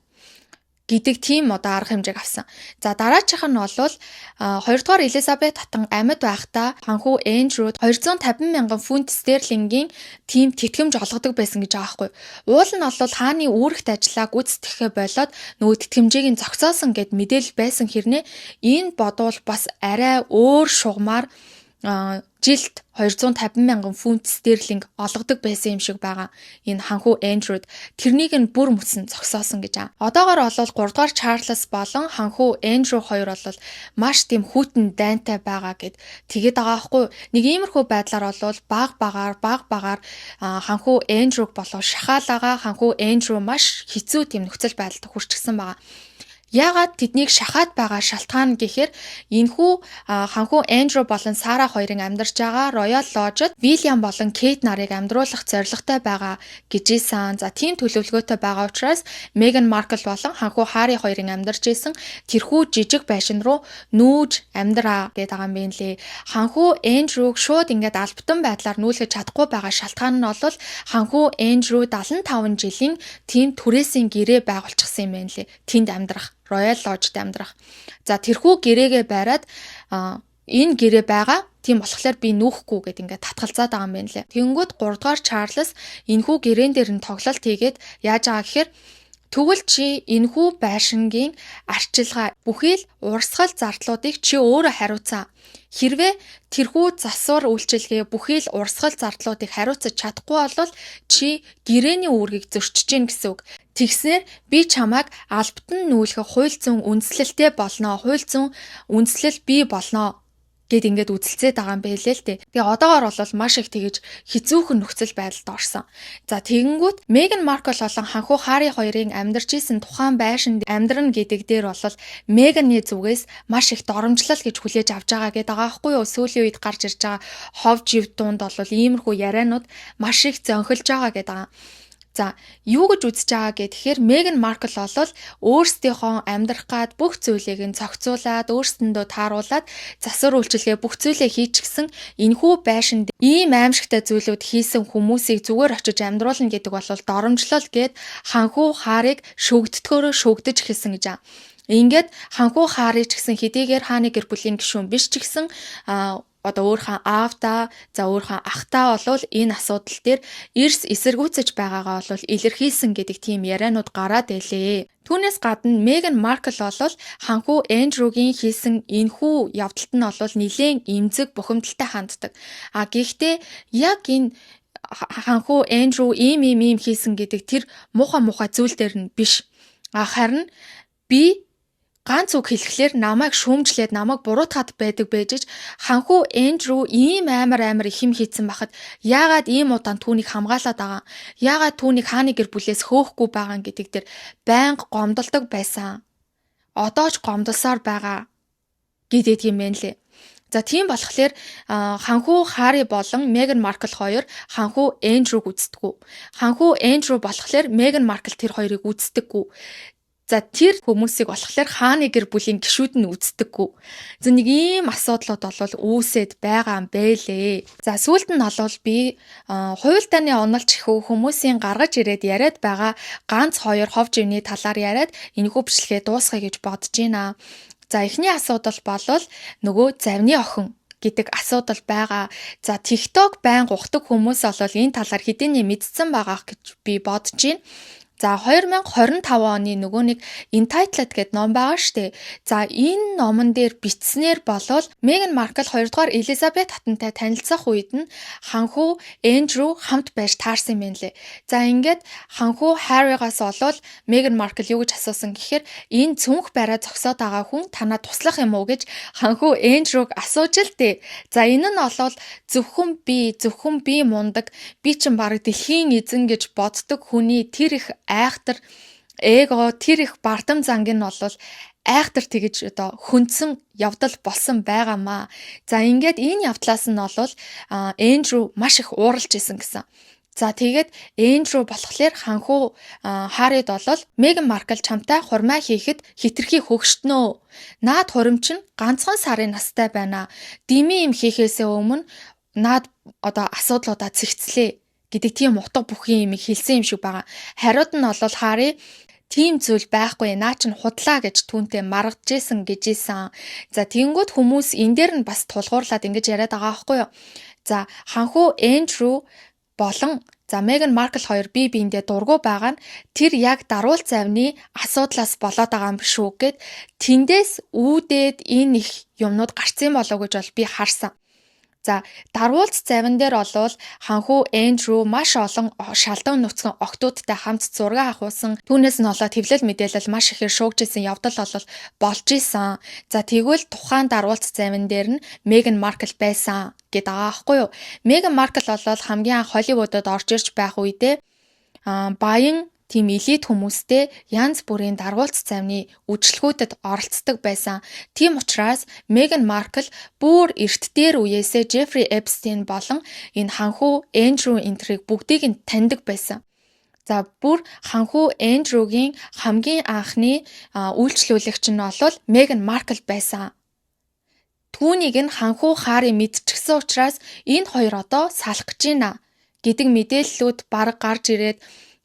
гэдэг тийм одоо арга хэмжээг авсан. За дараачих нь бол 2-р Элизабет хатан амьд байхдаа ханху Эндрю 250,000 фунт стерлингийн тийм тэтгэмж олгодог байсан гэж байгаа байхгүй. Уул нь бол хааны үүрэгт ажиллаа гүйцэтгэхээ болоод нөгөө тэтгэмжийг нь зогсоосон гэд мэдээлэл байсан хэрнээ энэ бодвол бас арай өөр шугамар жилд 250,000 фунт стерлинг олгодог байсан юм шиг байгаа. Энэ ханху Эндрюд тэрнийг нь бүр мөсөн зогсоосон гэж. Одоогоор бол 3-р Чарльз болон ханху Эндрю хоёр бол маш тийм хүйтэн дайнтай байгаа гэд тэгээд байгаа байхгүй. Нэг иймэрхүү байдлаар бол баг багаар ханху Эндрюг болов шахаалаага ханху Эндрю маш хэцүү тийм нөхцөл байдалд хүрчихсэн байгаа. Яагаад тэднийг шахаад байгаа шалтгаан гэхээр энэхүү ханху Эндрю болон Сара хоёрын амьдарч байгаа Royal Lodge-д Вильям болон Кейт нарыг амьдруулах зорилготой байгаа гэж ийсэн. За тийм төлөвлөгөөтэй байгаа учраас Меган Маркл болон ханху Харри хоёрын амьдарч исэн тэрхүү жижиг байшин руу нүүж амьдраа гэдэг байгаа юм байна лээ. Ханху Эндрюг шууд ингээд албатан байдлаар нүүлгэж чадахгүй байгаа шалтгаан нь бол ханху Эндрю 75 жилийн тийм түрээсийн гэрээ байгуулчихсан юм байна лээ. Тэнд амьдрах Royal Lodge-д амьдрах. За тэрхүү гэрээгээ байраад энэ гэрээ байгаа. Тийм болохоор би нүүхгүй гэд ингээд татгалзаад байгаа юм байна лээ. Тэнгүүд 3-р Чарльз энэхүү гэрээн дээр нь тоглолт хийгээд яаж байгаа гэхээр тэгвэл чи энэхүү байшингийн арчилгаа бүхий л урсгал зардлуудыг чи өөрөө хариуцаа. Хэрвээ тэрхүү засвар үйлчилгээ бүхий л урсгал зардлуудыг хариуцаж чадахгүй бол чи гэрээний үүргийг зөрчиж гин гэсэн үг. Тэгснээр би чамайг албатан нүүлгэх хууль зүйн үндслэлтэй болно. Хууль зүйн үндслэл бий болно гэд ингээд үзэлцээд байгаа юм байлээ л дээ. Тэгээ одоогоор бол маш их тэгэж хэцүүхэн нөхцөл байдалд орсон. За тэгэнгүүт Меган Маркл болон ханху Харри хоёрын амьдарч исэн тухайн байшинд амьдрна гэдэг дээр бол Меганы зүгээс маш их доромжлол гэж хүлээж авч байгаа гэдэг байгаа байхгүй юу? Сүүлийн үед гарч ирж байгаа хов жив дунд бол иймэрхүү ярианууд маш их зөнхөлж байгаа гэдэг байгаа. За юу гэж үзэж байгаа гэхээр Меган Маркл бол өөрсдийнхөө амьдрах гад бүх зүйлийг нь цогцуулаад өөрсдөндөө тааруулаад засвар үйлчилгээ бүх зүйлээ хийчихсэн энэхүү байшинд ийм аимшигтай зүйлүүд хийсэн хүмүүсийг зүгээр очиж амьдруулна гэдэг бол доромжлол гэд ханху Харрыг шөгддгөөрөө шөгдөж эхэлсэн гэж байгаа. Ингээд ханху Харри ч гэсэн хэдийгээр хааны гэр бүлийн гишүүн биш ч гэсэн одоо өөрийнхөө аавтаа, за өөрийнхөө ахтаа болвол энэ асуудал дээр эрс эсэргүүцэж байгаагаа болвол илэрхийлсэн гэдэг тийм яриануд гараад илээ. Түүнээс гадна Меган Маркл болвол ханхүү Эндрюгийн хийсэн энэхүү явдалт нь болвол нэлээд эмзэг бухимдалтай ханддаг. Гэхдээ яг энэ ханхүү Эндрю ийм хийсэн гэдэг тэр муухай зүйл дээр нь биш. Харин би ганц үг хэлэхлээр намайг шүүмжлээд намайг буруутгаад байдаг байж ханхүү Эндрю ийм амар их юм хийцэн байхад яагаад ийм удаан түүнийг хамгаалаад байгаа, яагаад түүнийг хааны гэр бүлээс хөөхгүй байгаа гэдэг дээр байнга гомдолдог байсан. Одоо ч гомдолсоор байгаа гэдэг юм байна лээ. За тийм болохоор ханхүү Харри болон Меган Маркл хоёр ханхүү Эндрюг үздэггүй. Ханхүү Эндрю болохоор Меган Маркл тэр хоёрыг үздэггүй. За тэр хүмүүсийг болохоор хааны гэр бүлийн гишүүд нь үздэггүй. Нэг ийм асуудлууд болвол үүсэт байгаа юм бэлээ. За сүүлд нь болвол би хуйлдааны оноолч ихүү хүмүүсийн гаргаж ирээд яриад байгаа ганц хоёр хов живний талаар яриад энэхүү бичлэгээ дуусгая гэж бодож байна. За эхний асуудал болвол нөгөө завны охин гэдэг асуудал байгаа. За TikTok байнга ухдаг хүмүүс болвол энэ талаар хэдийнэ мэдсэн байгаа гэж би бодож байна. За 2025 оны нөгөө нэг Entitled гэдэг ном байгаа штэ. За энэ номон дээр бичснээр болвол Меган Маркл 2 дугаар Элизабет хатантай танилцах үед нь ханхүү Эндрю хамт байж таарсан юм байна лээ. За ингээд ханхүү Харригаас болвол Меган Маркл юу гэж асуусан гэхээр энэ цүнх бараа зогсоод байгаа хүн танаа туслах юм уу гэж ханхүү Эндрюг асууж л дээ. За энэ нь болвол зөвхөн би мундаг, би чинь баг дэлхийн эзэн гэж боддог хүний тэр их айхтар эго, тэр их бардам занг нь болвол айхтар тэгэж одоо хүндсэн явдал болсон байгаамаа. За ингээд энэ явдлаас нь болвол Эндрю маш их ууралж исэн гэсэн. За тэгээд Эндрю болохоор ханхүү Харрид болвол Меган Маркл чамтай хурмаа хийхэд хитрхи хөгштнөө. Наад хуримч нь ганцхан сарын настай байна. Дими юм хийхээсээ өмнө наад одоо асуудлуудаа цэгцлээ гэдэг тийм утга бүхий юм хэлсэн юм шиг байгаа. Хариуд нь болвол Харри тийм зүйл байхгүй, наа чинь худлаа гэж түүнтэй маргаж исэн гэж исэн. За тэнгууд хүмүүс энэ дээр нь бас тулгуурлаад ингэж яриад байгаа байхгүй юу. За ханхүү Эндрю болон Меган Маркл хоёр бие биендээ дургу байгаа нь тэр яг даруулт завны асуудлаас болоод байгаа юм биш үү гэд тэндээс үүдээд энэ их юмнууд гарсан болов гэж бол би харсан. За даруулт завин дээр болвол ханхүү Эндрю маш олон шалдан нүцгэн охтуудтай хамт зураг авахсан. Түүнээс нь болоод хэвлэл мэдээлэл маш ихээр шуугжсэн явдал болж исэн. За тэгвэл тухайн даруулт завин дээр нь Меган Маркл байсан гэдэг байгаа байхгүй юу? Меган Маркл болвол хамгийн анх Холливуудад орж ирж байх үедээ баян тийм элит хүмүүстэй янз бүрийн даргуулц завны үйлчлэгүүдэд оролцдог байсан. Тийм учраас Меган Маркл бүр эрт дээр үеэсээ Джеффри Эпстейн болон энэ ханхүү Эндрю энтрийг бүгдийг нь таньдаг байсан. За бүр ханхүү Эндрюгийн хамгийн анхны үйлчлүүлэгч нь бол Меган Маркл байсан. Түүнийг нь ханхүү Харри мэдчихсэн учраас энэ хоёр одоо салах гэж байна гэдэг мэдээллүүд бараг гарч ирээд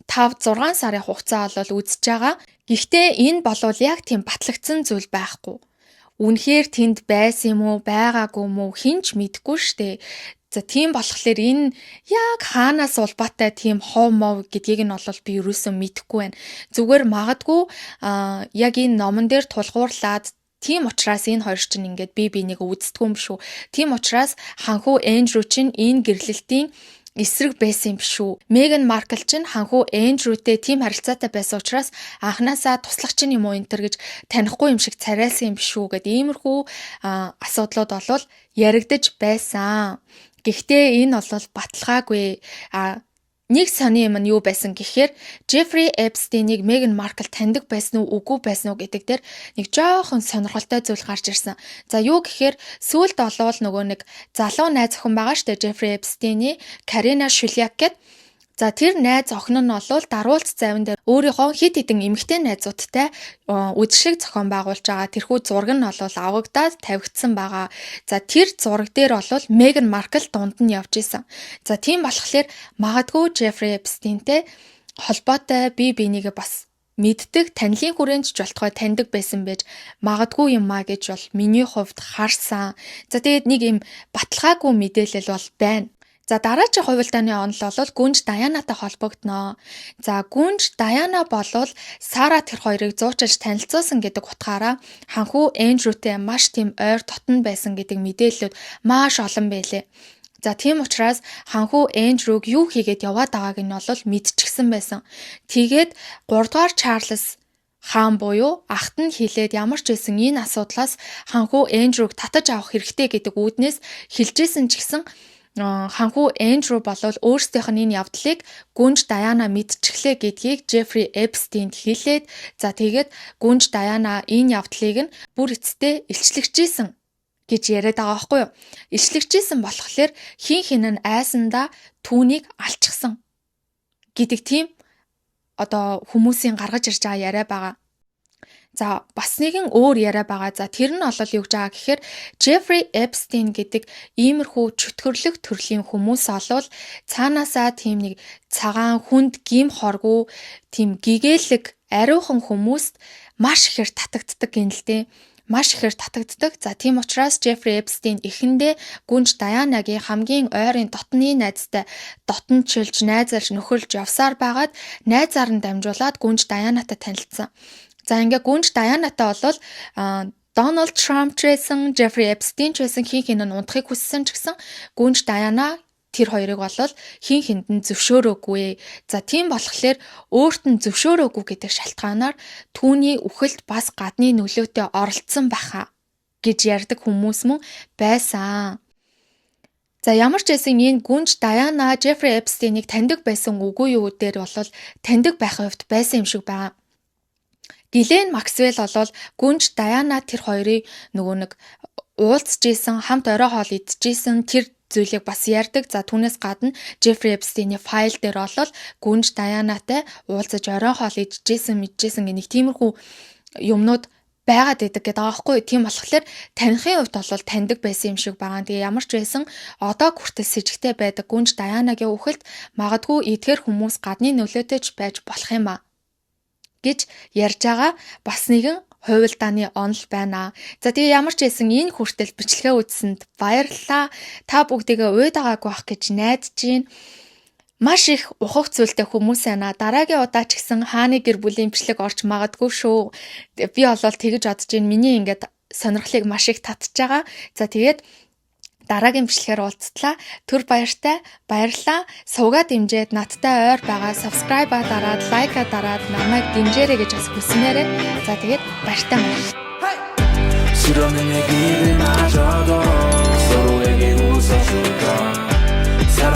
5-6 сарын хугацаа болол үзэж байгаа. Гэхдээ энэ болвол яг тийм батлагдсан зүйл байхгүй. Үнэхээр тэнд байсан юм уу, байгаагүй юм уу хинч мэдэхгүй штэ. За тийм болохоор энэ яг хаанаас улбаатай тийм хов мов гэдгийг нь болол би ерөөсөө мэдэхгүй байна. Зүгээр магадгүй яг энэ номон дээр тулгуурлаад тийм учраас энэ хоёр чинь ингээд бие биенийг үздэггүй юм шүү. Тийм учраас ханхүү Эндрю чинь энэ гэрлэлтийн эсрэг байсан юм биш үү. Меган Маркл чинь ханхүү Эндрютэй тийм харилцаатай байсан учраас анханасаа туслагч юм уу энэ төр гэж танихгүй юм шиг царайлсан юм биш үү гэдэг иймэрхүү асуудлууд болвол яригдаж байсан. Гэхдээ энэ бол баталгаагүй. Нэг сони юм нь юу байсан гэхээр Джеффри Эпстейнийг Меган Маркл таньдаг байсан уу үгүй байсан уу гэдэг дээр нэг жоохон сонирхолтой зүйл гарч ирсэн. За юу гэхээр сүүлд олвол нөгөө нэг залуу найз охин байгаа штэ Джеффри Эпстейний Карина Шуляк гэд. За тэр найз охин нь бол даруулт завин дээр өөрийнхөө хит хитэн эмэгтэй найзуудтай үдшиг зохион байгуулж байгаа. Тэрхүү зураг нь бол авагдаад тавигдсан байгаа. За тэр зураг дээр бол Меган Маркл дунд нь явж исэн. За тийм болохоор магадгүй Джеффри Эпстейнтэй холбоотой бие бинийгээ бас мэддэг, танилын хүрээнд ч болтгой таньдаг байсан байж магадгүй юм а гэж бол миний хувьд харсан. За тэгээд нэг юм баталгаагүй мэдээлэл бол байна. За дараагийн хувилдааны онол бол гүнж Даянатай холбогдно. За гүнж Даяна болвол Сара тэр хоёрыг зуучилж танилцуулсан гэдэг утгаараа ханхүү Эндрютэй маш тийм ойр дотн байсан гэдэг мэдээллүүд маш олон байлээ. За тийм учраас ханхүү Эндрюг юу хийгээд яваад байгааг нь бол мэдчихсэн байсан. Тэгээд 3 дугаар Чарльз хаан буюу ахт нь хэлээд ямар ч байсан энэ асуудлаас ханхүү Эндрюг татаж авах хэрэгтэй гэдэг үүднээс хэлжсэн ч гэсэн ханхүү Эндрю болвол өөрсдийнх нь энэ явдлыг гүнж Даяна мэдчихлээ гэдгийг Джеффри Эпстейнд хэлээд за тэгээд гүнж Даяна энэ явдлыг нь бүр эцэстээ илчлэгчээсэн гэж яриад байгаа байхгүй юу? Илчлэгчээсэн болохоор хин хинэн айсандаа түүнийг алчсан гэдэг тийм одоо хүмүүсийн гаргаж ирж байгаа яриа байгаа. За бас нэгэн өөр яриа байгаа. За тэр нь бол юу гэж байгаа гэхээр Джеффри Эпстейн гэдэг иймэрхүү чөтгөрлөх төрлийн хүмүүс олвол цаанаасаа тийм нэг цагаан хүнд гим хоргүй тийм гэгээлэг ариухан хүмүүст маш ихээр татагддаг юм л дээ. Маш ихээр татагддаг. За тийм учраас Джеффри Эпстейн эхэндээ гүнж Даянагийн хамгийн ойрын дотны найзтай дотночилж найзалж нөхөрлж явсаар байгаад найзаар нь дамжуулаад гүнж Даянатай танилцсан. За ингээ гүнж Даянатай бол Дональд Трамп ч байсан, Джеффри Эпстейн ч байсан хин хин нь унтахыг хүссэн ч гэсэн гүнж Даяна тэр хоёрыг бол хин хинд нь зөвшөөрөөгүй. За тийм болохоор өөрт нь зөвшөөрөөгүй гэдэг шалтгаанаар түүний үхэлд бас гадны нөлөөтэй оролцсон байхаа гэж ярьдаг хүмүүс мөн байсан. За ямар ч байсан энэ гүнж Даяна Джеффри Эпстейнийг таньдаг байсан үгүй юу дээр бол таньдаг байхын хувьд байсан юм шиг байна. Гилен Максвелл бол гүнж Даяна тэр хоёрыг нөгөө нэг уулзж исэн, хамт орой хоол идчихсэн тэр зүйлийг бас ярьдаг. За түүнээс гадна Джеффри Эпстейний файл дээр бол гүнж Даянатай уулзаж орой хоол идчихсэн, мэдчихсэн гэх нэг тиймэрхүү юмнууд байгаад байдаг гэдэг байгаа байхгүй. Тийм болохоор таних хувьд бол таньдаг байсан юм шиг байгаа. Тэгээ ямар ч байсан одоо хүртэл с ิจ гтэй байдаг гүнж Даянагийн үхэлд магадгүй эдгээр хүмүүс гадны нөлөөтэй ч байж болох юм а гэж ярьж байгаа бас нэгэн хувилдааны онол байна. За тэгээ ямар ч байсан энэ хүртэл бичлэгээ үзсэнд баярлалаа. Та бүгдийгээ уйдагаагүй байх гэж найдаж байна. Маш их ухах зүйлтэй хүмүүс байна. Дараагийн удаа ч гэсэн хааны гэр бүлийн бичлэг орж магадгүй шүү. Би бол тэгэж бодож байна. Миний ингээд сонирхлыг маш их татж байгаа. За тэгээд дараагийн бичлэгээр уулзтлаа. Түр баяртай баярлалаа. Суугаад дэмжиж надтай ойр байгаа subscribe-а дараад, like-а дараад намайг дэмжээрэй гэж бас хүснээрээ. За тэгээд баяртай байна.